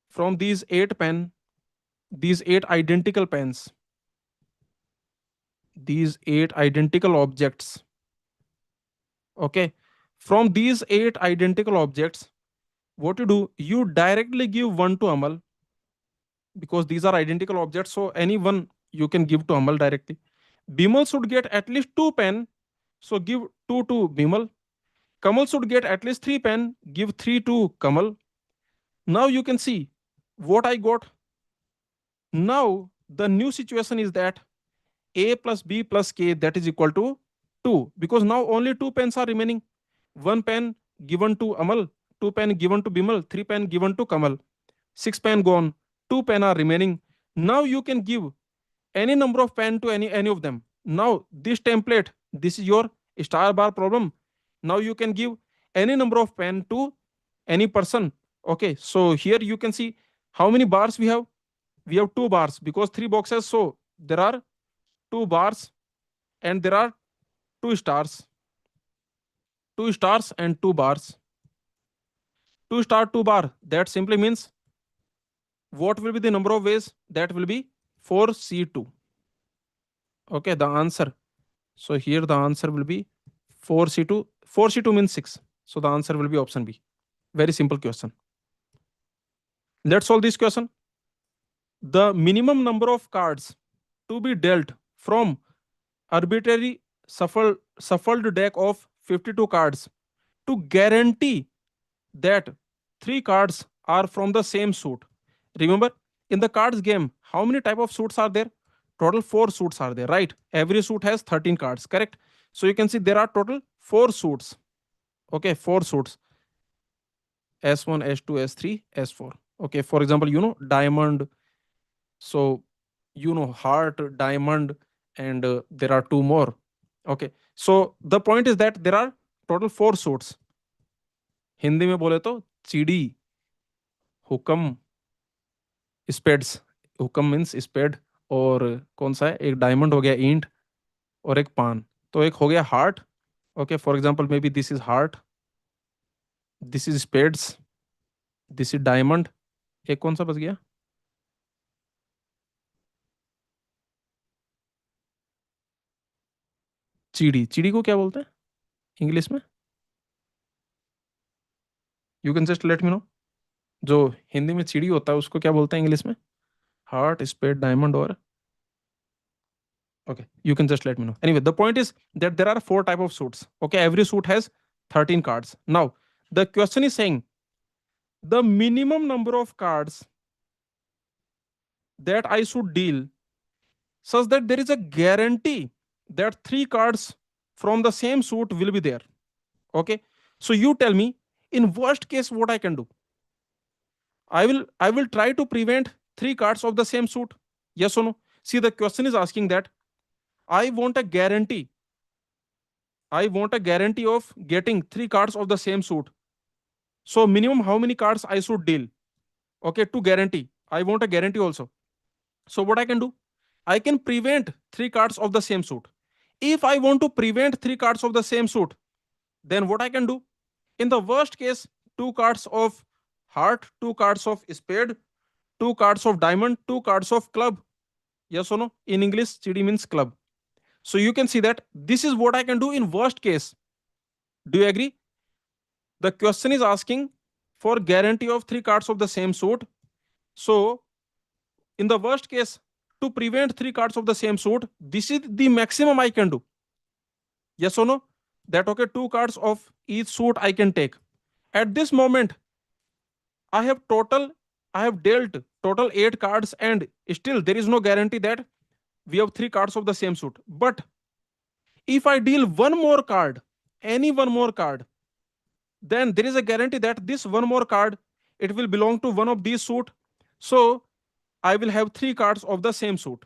from these eight pen, these eight identical pens, these eight identical objects. Okay. From these eight identical objects, what you do, you directly give one to Amal because these are identical objects. So any one you can give to Amal directly. Bimal should get at least two pen. So give two to Bimal. Kamal should get at least three pen. Give three to Kamal. Now you can see what I got. Now the new situation is that a plus b plus k, that is equal to 2, because now only two pens are remaining. One pen given to Amal, two pen given to Bimal, three pen given to Kamal. Six pen gone, two pen are remaining. Now you can give any number of pen to any of them. Now this template, this is your star bar problem. Now you can give any number of pen to any person. Okay, so here you can see how many bars we have. We have two bars because three boxes, so there are two bars and there are two stars. Two stars and two bars. Two star, two bar. That simply means what will be the number of ways? That will be 4C2. Okay, the answer. So here the answer will be 4C2. 4C2 means 6. So the answer will be option B. Very simple question. Let's solve this question. The minimum number of cards to be dealt from arbitrary shuffled deck of 52 cards to guarantee that three cards are from the same suit. Remember, in the cards game, how many type of suits are there? Total four suits are there, right? Every suit has 13 cards, correct? So you can see there are total four suits. Okay, four suits. S1, S2, S3, S4. Okay, for example, diamond. So, heart, diamond, and there are two more. Okay, so the point is that there are total four suits. Hindi में बोले तो चिड़ी, हुक्म, spades. हुक्म means spade. और कौन सा है, एक डायमंड हो गया, ईंट, और एक पान. तो एक हो गया heart. Okay, for example may be this is heart, this is spades, this is diamond. एक कौन सा बच गया? चीड़ी. चीड़ी को क्या बोलते हैं इंग्लिश में? You can just let me know. जो हिंदी में चिड़ी होता है उसको क्या बोलते हैं इंग्लिश में? हार्ट, स्पेड, डायमंड और. Okay, you can just let me know. Anyway, the point is that there are four type of suits. Okay, every suit has 13 cards. Now the question is saying the minimum number of cards that I should deal such that there is a guarantee that three cards from the same suit will be there. Okay, so you tell me, in worst case what I can do. I will try to prevent three cards of the same suit. Yes or no? See, the question is asking that I want a guarantee. I want a guarantee of getting three cards of the same suit. So minimum how many cards I should deal? Okay, to guarantee. I want a guarantee also. So what I can do? I can prevent three cards of the same suit. If I want to prevent three cards of the same suit, then what I can do? In the worst case, two cards of heart, two cards of spade, two cards of diamond, two cards of club. Yes or no? In English, CD means club. So you can see that this is what I can do in worst case. Do you agree? The question is asking for guarantee of three cards of the same suit. So in the worst case, to prevent three cards of the same suit, this is the maximum I can do. Yes or no? That okay, two cards of each suit I can take. At this moment, I have dealt total 8 cards, and still there is no guarantee that we have three cards of the same suit. But if I deal one more card, any one more card, then there is a guarantee that this one more card, it will belong to one of these suit. So I will have three cards of the same suit.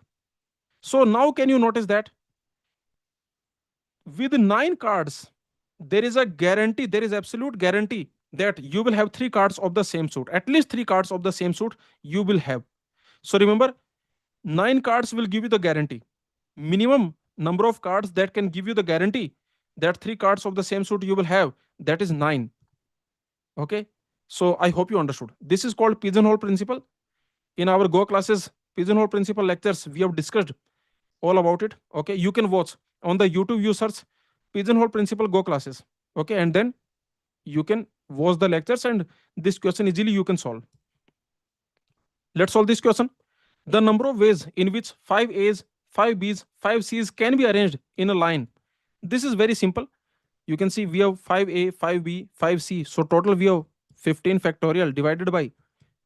So now can you notice that With 9 cards, there is a guarantee, there is absolute guarantee that you will have 3 cards of the same suit. At least 3 cards of the same suit you will have. So remember, 9 cards will give you the guarantee. Minimum number of cards that can give you the guarantee that 3 cards of the same suit you will have, that is 9. Okay. So I hope you understood. This is called pigeonhole principle. In our Go classes pigeonhole principle lectures, we have discussed all about it. Okay. You can watch on the YouTube, you search pigeonhole principle Go classes. Okay. And then you can watch the lectures and this question easily you can solve. Let's solve this question. The number of ways in which 5 A's, 5 B's, 5 C's can be arranged in a line. This is very simple. You can see we have 5A, 5B, 5C. So total we have 15 factorial divided by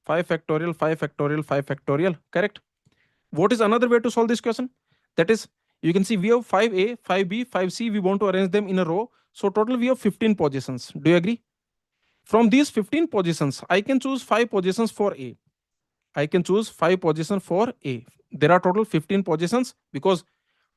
5 factorial, 5 factorial, 5 factorial. Correct. What is another way to solve this question? That is, you can see we have 5A, 5B, 5C. We want to arrange them in a row. So total we have 15 positions. Do you agree? From these 15 positions, I can choose 5 positions for A. I can choose 5 positions for A. There are total 15 positions because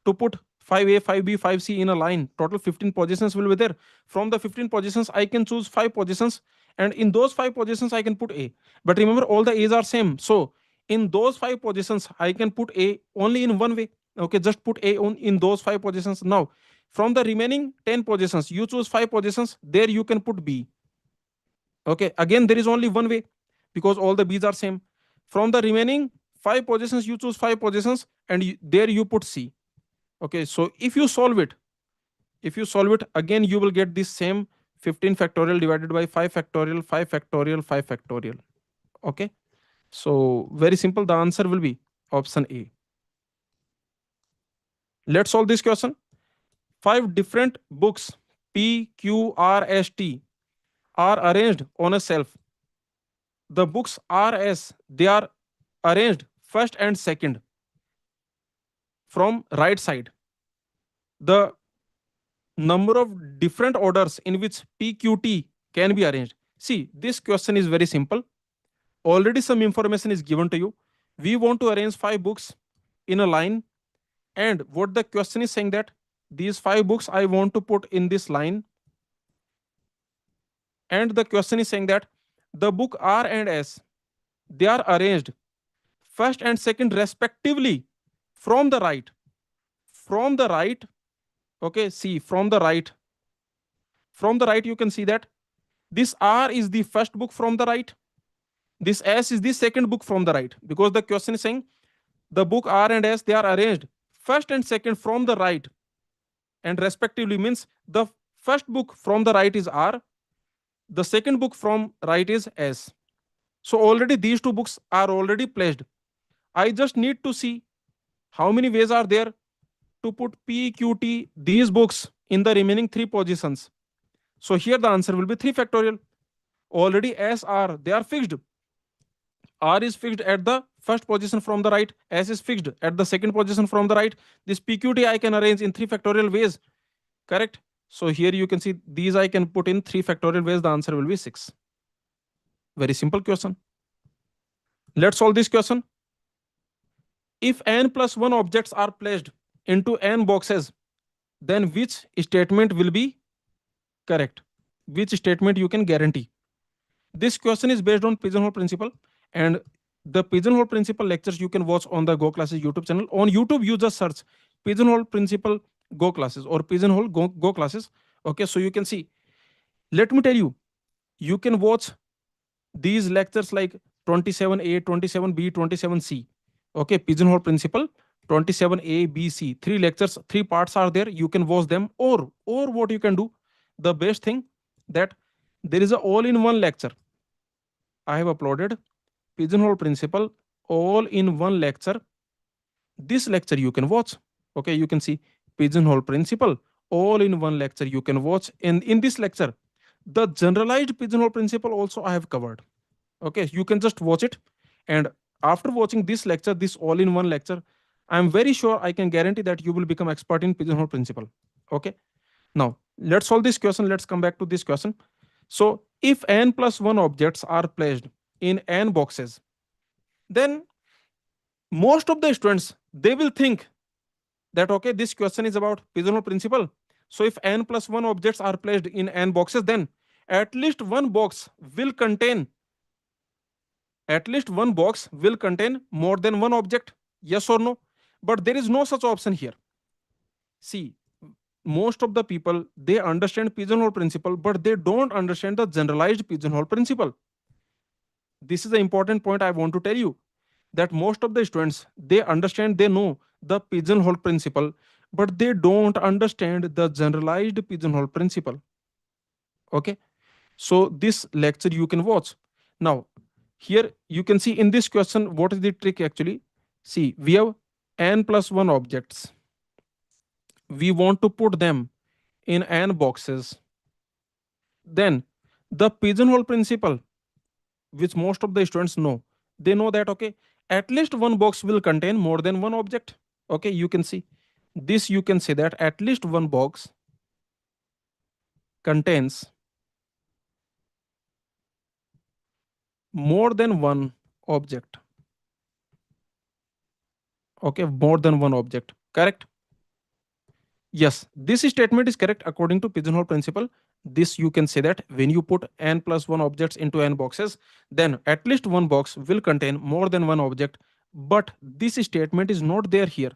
to put 5A, 5B, 5C in a line, total 15 positions will be there. From the 15 positions, I can choose 5 positions, and in those 5 positions, I can put A. But remember, all the A's are same. So in those 5 positions, I can put A only in one way. Okay, just put A on in those 5 positions. Now, from the remaining 10 positions, you choose 5 positions, there you can put B. Okay, again, there is only one way because all the B's are same. From the remaining 5 positions, you choose 5 positions, and there you put C. Okay, so if you solve it, again, you will get this same 15 factorial divided by 5 factorial, 5 factorial, 5 factorial. Okay, so very simple. The answer will be option A. Let's solve this question. 5 different books P, Q, R, S, T are arranged on a shelf. The books R, S, they are arranged first and second from right side. The number of different orders in which PQT can be arranged. See, this question is very simple. Already some information is given to you. We want to arrange 5 books in a line, and what the question is saying that these 5 books I want to put in this line, and the question is saying that the book R and S, they are arranged first and second respectively from the right. From the right, okay, see, from the right, you can see that this R is the first book from the right, this S is the second book from the right, because the question is saying the book R and S, they are arranged first and second from the right, and respectively means the first book from the right is R, the second book from right is S. So already these 2 books are already placed. I just need to see how many ways are there to put P, Q, T, these books in the remaining 3 positions. So here the answer will be 3 factorial. Already S, R, they are fixed. R is fixed at the first position from the right, S is fixed at the second position from the right. This PQT I can arrange in 3 factorial ways. Correct? So here you can see these I can put in 3 factorial ways. The answer will be 6. Very simple question. Let's solve this question. If n plus 1 objects are placed into n boxes, then which statement will be correct? Which statement you can guarantee? This question is based on pigeonhole principle, and the pigeonhole principle lectures you can watch on the Go Classes YouTube channel. On YouTube, you just search pigeonhole principle Go Classes or pigeonhole Go Classes. Okay, so you can see. Let me tell you, you can watch these lectures like 27A, 27B, 27C. Okay, pigeonhole principle 27A, B, C. 3 lectures, 3 parts are there. You can watch them, or what you can do. The best thing that there is a all-in-one lecture. I have uploaded pigeonhole principle all in one lecture. This lecture you can watch. Okay, you can see pigeonhole principle all in one lecture you can watch. And in this lecture, the generalized pigeonhole principle also I have covered. Okay, you can just watch it, and after watching this lecture, this all in one lecture, I'm very sure I can guarantee that you will become expert in pigeonhole principle. Okay, now let's solve this question. Let's come back to this question. So if n plus 1 objects are placed in n boxes, then most of the students, they will think that okay, this question is about pigeonhole principle. So if n plus 1 objects are placed in n boxes, then at least one box will contain more than one object. Yes or no? But there is no such option here. See, most of the people, they understand pigeonhole principle, but they don't understand the generalized pigeonhole principle. This is the important point I want to tell you, that most of the students, they understand, they know the pigeonhole principle, but they don't understand the generalized pigeonhole principle. Okay, so this lecture you can watch. Now here you can see in this question what is the trick actually. See, we have n plus 1 objects, we want to put them in n boxes. Then the pigeonhole principle, which most of the students know, they know that okay, at least one box will contain more than one object. Okay, you can see this, you can say that at least one box contains more than one object. Okay, more than one object, correct? Yes, this statement is correct according to pigeonhole principle. This you can say that when you put n plus 1 objects into n boxes, then at least one box will contain more than one object. But this statement is not there here.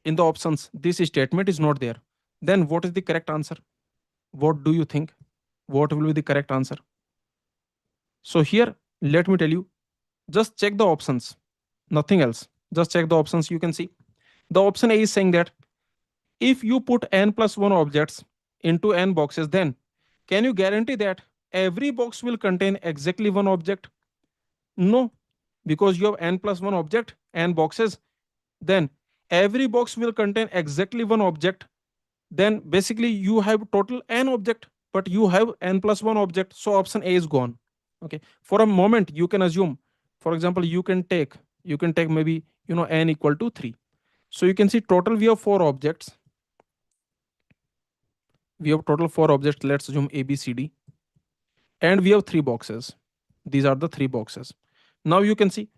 In the options, this statement is not there. Then what is the correct answer? What do you think? What will be the correct answer? So here, let me tell you, just check the options, nothing else. Just check the options, you can see. The option A is saying that if you put n plus 1 objects into n boxes, then can you guarantee that every box will contain exactly one object? No, because you have n plus 1 object, n boxes, then every box will contain exactly one object. Then basically you have total n object, but you have n plus 1 object, so option A is gone. Okay, for a moment you can assume, for example, you can take maybe n equal to 3. So you can see total we have four objects. We have total four objects, let's assume A, B, C, D, and we have three boxes. These are the three boxes. Now you can see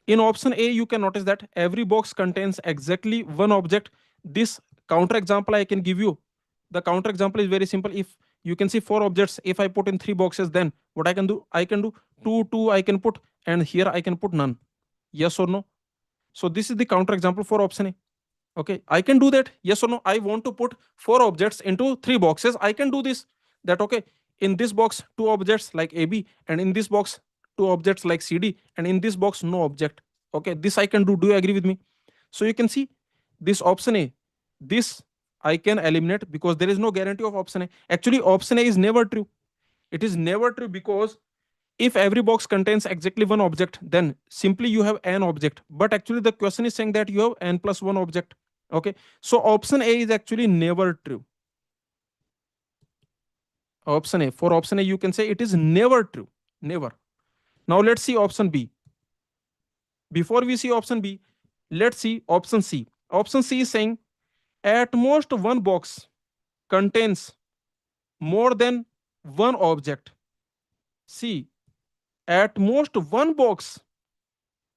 in option A, you can notice that every box contains exactly one object. This counter example I can give you. The counter example is very simple. If you can see four objects, if I put in three boxes, then what I can do? I can do two I can put, and here I can put none. Yes or no? So this is the counter example for option A. Okay, I can do that. Yes or no? I want to put four objects into three boxes. I can do this. That okay, in this box two objects like AB, and in this box two objects like CD, and in this box no object. Okay, this I can do. Do you agree with me? So you can see this option A, this I can eliminate because there is no guarantee of option A. Actually, option A is never true. It is never true because if every box contains exactly one object, then simply you have an object. But actually, the question is saying that you have n plus one object. Okay, so option A is actually never true. Option A, for option A, you can say it is never true. Never. Now let's see option B. Before we see option B, let's see option C. Option C is saying at most one box contains more than one object. See, at most one box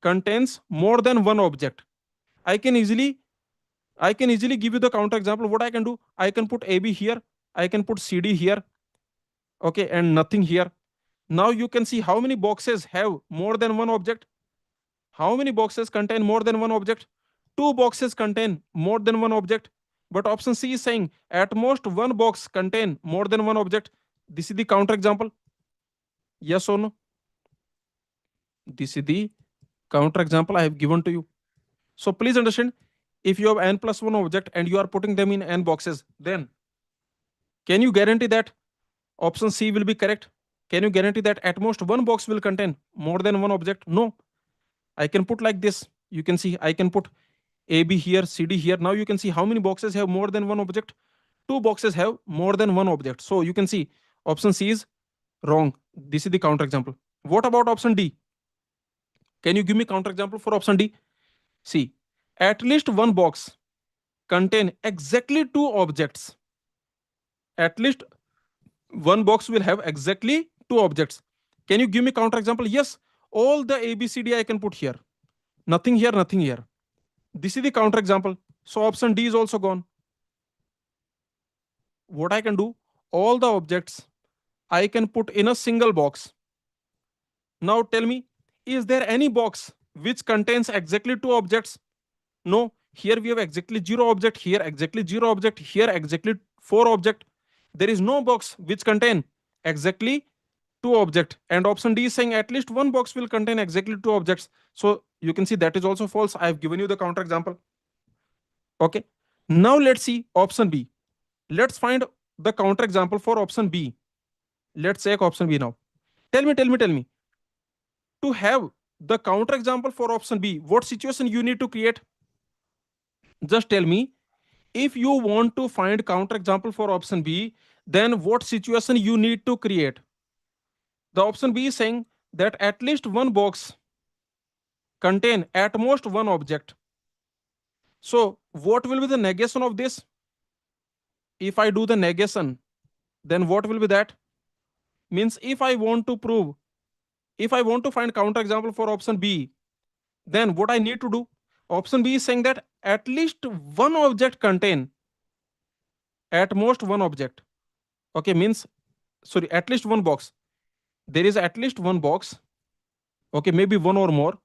contains more than one object. I can easily I can easily give you the counter example. What I can do? I can put AB here, I can put CD here, okay, and nothing here. Now you can see how many boxes have more than one object. How many boxes contain more than one object? Two boxes contain more than one object. But option C is saying at most one box contain more than one object. This is the counter example. Yes or no? This is the counter example I have given to you. So please understand, if you have n plus one object and you are putting them in n boxes, then can you guarantee that option C will be correct? Can you guarantee that at most one box will contain more than one object? No. I can put like this. You can see I can put AB here, CD here. Now you can see how many boxes have more than one object. Two boxes have more than one object. So you can see option C is wrong. This is the counter example. What about option D? Can you give me counter example for option D? See, at least one box contain exactly two objects. At least one box will have exactly two objects. Can you give me counter example? Yes, all the ABCD I can put here. Nothing here, nothing here. This is the counter example. So option D is also gone. what I can do, all the objects I can put in a single box. Now tell me, is there any box which contains exactly two objects? No. Here we have exactly zero object, here exactly zero object, here exactly four object. There is no box which contain exactly two object, and option D is saying at least one box will contain exactly two objects. So you can see that is also false. I have given you the counter example. Okay. Now let's see option B. Let's find the counter example for option B. Let's check option B now. Tell me. To have the counter example for option B, what situation you need to create? Just tell me. If you want to find counter example for option B, then what situation you need to create? The option B is saying that at least one box contain at most one object. So what will be the negation of this? If I do the negation, then what will be that? Means if I want to find counter example for option B, then what I need to do? Option B is saying that at least one object contain at most one object. Okay, means sorry, at least one box. There is at least one box, okay, maybe one or more,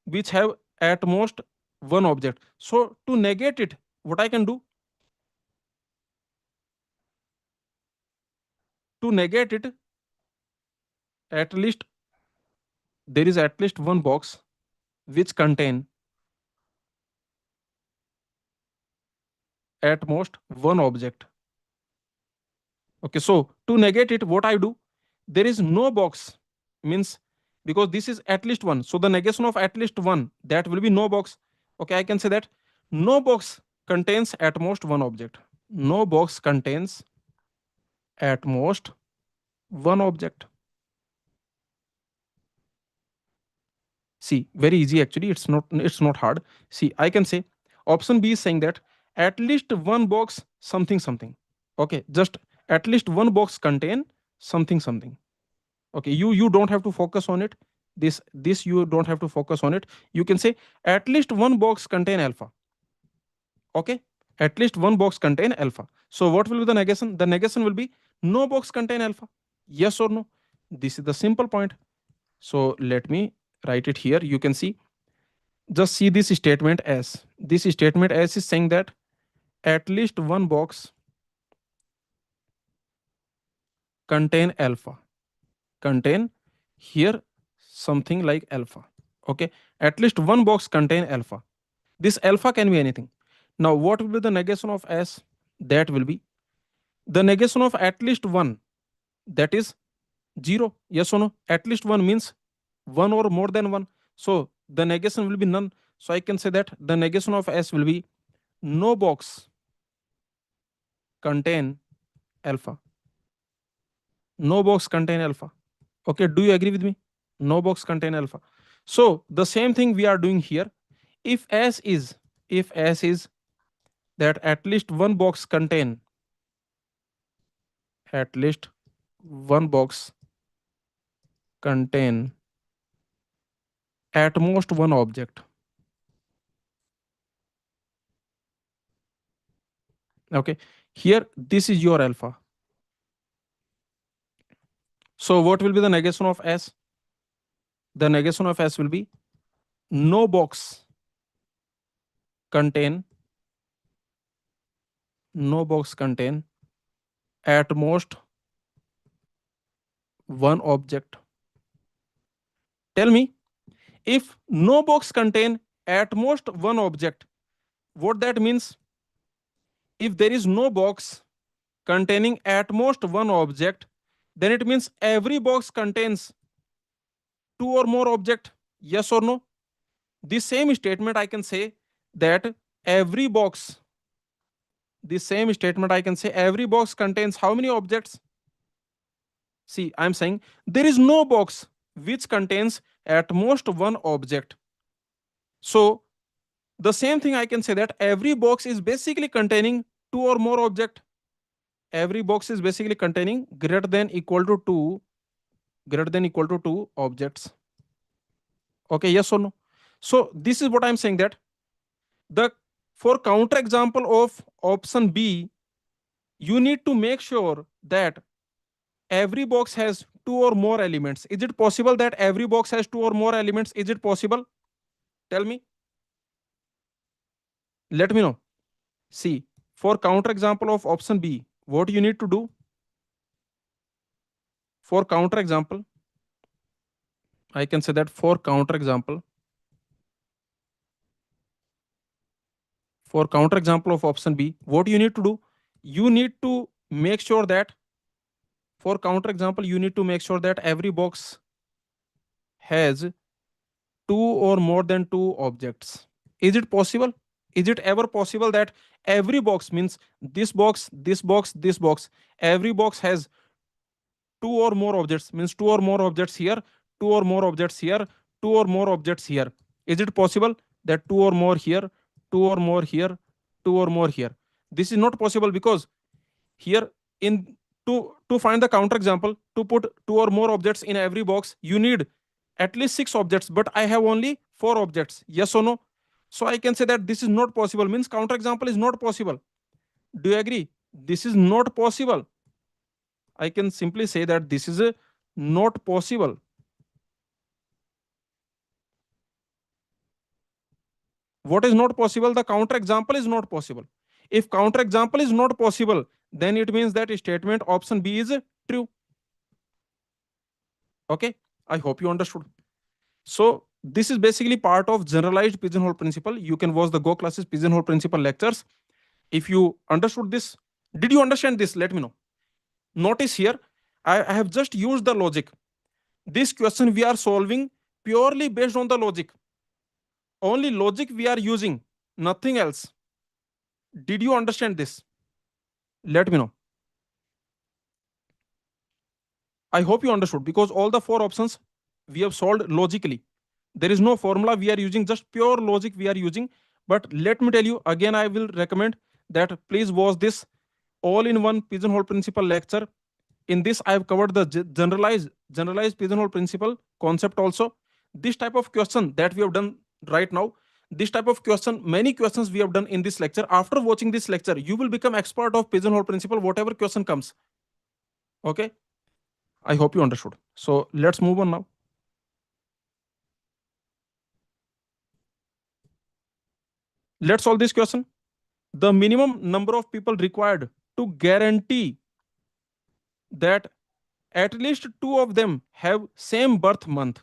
which have at most one object. So to negate it, what I can do? To negate it, at least there is at least one box which contain at most one object. Okay, so to negate it, what I do? There is no box, means because this is at least one. So the negation of at least one, that will be no box. Okay, I can say that no box contains at most one object. No box contains at most one object. See, very easy actually. It's not hard. See, I can say option B is saying that at least one box something something. Okay, just at least one box contain something something. Okay, you don't have to focus on it. This you don't have to focus on it. You can say at least one box contain alpha. Okay, at least one box contain alpha. So what will be the negation? The negation will be no box contain alpha. Yes or no? This is the simple point. So let me write it here. You can see, just see this statement as, this statement as is saying that at least one box contain alpha, contain here something like alpha. Okay, at least one box contain alpha. This alpha can be anything. Now what will be the negation of S? That will be the negation of at least one, that is zero. Yes or no? At least one means one or more than one. So the negation will be none. So I can say that the negation of S will be no box contain alpha. No box contain alpha. Okay, do you agree with me? No box contain alpha. So the same thing we are doing here. If S is that at least one box contain, at least one box contain at most one object. Okay, here this is your alpha. So what will be the negation of S? The negation of S will be no box contain, no box contain at most one object. Tell me, if no box contain at most one object, what that means? If there is no box containing at most one object, then it means every box contains two or more object. Yes or no? This same statement I can say that every box, this same statement I can say every box contains how many objects? See, I'm saying there is no box which contains at most one object. So the same thing I can say that every box is basically containing two or more object. Every box is basically containing greater than equal to two objects. Okay, yes or no? So this is what I'm saying, that the for counter example of option B, you need to make sure that every box has two or more elements. Is it possible that every box has two or more elements? Is it possible? Tell me. Let me know. See, for counterexample of option B, what you need to do? For counterexample, I can say that for counterexample of option B, what you need to do? You need to make sure that for counterexample, you need to make sure that every box has two or more than two objects. Is it possible? Is it ever possible that every box means this box, this box, this box, every box has two or more objects, means two or more objects here, two or more objects here, two or more objects here? Is it possible that two or more here, two or more here, two or more here? This is not possible because here in to find the counterexample, to put two or more objects in every box, you need at least six objects, but I have only four objects. Yes or no? So I can say that this is not possible, means counterexample is not possible. Do you agree? This is not possible. I can simply say that this is not possible. What is not possible? The counterexample is not possible. If counterexample is not possible, then it means that statement option B is true. Okay, I hope you understood. So this is basically part of generalized pigeonhole principle. You can watch the Go classes pigeonhole principle lectures. If you understood this, did you understand this? Let me know. Notice here, I have just used the logic. This question we are solving purely based on the logic. Only logic we are using, nothing else. Did you understand this? Let me know. I hope you understood because all the four options we have solved logically. There is no formula we are using, just pure logic we are using. But let me tell you again, I will recommend that please watch this all in one pigeonhole principle lecture. In this, I have covered the generalized pigeonhole principle concept also. This type of question that we have done right now, this type of question, many questions we have done in this lecture. After watching this lecture, you will become expert of pigeonhole principle, whatever question comes. Okay, I hope you understood. So let's move on now. Let's solve this question. The minimum number of people required to guarantee that at least two of them have same birth month.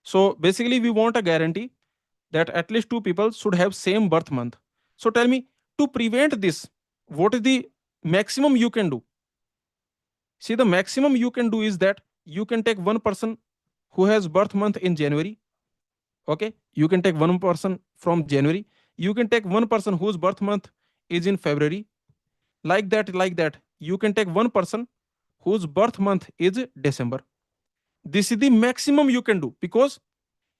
So basically we want a guarantee that at least two people should have same birth month. So tell me, to prevent this, what is the maximum you can do? See, the maximum you can do is that you can take one person who has birth month in January. Okay, you can take one person from January. You can take one person whose birth month is in February. Like that, you can take one person whose birth month is December. This is the maximum you can do, because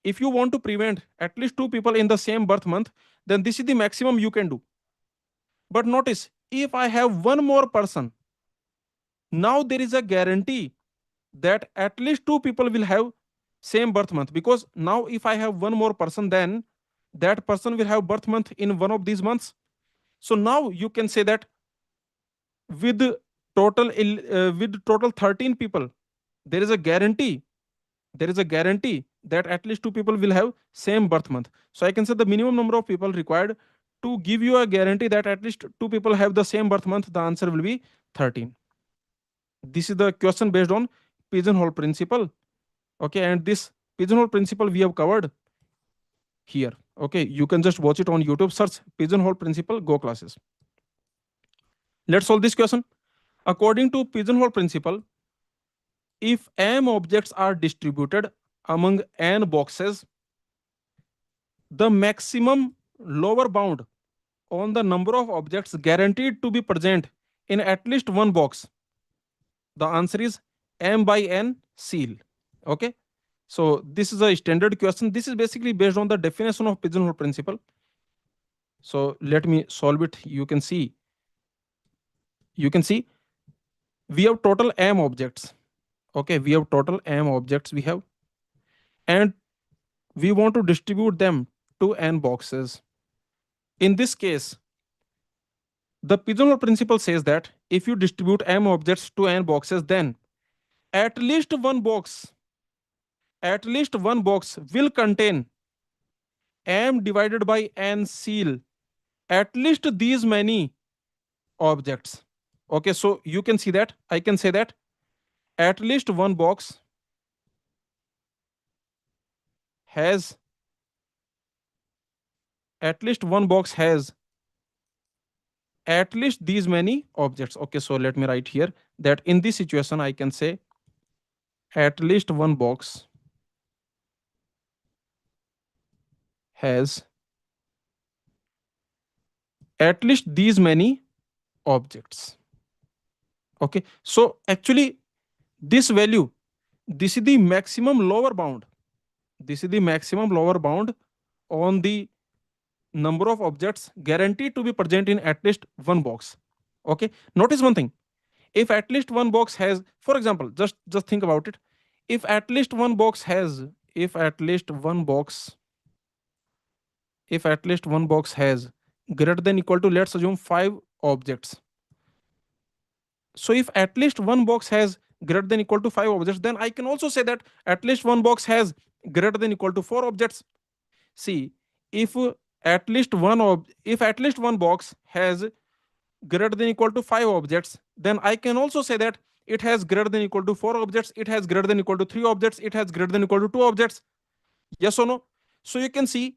if you want to prevent at least two people in the same birth month, then this is the maximum you can do. But notice, if I have one more person, now there is a guarantee that at least two people will have same birth month, because now if I have one more person, then that person will have birth month in one of these months. So now you can say that with with total 13 people, there is a guarantee that at least two people will have same birth month. So I can say the minimum number of people required to give you a guarantee that at least two people have the same birth month, the answer will be 13. This is the question based on pigeonhole principle. Okay, and this pigeonhole principle we have covered here. Okay, you can just watch it on YouTube, search pigeonhole principle, go classes. Let's solve this question. According to pigeonhole principle, if m objects are distributed among n boxes, the maximum lower bound on the number of objects guaranteed to be present in at least one box, the answer is m by n seal. Okay, so this is a standard question. This is basically based on the definition of pigeonhole principle. So let me solve it. You can see we have total m objects. Okay, we have total m objects we have, and we want to distribute them to n boxes. In this case, The Pigeonhole principle says that if you distribute m objects to n boxes, then at least one box, at least one box will contain m divided by n seal at least these many objects. Okay, so you can see that I can say that at least one box has at least one box has at least these many objects. Okay, so let me write here that in this situation I can say at least one box has at least these many objects. Okay, so actually this value, this is the maximum lower bound, this is the maximum lower bound on the number of objects guaranteed to be present in at least one box. Okay, notice one thing, if at least one box has, for example, just think about it, if at least one box has, if at least one box, if at least one box has greater than equal to, let's assume, 5 objects. So if at least one box has greater than equal to 5 objects, then I can also say that at least one box has greater than equal to 4 objects. See, if at least if at least one box has greater than equal to 5 objects, then I can also say that it has greater than equal to 4 objects, it has greater than equal to 3 objects, it has greater than equal to 2 objects. Yes or no? So you can see,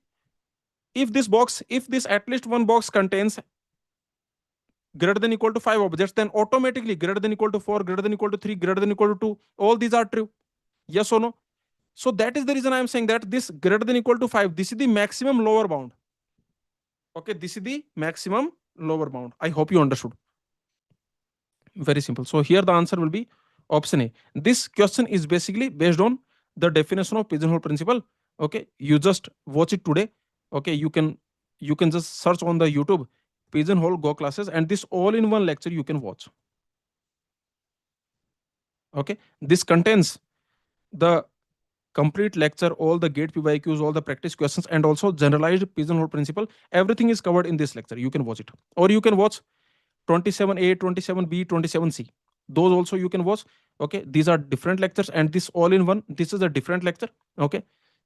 if this box, if this at least one box contains greater than equal to 5 objects, then automatically greater than equal to 4, greater than equal to 3, greater than equal to 2, all these are true. Yes or no? So that is the reason I am saying that this greater than equal to 5, this is the maximum lower bound. Okay, this is the maximum lower bound. I hope you understood. Very simple. So here the answer will be option A. This question is basically based on the definition of pigeonhole principle. Okay, you just watch it today. Okay, you can just search on the YouTube pigeonhole goclasses, and this all in one lecture you can watch. Okay, this contains the complete lecture, all the gate PYQs, all the practice questions, and also generalized pigeonhole principle. Everything is covered in this lecture. You can watch it, or you can watch 27A, 27B, 27C. Those also you can watch. Okay, these are different lectures, and this all in one, this is a different lecture. Okay,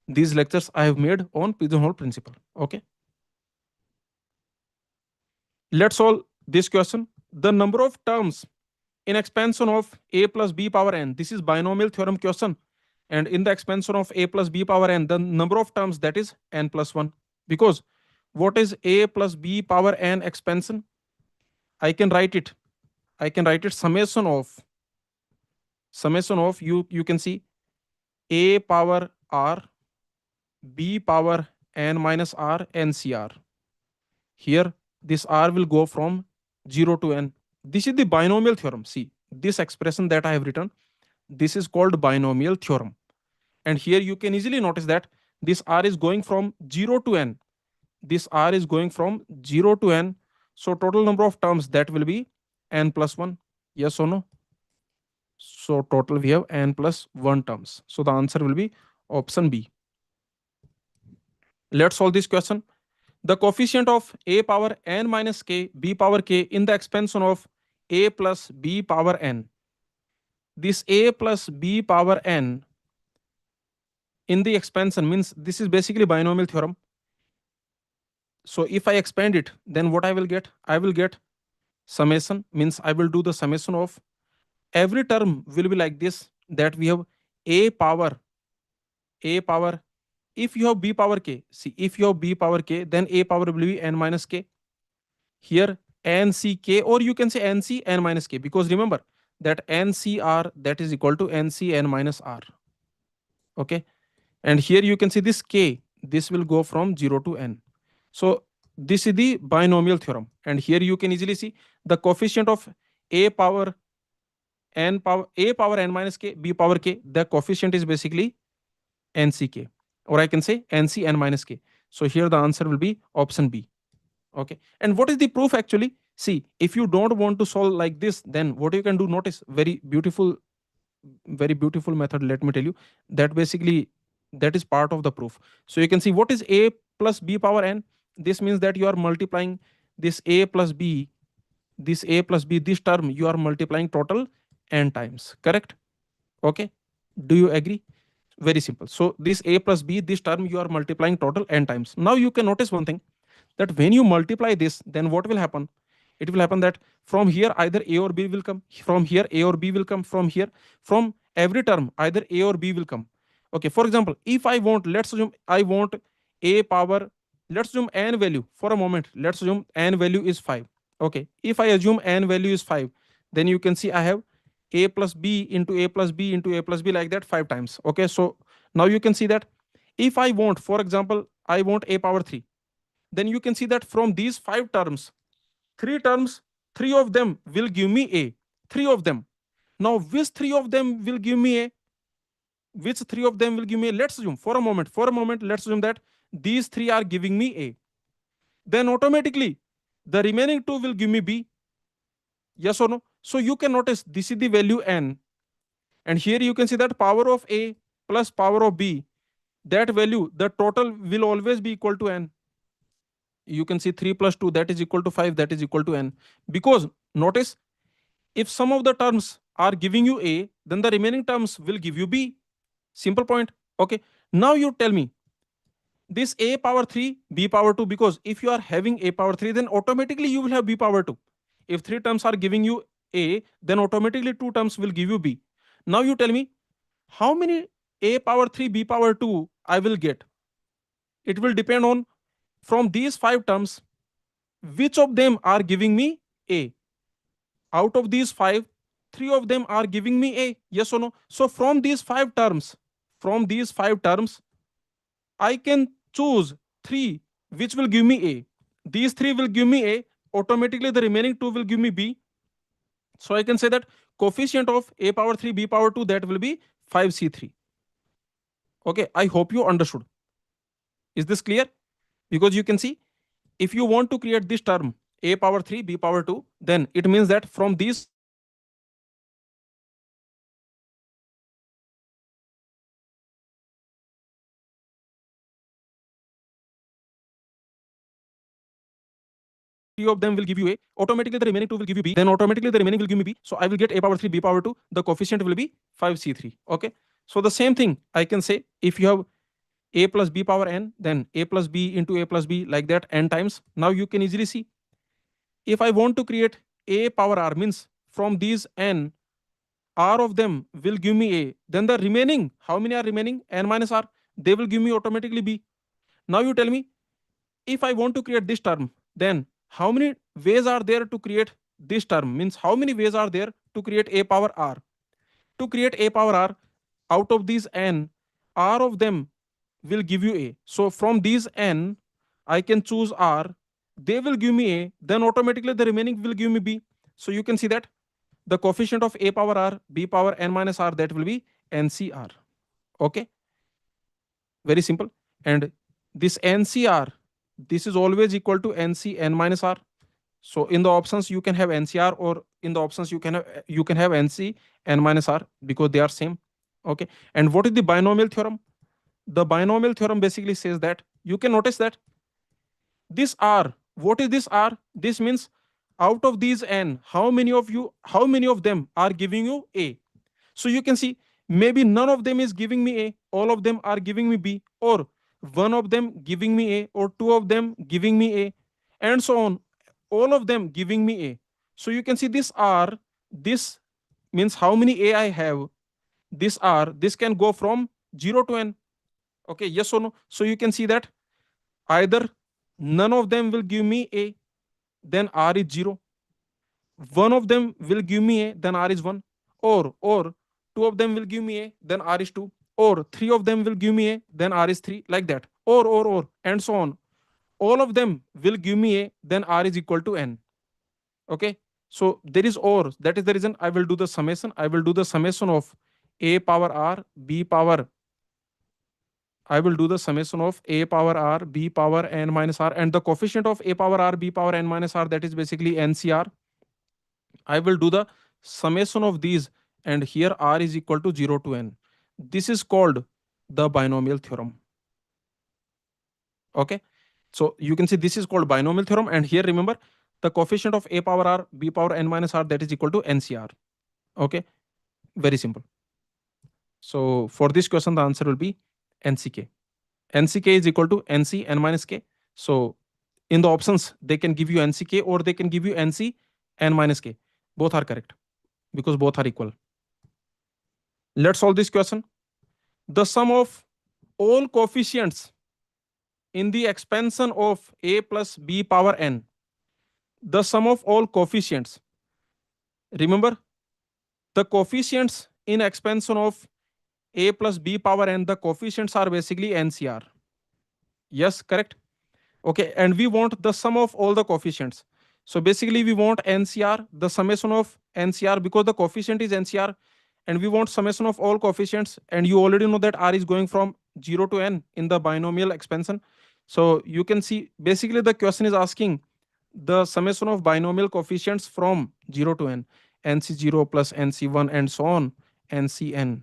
these lectures I have made on pigeonhole principle. Okay, let's solve this question. The number of terms in expansion of a plus b power n, this is binomial theorem question, and in the expansion of a plus b power n, the number of terms, that is n plus 1. Because what is a plus b power n expansion? I can write it summation of you can see a power r, b power n minus r, ncr. Here this r will go from 0 to n. This is the binomial theorem. See, this expression that I have written, this is called binomial theorem. And here you can easily notice that this r is going from 0 to n. This r is going from 0 to n. So total number of terms, that will be n plus 1. Yes or no? So total we have n plus 1 terms. So the answer will be option B. Let's solve this question. The coefficient of a power n minus k, b power k in the expansion of a plus b power n. This a plus b power n in the expansion means this is basically binomial theorem. So if I expand it, then what I will get? I will get summation, means I will do the summation of every term will be like this, that we have a power, if you have b power k, see, if you have b power k, then a power will be n minus k. Here nck, or you can say nc n minus k, because remember that ncr, that is equal to nc n minus r. Okay, and here you can see this k, this will go from 0 to n. So this is the binomial theorem, and here you can easily see the coefficient of a power n minus k, b power k, the coefficient is basically nck, or I can say nc n minus k. So here the answer will be option B. Okay, and what is the proof actually? See, if you don't want to solve like this, then what you can do, notice very beautiful method, let me tell you, that basically that is part of the proof. So you can see what is a plus b power n. This means that you are multiplying this a plus b this a plus b, this term you are multiplying total n times, correct? Okay, do you agree? Very simple. So this a plus b, this term you are multiplying total n times. Now you can notice one thing, that when you multiply this, then what will happen? It will happen that from here either a or b will come, from here a or b will come, from here, from every term either a or b will come. Okay, for example, if I want, let's assume I want a power, let's assume n value for a moment, let's assume n value is 5. Okay, if I assume n value is 5, then you can see I have a plus b into a plus b into a plus b, like that 5 times. Okay, so now you can see that if I want, for example, I want a power 3, then you can see that from these 5 terms, 3 terms, 3 of them will give me a, 3 of them. Now which 3 of them will give me a, which 3 of them will give me a? Let's assume for a moment, let's assume that these 3 are giving me a, then automatically the remaining 2 will give me b. Yes or no? So you can notice this is the value n, and here you can see that power of a plus power of b, that value, the total will always be equal to n. You can see 3 plus 2, that is equal to 5, that is equal to n. Because notice, if some of the terms are giving you a, then the remaining terms will give you b. Simple point. Okay, now you tell me this a power 3 b power 2, because if you are having a power 3, then automatically you will have b power 2. If 3 terms are giving you a, then automatically 2 terms will give you b. Now you tell me how many a power 3 b power 2 I will get. It will depend on, from these 5 terms, which of them are giving me a. Out of these 5, 3 of them are giving me a. Yes or no? So from these 5 terms, I can choose 3 which will give me a. These 3 will give me a. Automatically the remaining 2 will give me b. So I can say that coefficient of a power 3 b power 2, that will be 5c3. Okay, I hope you understood. Is this clear? Because you can see, if you want to create this term a power 3 b power 2, then it means that from these 5 terms, three of them will give you a, automatically the remaining 2 will give you b, then automatically the remaining will give me b. So I will get a power 3 b power 2, the coefficient will be 5c3. Okay, so the same thing I can say, if you have a plus b power n, then a plus b into a plus b, like that n times. Now you can easily see, if I want to create a power r, means from these n, r of them will give me a, then the remaining, how many are remaining? N minus r, they will give me automatically b. Now you tell me, if I want to create this term, then how many ways are there to create this term? Means how many ways are there to create a power r? To create a power r, out of these n, r of them will give you a. So from these n, I can choose r, they will give me a, then automatically the remaining will give me b. So you can see that the coefficient of a power r, b power n minus r, that will be ncr. Okay, very simple. And this ncr, this is always equal to nc n minus r. So in the options you can have ncr, or in the options you can have nc n minus r, because they are same. Okay, and what is the binomial theorem? The binomial theorem basically says that, you can notice that this r, what is this r? This means out of these n, how many of them are giving you a. So you can see, maybe none of them is giving me a, all of them are giving me b, or one of them giving me a, or two of them giving me a, and so on, all of them giving me a. So you can see this r, this means how many a I have, this r, this can go from 0 to n. Okay, yes or no? So you can see that either none of them will give me a, then r is 0. One of them will give me a, then r is 1. Or two of them will give me a, then r is 2. Or three of them will give me a, then r is 3, like that. Or and so on. All of them will give me a, then r is equal to n. Okay, so there is or, that is the reason I will do the summation. I will do the summation of a power r, b power, I will do the summation of a power r, b power n minus r, and the coefficient of a power r, b power n minus r, that is basically ncr. I will do the summation of these, and here r is equal to 0 to n. This is called the binomial theorem. Okay, so you can see this is called binomial theorem, and here remember, the coefficient of a power r, b power n minus r, that is equal to NCR. Okay, very simple. So for this question, the answer will be NCK. NCK is equal to NC n minus k. So in the options, they can give you NCK or they can give you NC n minus k. Both are correct because both are equal. Let's solve this question. The sum of all coefficients in the expansion of a plus b power n, the sum of all coefficients. Remember, the coefficients in expansion of a plus b power n, the coefficients are basically NCR. Yes, correct. Okay, and we want the sum of all the coefficients. So basically we want NCR, the summation of NCR, because the coefficient is NCR, and we want summation of all coefficients, and you already know that r is going from 0 to n in the binomial expansion. So you can see basically the question is asking the summation of binomial coefficients from 0 to n, nc0 plus nc1 and so on, ncn,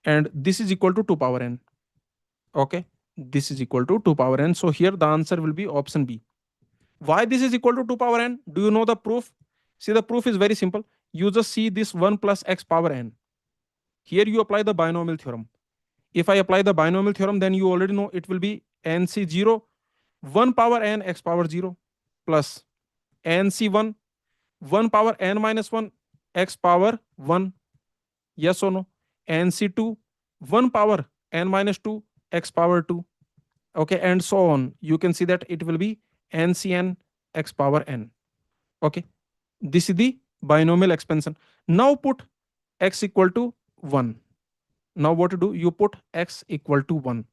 and this is equal to 2 power n. Okay, this is equal to 2 power n. So here the answer will be option B. Why this is equal to 2 power n? Do you know the proof? See, the proof is very simple. You just see this 1 plus x power n. Here you apply the binomial theorem. If I apply the binomial theorem, then you already know it will be nc0 1 power n x power 0 plus nc1 1 power n minus 1 x power 1. Yes or no? nc2 1 power n minus 2 x power 2. Okay, and so on. You can see that it will be ncn x power n. Okay, this is the binomial expansion. Now put x equal to 1. Now what to do? You put x equal to 1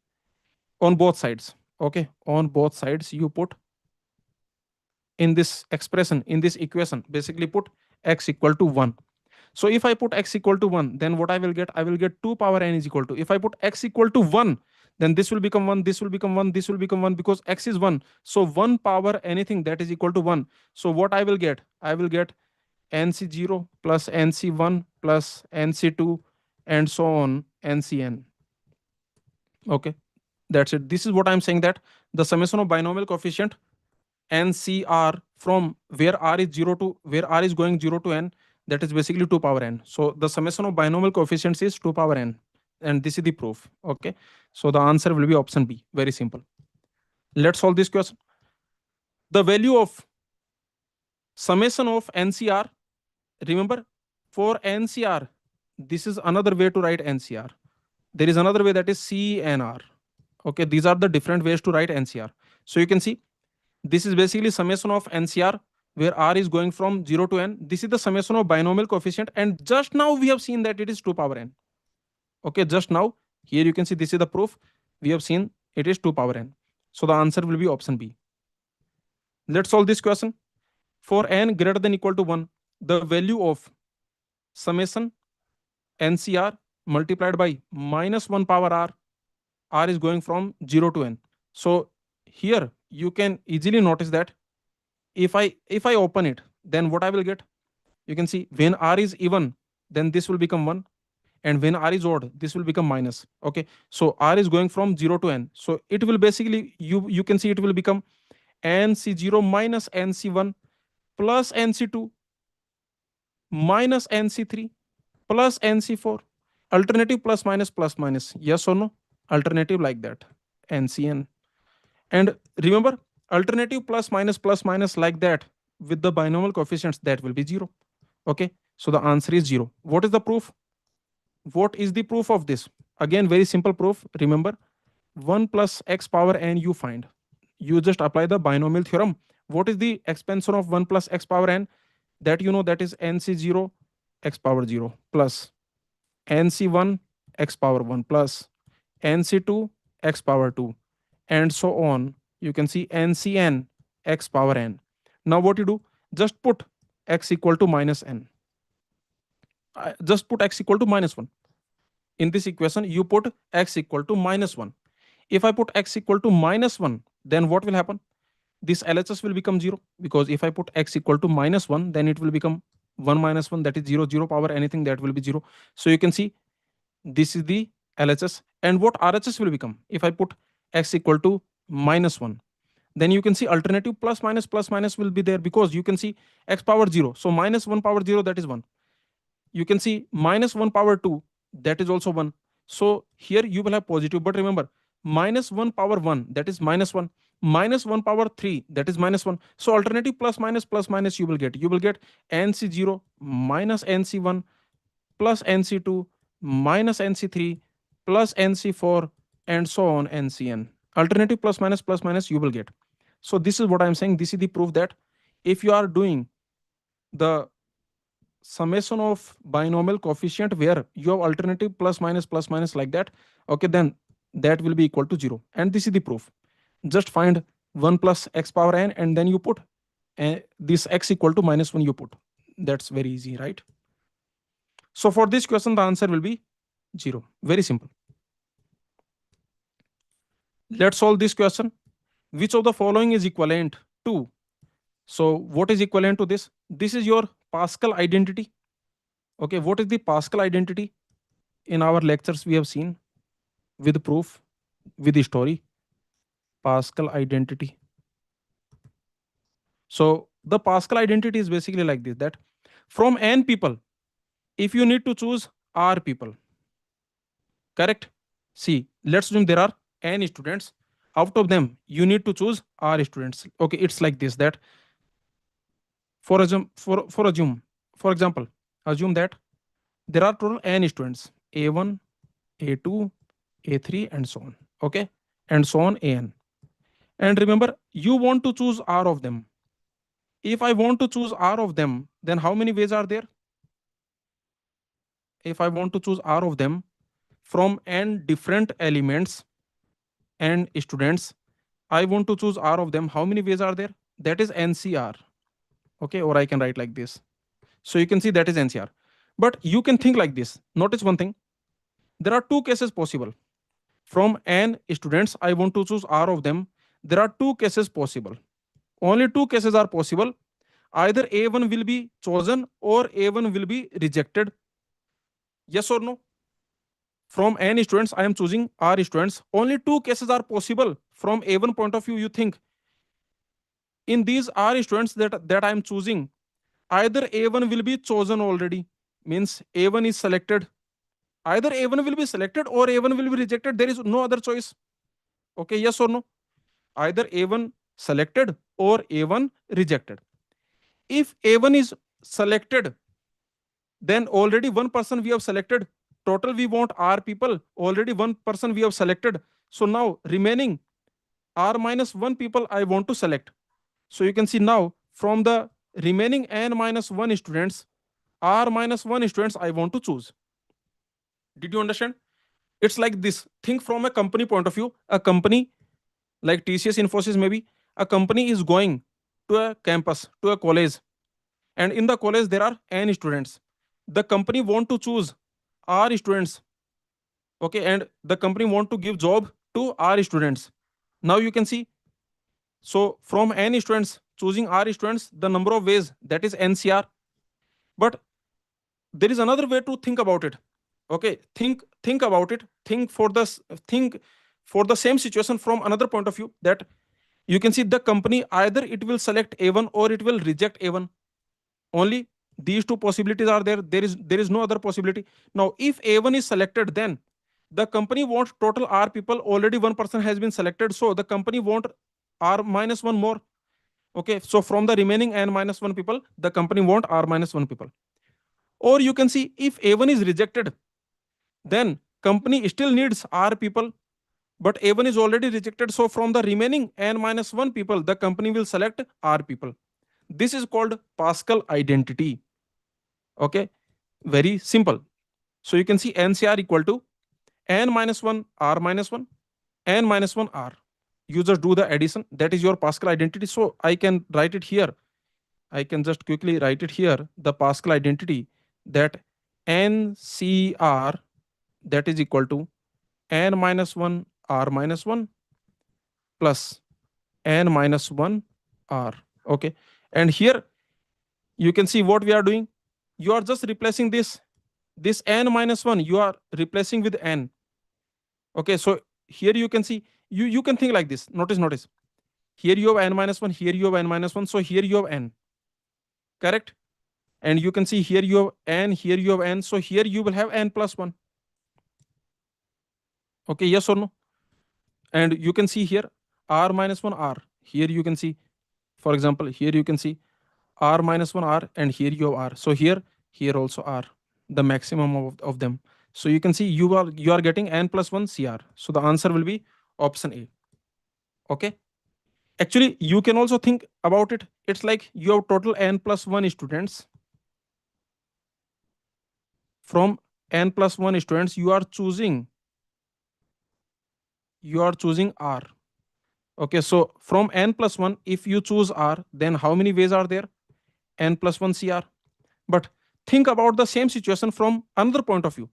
on both sides. Okay, on both sides you put in this expression, in this equation, basically put x equal to 1. So if I put x equal to 1, then what I will get? I will get 2 power n is equal to, if I put x equal to 1, then this will become 1, this will become 1, this will become 1, because x is 1. So 1 power anything that is equal to 1. So what I will get? I will get nc0 plus nc1 plus nc2 and so on, ncn. Okay, that's it. This is what I'm saying, that the summation of binomial coefficient ncr from where r is 0 to where r is going 0 to n, that is basically 2 power n. So the summation of binomial coefficients is 2 power n, and this is the proof. Okay, so the answer will be option B. Very simple. Let's solve this question. The value of summation of ncr, remember, for ncr, this is another way to write ncr. There is another way, that is cnr. Okay, these are the different ways to write ncr. So you can see this is basically summation of ncr where r is going from 0 to n. This is the summation of binomial coefficient, and just now we have seen that it is 2 power n. Okay, just now here you can see this is the proof. We have seen it is 2 power n. So the answer will be option B. Let's solve this question. For n greater than equal to 1, the value of summation ncr multiplied by minus 1 power r is going from 0 to n. So here you can easily notice that if I open it, then what I will get? You can see when r is even, then this will become 1, and when r is odd, this will become minus. Okay, so r is going from 0 to n. So it will basically, you can see it will become nc0 minus nc1 plus nc2 minus nc3 plus nc4. Alternative plus minus plus minus. Yes or no? Alternative like that. ncn. And remember, alternative plus minus like that with the binomial coefficients, that will be 0. Okay, so the answer is 0. What is the proof? What is the proof of this? Again, very simple proof. Remember, 1 plus x power n you find. You just apply the binomial theorem. What is the expansion of 1 plus x power n? That you know, that is nc0 x power 0 plus nc1 x power 1 plus nc2 x power 2 and so on. You can see ncn x power n. Now what you do? Just put x equal to minus n. Just put x equal to minus 1. In this equation, you put x equal to minus 1. If I put x equal to minus 1, then what will happen? This LHS will become 0, because if I put x equal to minus 1, then it will become 1 minus 1, that is 0, 0 power anything, that will be 0. So you can see this is the LHS. And what RHS will become? If I put x equal to minus 1, then you can see alternative plus minus will be there, because you can see x power 0. So minus 1 power 0, that is 1. You can see minus 1 power 2, that is also 1. So here you will have positive, but remember, minus 1 power 1, that is minus 1. Minus 1 power 3, that is minus 1. So alternative plus minus you will get. You will get nc0 minus nc1 plus nc2 minus nc3 plus nc4 and so on ncn. Alternative plus minus you will get. So this is what I'm saying. This is the proof that if you are doing the summation of binomial coefficient where you have alternative plus minus like that, okay, then that will be equal to 0. And this is the proof. Just find 1 plus x power n and then you put this x equal to minus 1 you put. That's very easy, right? So for this question, the answer will be 0. Very simple. Let's solve this question. Which of the following is equivalent to? So what is equivalent to this? This is your Pascal identity. Okay, what is the Pascal identity? In our lectures we have seen with proof, with the story. Pascal identity. So the Pascal identity is basically like this, that from n people, if you need to choose r people, correct? See, let's assume there are n students. Out of them, you need to choose r students. Okay, it's like this, that for example, assume that there are total n students, a1, a2, a3, and so on. Okay, and so on an. And remember, you want to choose r of them. If I want to choose r of them, then how many ways are there? If I want to choose r of them from n different elements and students, I want to choose r of them. How many ways are there? That is NCR. Okay, or I can write like this. So you can see that is NCR. But you can think like this. Notice one thing. There are two cases possible. From n students, I want to choose r of them. There are two cases possible. Only two cases are possible. Either A1 will be chosen or A1 will be rejected. Yes or no? From n students, I am choosing r students. Only two cases are possible from A1 point of view. You think in these r students that I am choosing, either A1 will be chosen already, means A1 is selected. Either A1 will be selected or A1 will be rejected. There is no other choice. Okay, yes or no? Either A1 selected or A1 rejected. If A1 is selected, then already one person we have selected. Total we want r people. Already one person we have selected. So now remaining r minus 1 people I want to select. So you can see now from the remaining n minus 1 students, r minus 1 students I want to choose. Did you understand? It's like this. Think from a company point of view. A company like TCS, Infosys, maybe a company is going to a campus, to a college, and in the college there are n students. The company want to choose r students. Okay, and the company want to give job to r students. Now you can see, so from n students choosing r students, the number of ways, that is NCR. But there is another way to think about it. Okay, think about it. Think for the same situation from another point of view, that you can see the company either it will select A1 or it will reject A1. Only these two possibilities are there. There is no other possibility. Now if A1 is selected, then the company wants total r people. Already one person has been selected, so the company want r minus 1 more. Okay, so from the remaining n minus 1 people, the company want r minus 1 people. Or you can see if A1 is rejected, then company still needs r people, but A1 is already rejected. So from the remaining n minus 1 people, the company will select r people. This is called Pascal identity. Okay, very simple. So you can see NCR equal to n minus 1 r minus 1 n minus 1 r. You just do the addition. That is your Pascal identity. So I can write it here. I can just quickly write it here. The Pascal identity, that NCR, that is equal to n minus 1 r minus 1 plus n minus 1 r. Okay, and here you can see what we are doing. You are just replacing this n minus 1, you are replacing with n. Okay, so here you can see, you can think like this. Notice Here you have n minus 1, here you have n minus 1, so here you have n, correct? And you can see here you have n, here you have n, so here you will have n plus 1. Okay, yes or no? And you can see here r minus 1 r. Here you can see, for example, here you can see r minus 1 r, and here you have r. So here also r, the maximum of them. So you can see you are getting n plus 1 cr. So the answer will be option A. Okay. Actually, you can also think about it. It's like you have total n plus 1 students. From n plus 1 students, you are choosing r. Okay, so from n plus 1, if you choose r, then how many ways are there? N plus 1 cr. But think about the same situation from another point of view.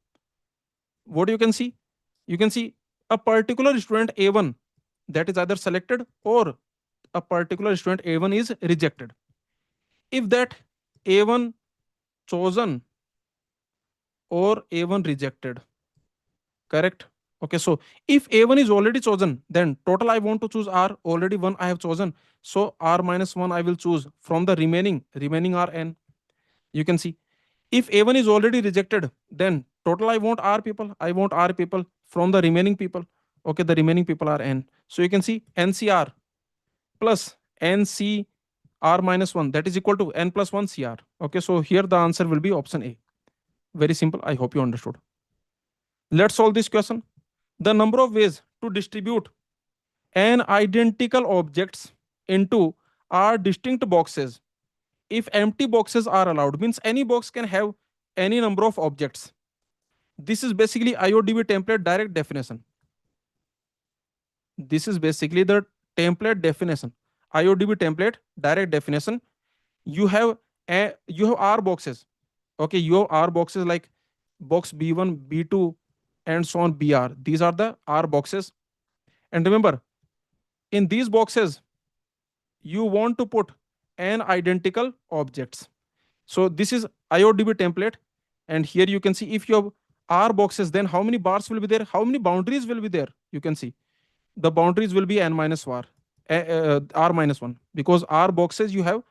What you can see? You can see a particular student A1 that is either selected, or a particular student A1 is rejected. If that A1 chosen or A1 rejected, correct? Okay, so if A1 is already chosen, then total I want to choose r, already 1 I have chosen. So r minus 1 I will choose from the remaining are n. You can see if A1 is already rejected, then total I want r people. I want r people from the remaining people. Okay, the remaining people are n. So you can see NCR plus NCR minus 1, that is equal to n plus 1 CR. Okay, so here the answer will be option A. Very simple. I hope you understood. Let's solve this question. The number of ways to distribute an identical objects into r distinct boxes, if empty boxes are allowed, means any box can have any number of objects. This is basically IODB template direct definition. This is basically the template definition. IODB template direct definition. You have R boxes. Okay, you have R boxes like box B1, B2, and so on BR. These are the R boxes. And remember, in these boxes, you want to put n identical objects. So this is IODB template. And here you can see if you have R boxes, then how many bars will be there? How many boundaries will be there? You can see the boundaries will be n minus r minus 1, because r boxes you have,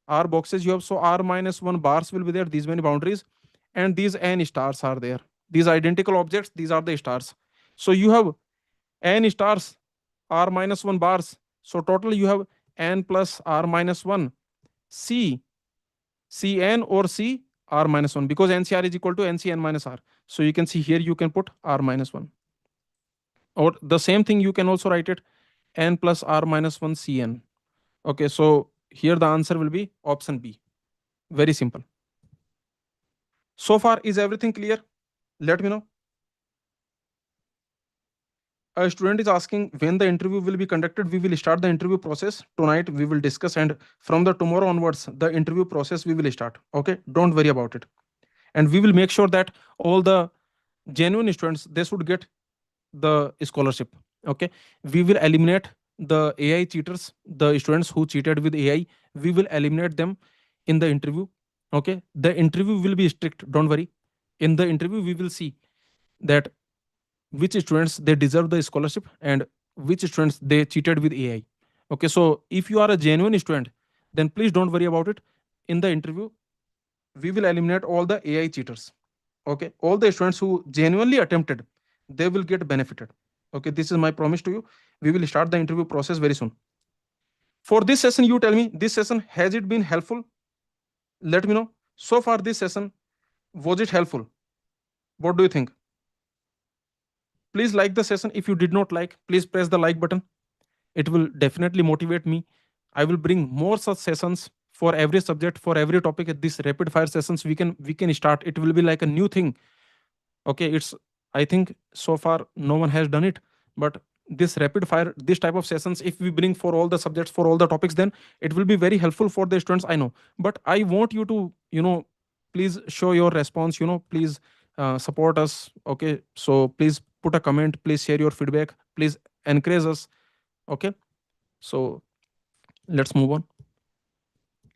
so r minus 1 bars will be there, these many boundaries, and these n stars are there. These identical objects, these are the stars. So you have n stars, r minus 1 bars. So total you have n plus r minus 1 c cn or c r minus 1, because ncr is equal to ncn minus r. So you can see here you can put r minus 1, or the same thing you can also write it n plus r minus 1 cn. Okay, so here the answer will be option B. Very simple. So far, is everything clear? Let me know. A student is asking when the interview will be conducted. We will start the interview process tonight. We will discuss, and from the tomorrow onwards, the interview process we will start. Okay, don't worry about it. And we will make sure that all the genuine students, they should get the scholarship. Okay, we will eliminate the AI cheaters, the students who cheated with AI. We will eliminate them in the interview. Okay, the interview will be strict. Don't worry. In the interview, we will see that which students they deserve the scholarship and which students they cheated with AI. Okay, so if you are a genuine student, then please don't worry about it. In the interview, we will eliminate all the AI cheaters. Okay, all the students who genuinely attempted, they will get benefited. Okay, this is my promise to you. We will start the interview process very soon. For this session, you tell me, this session, has it been helpful? Let me know. So far, this session, was it helpful? What do you think? Please like the session. If you did not like, please press the like button. It will definitely motivate me. I will bring more such sessions for every subject, for every topic. At these rapid fire sessions, we can start. It will be like a new thing. Okay, it's, I think so far no one has done it, but this rapid fire, this type of sessions, if we bring for all the subjects, for all the topics, then it will be very helpful for the students, I know. But I want you to, please show your response, please support us. Okay, so please put a comment, please share your feedback, please encourage us. Okay, so let's move on.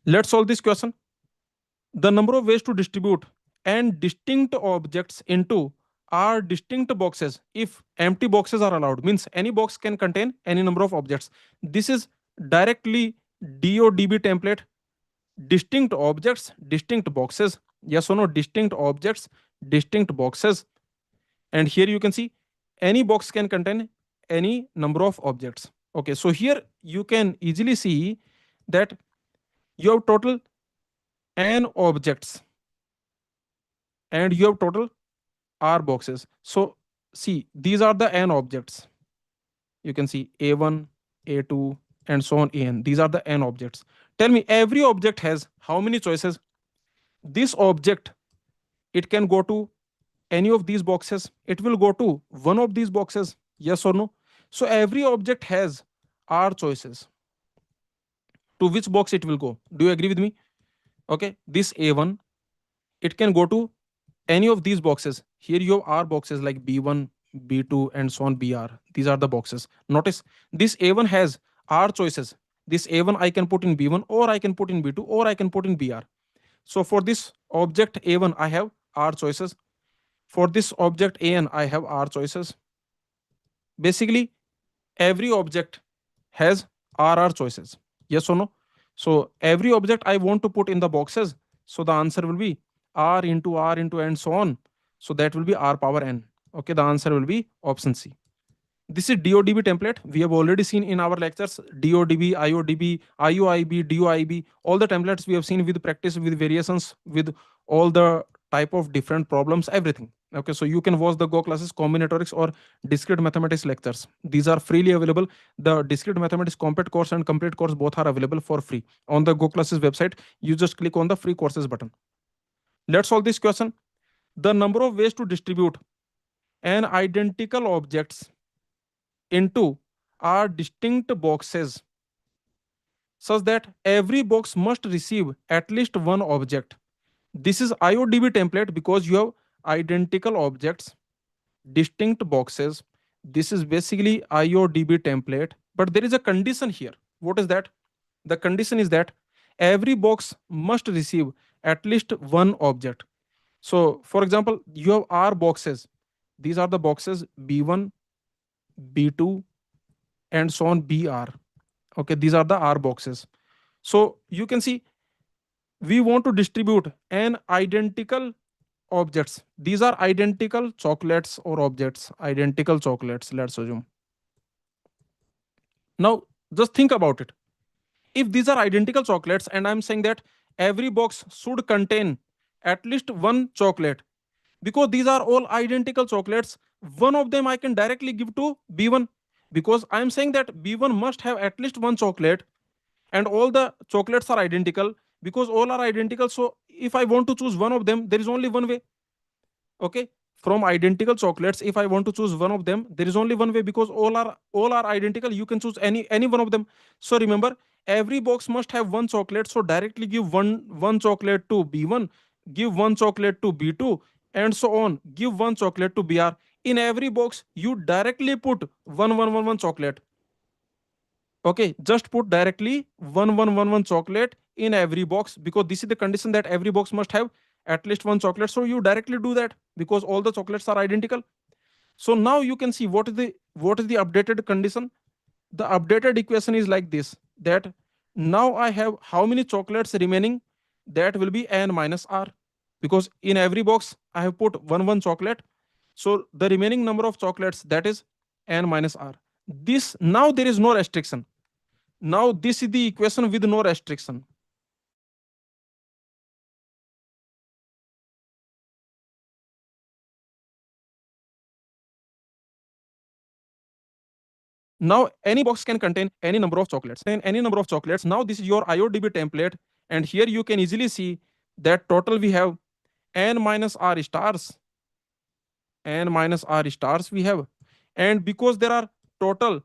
Let's solve this question. The number of ways to distribute and distinct objects into are distinct boxes, if empty boxes are allowed, means any box can contain any number of objects. This is directly DODB template, distinct objects, distinct boxes. Yes or no? Distinct objects, distinct boxes. And here you can see any box can contain any number of objects. Okay, so here you can easily see that you have total n objects and you have total r boxes. So see, these are the n objects. You can see a1, a2, and so on an. These are the n objects. Tell me, every object has how many choices? This object, it can go to any of these boxes. It will go to one of these boxes. Yes or no? So every object has r choices. To which box it will go? Do you agree with me? Okay, this a1, it can go to any of these boxes. Here you have r boxes like b1, b2, and so on br. These are the boxes. Notice this a1 has r choices. This a1 I can put in b1, or I can put in b2, or I can put in br. So for this object a1 I have r choices. For this object an I have r choices. Basically every object has r choices. Yes or no? So every object I want to put in the boxes, so the answer will be r into and so on. So that will be r power n. Okay, the answer will be option C. This is DODB template. We have already seen in our lectures DODB, IODB, IOIB, DOIB, all the templates we have seen with practice, with variations, with all the type of different problems, everything. Okay, so you can watch the Go classes, Combinatorics, or Discrete Mathematics lectures. These are freely available. The Discrete Mathematics Compact course and Complete course both are available for free on the Go classes website. You just click on the free courses button. Let's solve this question. The number of ways to distribute an identical objects into are distinct boxes such that every box must receive at least one object. This is IODB template because you have identical objects, distinct boxes. This is basically IODB template, but there is a condition here. What is that? The condition is that every box must receive at least one object. So, for example, you have R boxes. These are the boxes B1, B2, and so on BR. Okay, these are the R boxes. So you can see we want to distribute an identical objects. These are identical chocolates or objects, identical chocolates, let's assume. Now just think about it. If these are identical chocolates and I'm saying that every box should contain at least one chocolate, because these are all identical chocolates, one of them I can directly give to B1, because I'm saying that B1 must have at least one chocolate, and all the chocolates are identical. Because all are identical, so if I want to choose one of them, there is only one way. Okay, from identical chocolates, if I want to choose one of them, there is only one way, because all are identical. You can choose any one of them. So remember, every box must have one chocolate, so directly give one chocolate to B1, give one chocolate to B2, and so on, give one chocolate to BR. In every box you directly put one chocolate. Okay, just put directly one chocolate in every box, because this is the condition that every box must have at least one chocolate. So you directly do that because all the chocolates are identical. So now you can see what is the updated condition. The updated equation is like this, that now I have how many chocolates remaining? That will be n minus r, because in every box I have put one chocolate. So the remaining number of chocolates, that is n minus r. This, now there is no restriction. Now this is the equation with no restriction. Now any box can contain any number of chocolates. And any number of chocolates. Now this is your IODB template, and here you can easily see that total we have n minus r stars. N minus r stars we have, and because there are total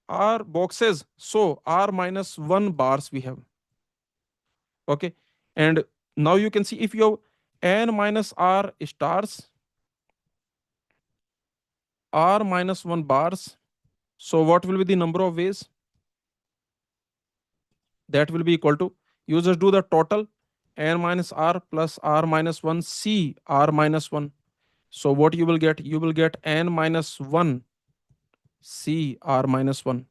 r boxes, so r minus 1 bars we have. Okay, and now you can see if you have n minus r stars, r minus 1 bars, so what will be the number of ways? That will be equal to, you just do the total, n minus r plus r minus 1 c r minus 1. So what you will get? You will get n minus 1 c r minus 1.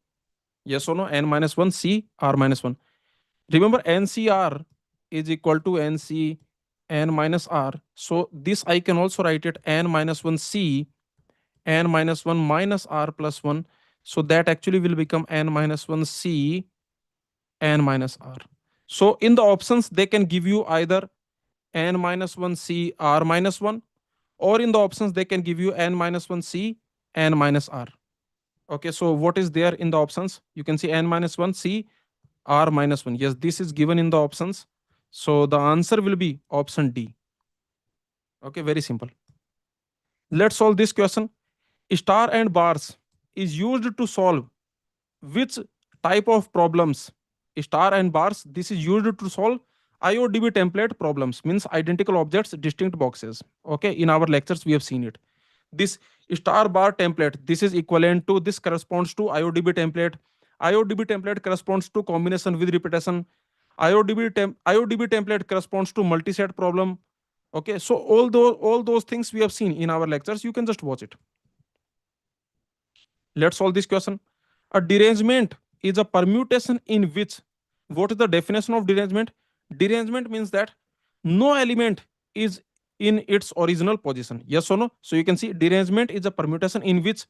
Yes or no? N minus 1 C R minus 1. Remember, NCR is equal to NC N minus R. So this I can also write it N minus 1 C N minus 1 minus R plus 1. So that actually will become N minus 1 C N minus R. So in the options, they can give you either N minus 1 C R minus 1, or in the options, they can give you N minus 1 C N minus R. Okay, so what is there in the options? You can see N minus 1 C R minus 1. Yes, this is given in the options. So the answer will be option D. Okay, very simple. Let's solve this question. Star and bars is used to solve which type of problems? Star and bars, this is used to solve IODB template problems, means identical objects, distinct boxes. Okay, in our lectures, we have seen it. This star bar template, this is equivalent to, this corresponds to IODB template. IODB template corresponds to combination with repetition. IODB template corresponds to multi-set problem. Okay, so all those things we have seen in our lectures. You can just watch it. Let's solve this question. A derangement is a permutation in which, what is the definition of derangement? Derangement means that no element is in its original position. Yes or no? So you can see derangement is a permutation in which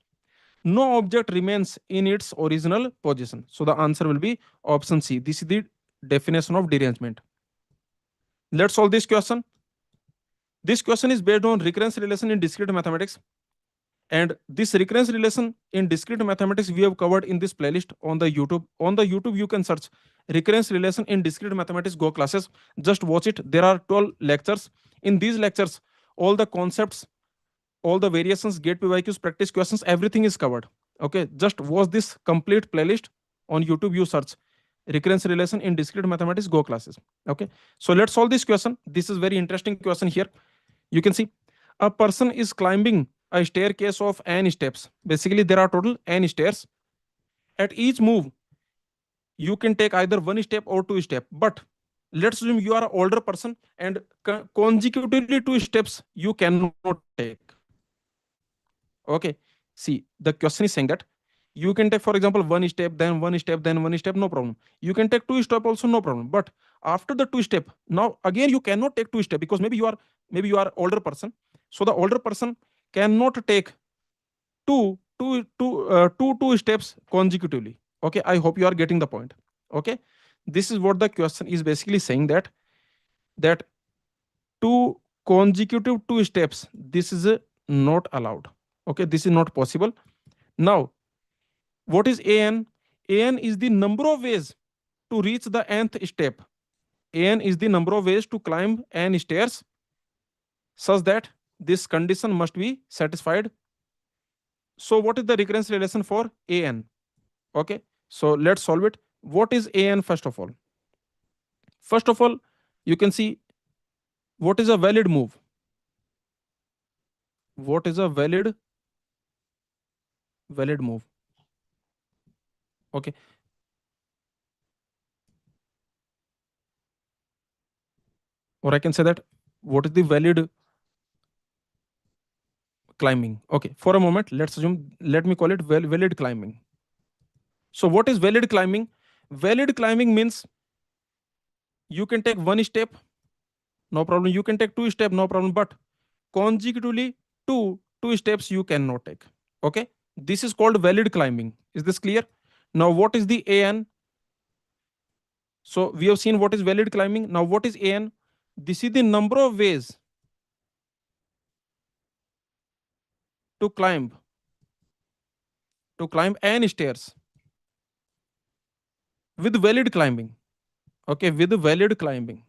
no object remains in its original position. So the answer will be option C. This is the definition of derangement. Let's solve this question. This question is based on recurrence relation in discrete mathematics. And this recurrence relation in discrete mathematics we have covered in this playlist on the YouTube. On the YouTube, you can search recurrence relation in discrete mathematics Go classes. Just watch it. There are 12 lectures. In these lectures, all the concepts, all the variations, gate PYQs, practice questions, everything is covered. Okay, just watch this complete playlist on YouTube. You search recurrence relation in discrete mathematics Go classes. Okay, so let's solve this question. This is very interesting question here. You can see a person is climbing a staircase of n steps. Basically, there are total n stairs. At each move, you can take either one step or two steps. But let's assume you are an older person and consecutively two steps you cannot take. Okay. See, the question is saying that you can take, for example, one step, then one step, then one step, no problem. You can take two steps also, no problem. But after the two step, now again you cannot take two steps because maybe you are older person. So the older person cannot take two steps consecutively. Okay, I hope you are getting the point. Okay, this is what the question is basically saying, that two consecutive two steps, this is not allowed. Okay, this is not possible. Now, what is an? An is the number of ways to reach the nth step. An is the number of ways to climb n stairs such that this condition must be satisfied. So what is the recurrence relation for an? Okay, so let's solve it. What is an first of all? First of all, you can see what is a valid move. What is a valid move? Okay, or I can say that what is the valid climbing? Okay, for a moment, let's assume, let me call it valid climbing. So what is valid climbing? Valid climbing means you can take one step, no problem. You can take two steps, no problem. But consecutively two steps you cannot take. Okay, this is called valid climbing. Is this clear? Now what is the an? So we have seen what is valid climbing. Now what is an? This is the number of ways to climb n stairs with valid climbing. Okay, with valid climbing.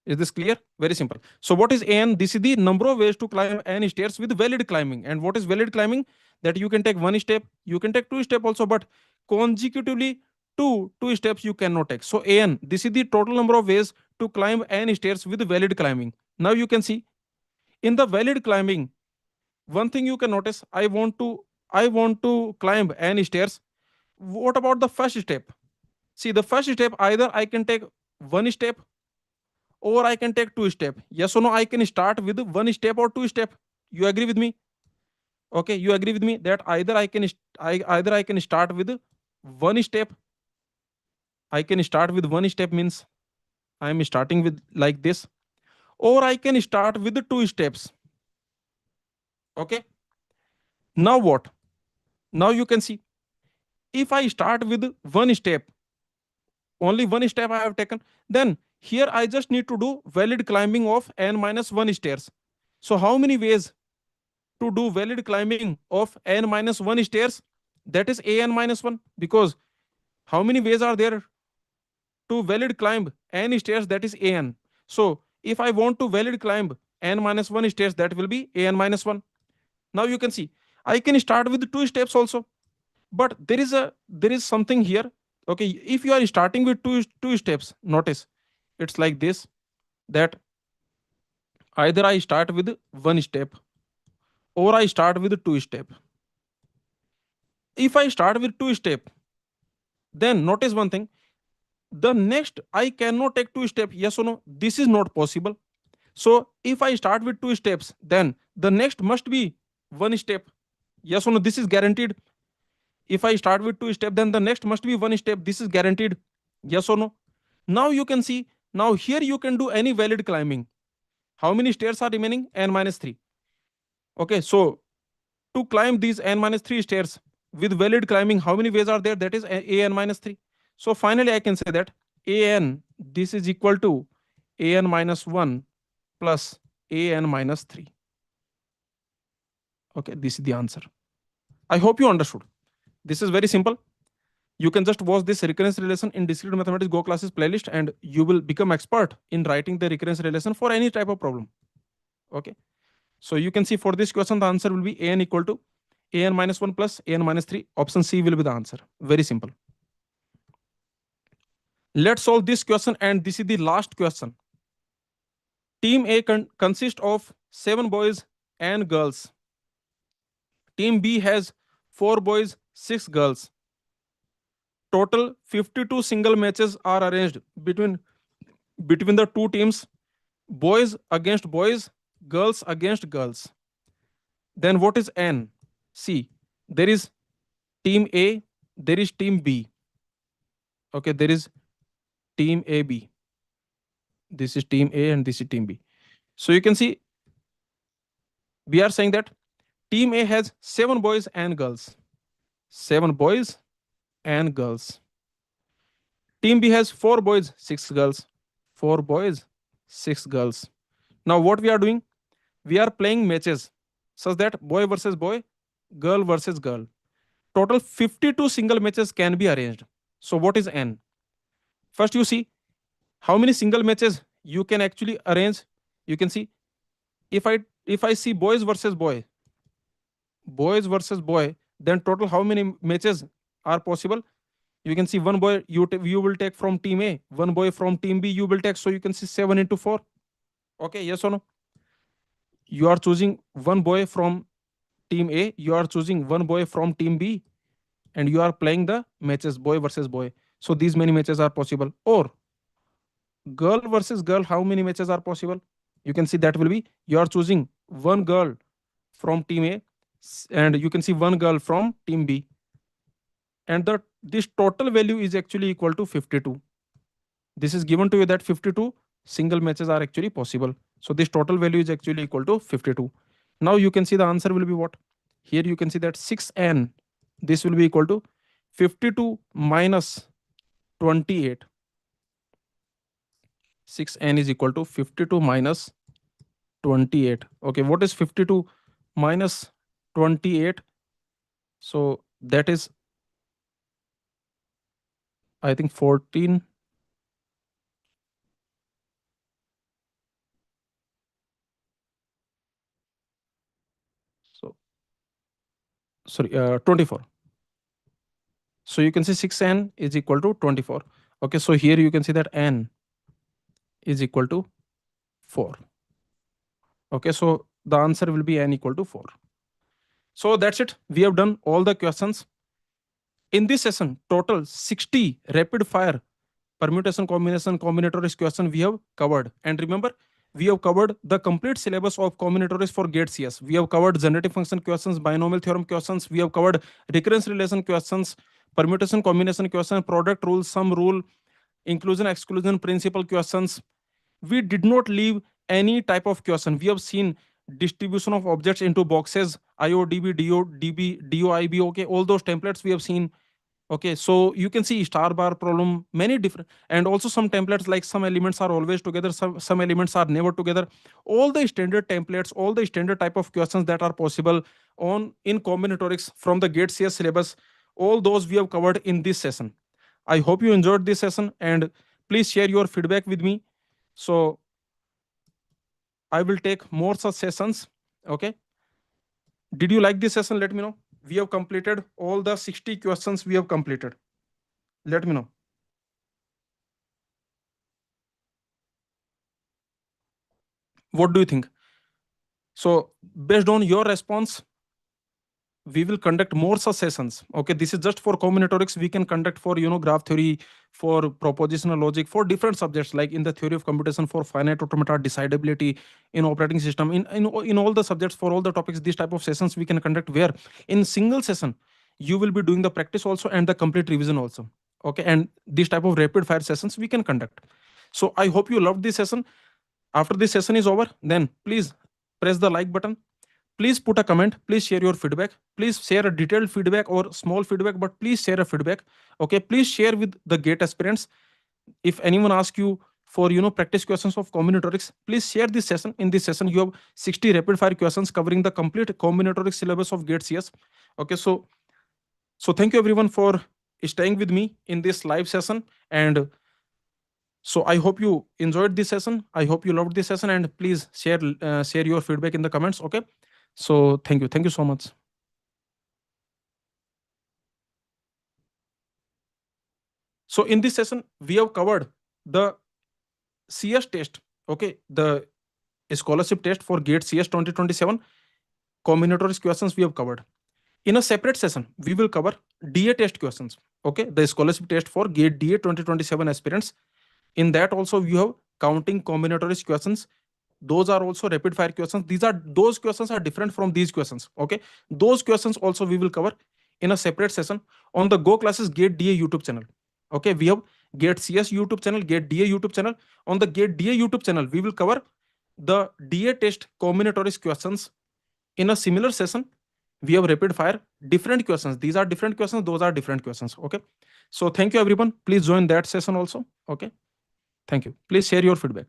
Is this clear? Very simple. So what is n? This is the number of ways to climb n stairs with valid climbing. And what is valid climbing? That you can take one step, you can take two steps also, but consecutively two steps you cannot take. So an, this is the total number of ways to climb n stairs with valid climbing. Now you can see in the valid climbing, one thing you can notice, I want to climb n stairs. What about the first step? See, the first step, either I can take one step or I can take two steps. Yes or no? I can start with one step or two step. You agree with me? Okay, you agree with me that either I can start with one step. I can start with one step means I am starting with like this, or I can start with two steps. Okay. Now what? Now you can see if I start with one step, only one step I have taken, then here I just need to do valid climbing of n minus 1 stairs. So how many ways to do valid climbing of n minus 1 stairs? That is an minus 1, because how many ways are there to valid climb n stairs? That is an. So if I want to valid climb n minus 1 stairs, that will be an minus 1. Now you can see I can start with two steps also, but there is something here. Okay, if you are starting with two steps, notice it's like this, that either I start with one step or I start with two step. If I start with two step, then notice one thing, the next I cannot take two step. Yes or no? This is not possible. So if I start with two steps, then the next must be one step. Yes or no? This is guaranteed. If I start with two step, then the next must be one step. This is guaranteed. Yes or no? Now you can see, now here you can do any valid climbing. How many stairs are remaining? N minus 3. Okay, so to climb these n minus 3 stairs with valid climbing, how many ways are there? That is an minus 3. So finally I can say that an, this is equal to an minus 1 plus an minus 3. Okay, this is the answer. I hope you understood. This is very simple. You can just watch this recurrence relation in discrete mathematics go classes playlist, and you will become expert in writing the recurrence relation for any type of problem. Okay, so you can see for this question the answer will be an equal to an minus 1 plus an minus 3. Option C will be the answer. Very simple. Let's solve this question, and this is the last question. Team A consists of 7 boys and girls. Team B has 4 boys, 6 girls. Total 52 single matches are arranged between the two teams, boys against boys, girls against girls. Then what is N? See, there is team A, there is team B. Okay, there is team AB. This is team A and this is team B. So you can see we are saying that team A has 7 boys and girls. 7 boys and girls. Team B has 4 boys, 6 girls. 4 boys, 6 girls. Now what we are doing? We are playing matches such that boy versus boy, girl versus girl. Total 52 single matches can be arranged. So what is N? First you see how many single matches you can actually arrange. You can see if I see boys versus boy, then total how many matches are possible? You can see one boy you will take from team A, one boy from team B you will take. So you can see 7 into 4. Okay, yes or no? You are choosing one boy from team A, you are choosing one boy from team B, and you are playing the matches boy versus boy. So these many matches are possible. Or girl versus girl, how many matches are possible? You can see that will be you are choosing one girl from team A, and you can see one girl from team B, and this total value is actually equal to 52. This is given to you that 52 single matches are actually possible. So this total value is actually equal to 52. Now you can see the answer will be what? Here you can see that 6n, this will be equal to 52 minus 28. 6n is equal to 52 minus 28. Okay, what is 52 minus 28? So that is, I think, 14. So sorry, 24. So you can see 6n is equal to 24. Okay, so here you can see that n is equal to 4. Okay, so the answer will be n equal to 4. So that's it. We have done all the questions. In this session, total 60 rapid fire permutation, combination, combinatorics question we have covered. And remember, we have covered the complete syllabus of combinatorics for gatecse. We have covered generative function questions, binomial theorem questions. We have covered recurrence relation questions, permutation combination questions, product rule, sum rule, inclusion-exclusion principle questions. We did not leave any type of question. We have seen distribution of objects into boxes, IODB, DODB, DOIB. Okay, all those templates we have seen. Okay, so you can see star bar problem, many different, and also some templates like some elements are always together, some elements are never together. All the standard templates, all the standard type of questions that are possible on in combinatorics from the gatecse syllabus, all those we have covered in this session. I hope you enjoyed this session, and please share your feedback with me. So I will take more such sessions. Okay. Did you like this session? Let me know. We have completed all the 60 questions we have completed. Let me know. What do you think? So based on your response, we will conduct more such sessions. Okay, this is just for combinatorics. We can conduct for graph theory, for propositional logic, for different subjects, like in the theory of computation, for finite automata, decidability, in operating system, in all the subjects, for all the topics. This type of sessions we can conduct, where in single session you will be doing the practice also and the complete revision also. Okay, and this type of rapid fire sessions we can conduct. So I hope you loved this session. After this session is over, then please press the like button. Please put a comment. Please share your feedback. Please share a detailed feedback or small feedback, but please share a feedback. Okay, please share with the GATE aspirants. If anyone asks you for practice questions of combinatorics, please share this session. In this session, you have 60 rapid fire questions covering the complete combinatorics syllabus of gatecse. Okay, so thank you everyone for staying with me in this live session, and so I hope you enjoyed this session. I hope you loved this session, and please share your feedback in the comments. Okay, so thank you so much. So in this session, we have covered the CS test. Okay, the scholarship test for GATE CS 2027 combinatorics questions we have covered. In a separate session, we will cover DA test questions. Okay, the scholarship test for GATE DA 2027 aspirants. In that also, we have counting combinatorics questions. Those are also rapid fire questions. Those questions are different from these questions. Okay, those questions also we will cover in a separate session on the goclasses GATE DA YouTube channel. Okay, we have GATE CS YouTube channel, GATE DA YouTube channel. On the GATE DA YouTube channel, we will cover the DA test combinatorics questions in a similar session. We have rapid fire different questions. These are different questions, those are different questions. Okay, so thank you everyone. Please join that session also. Okay, thank you. Please share your feedback.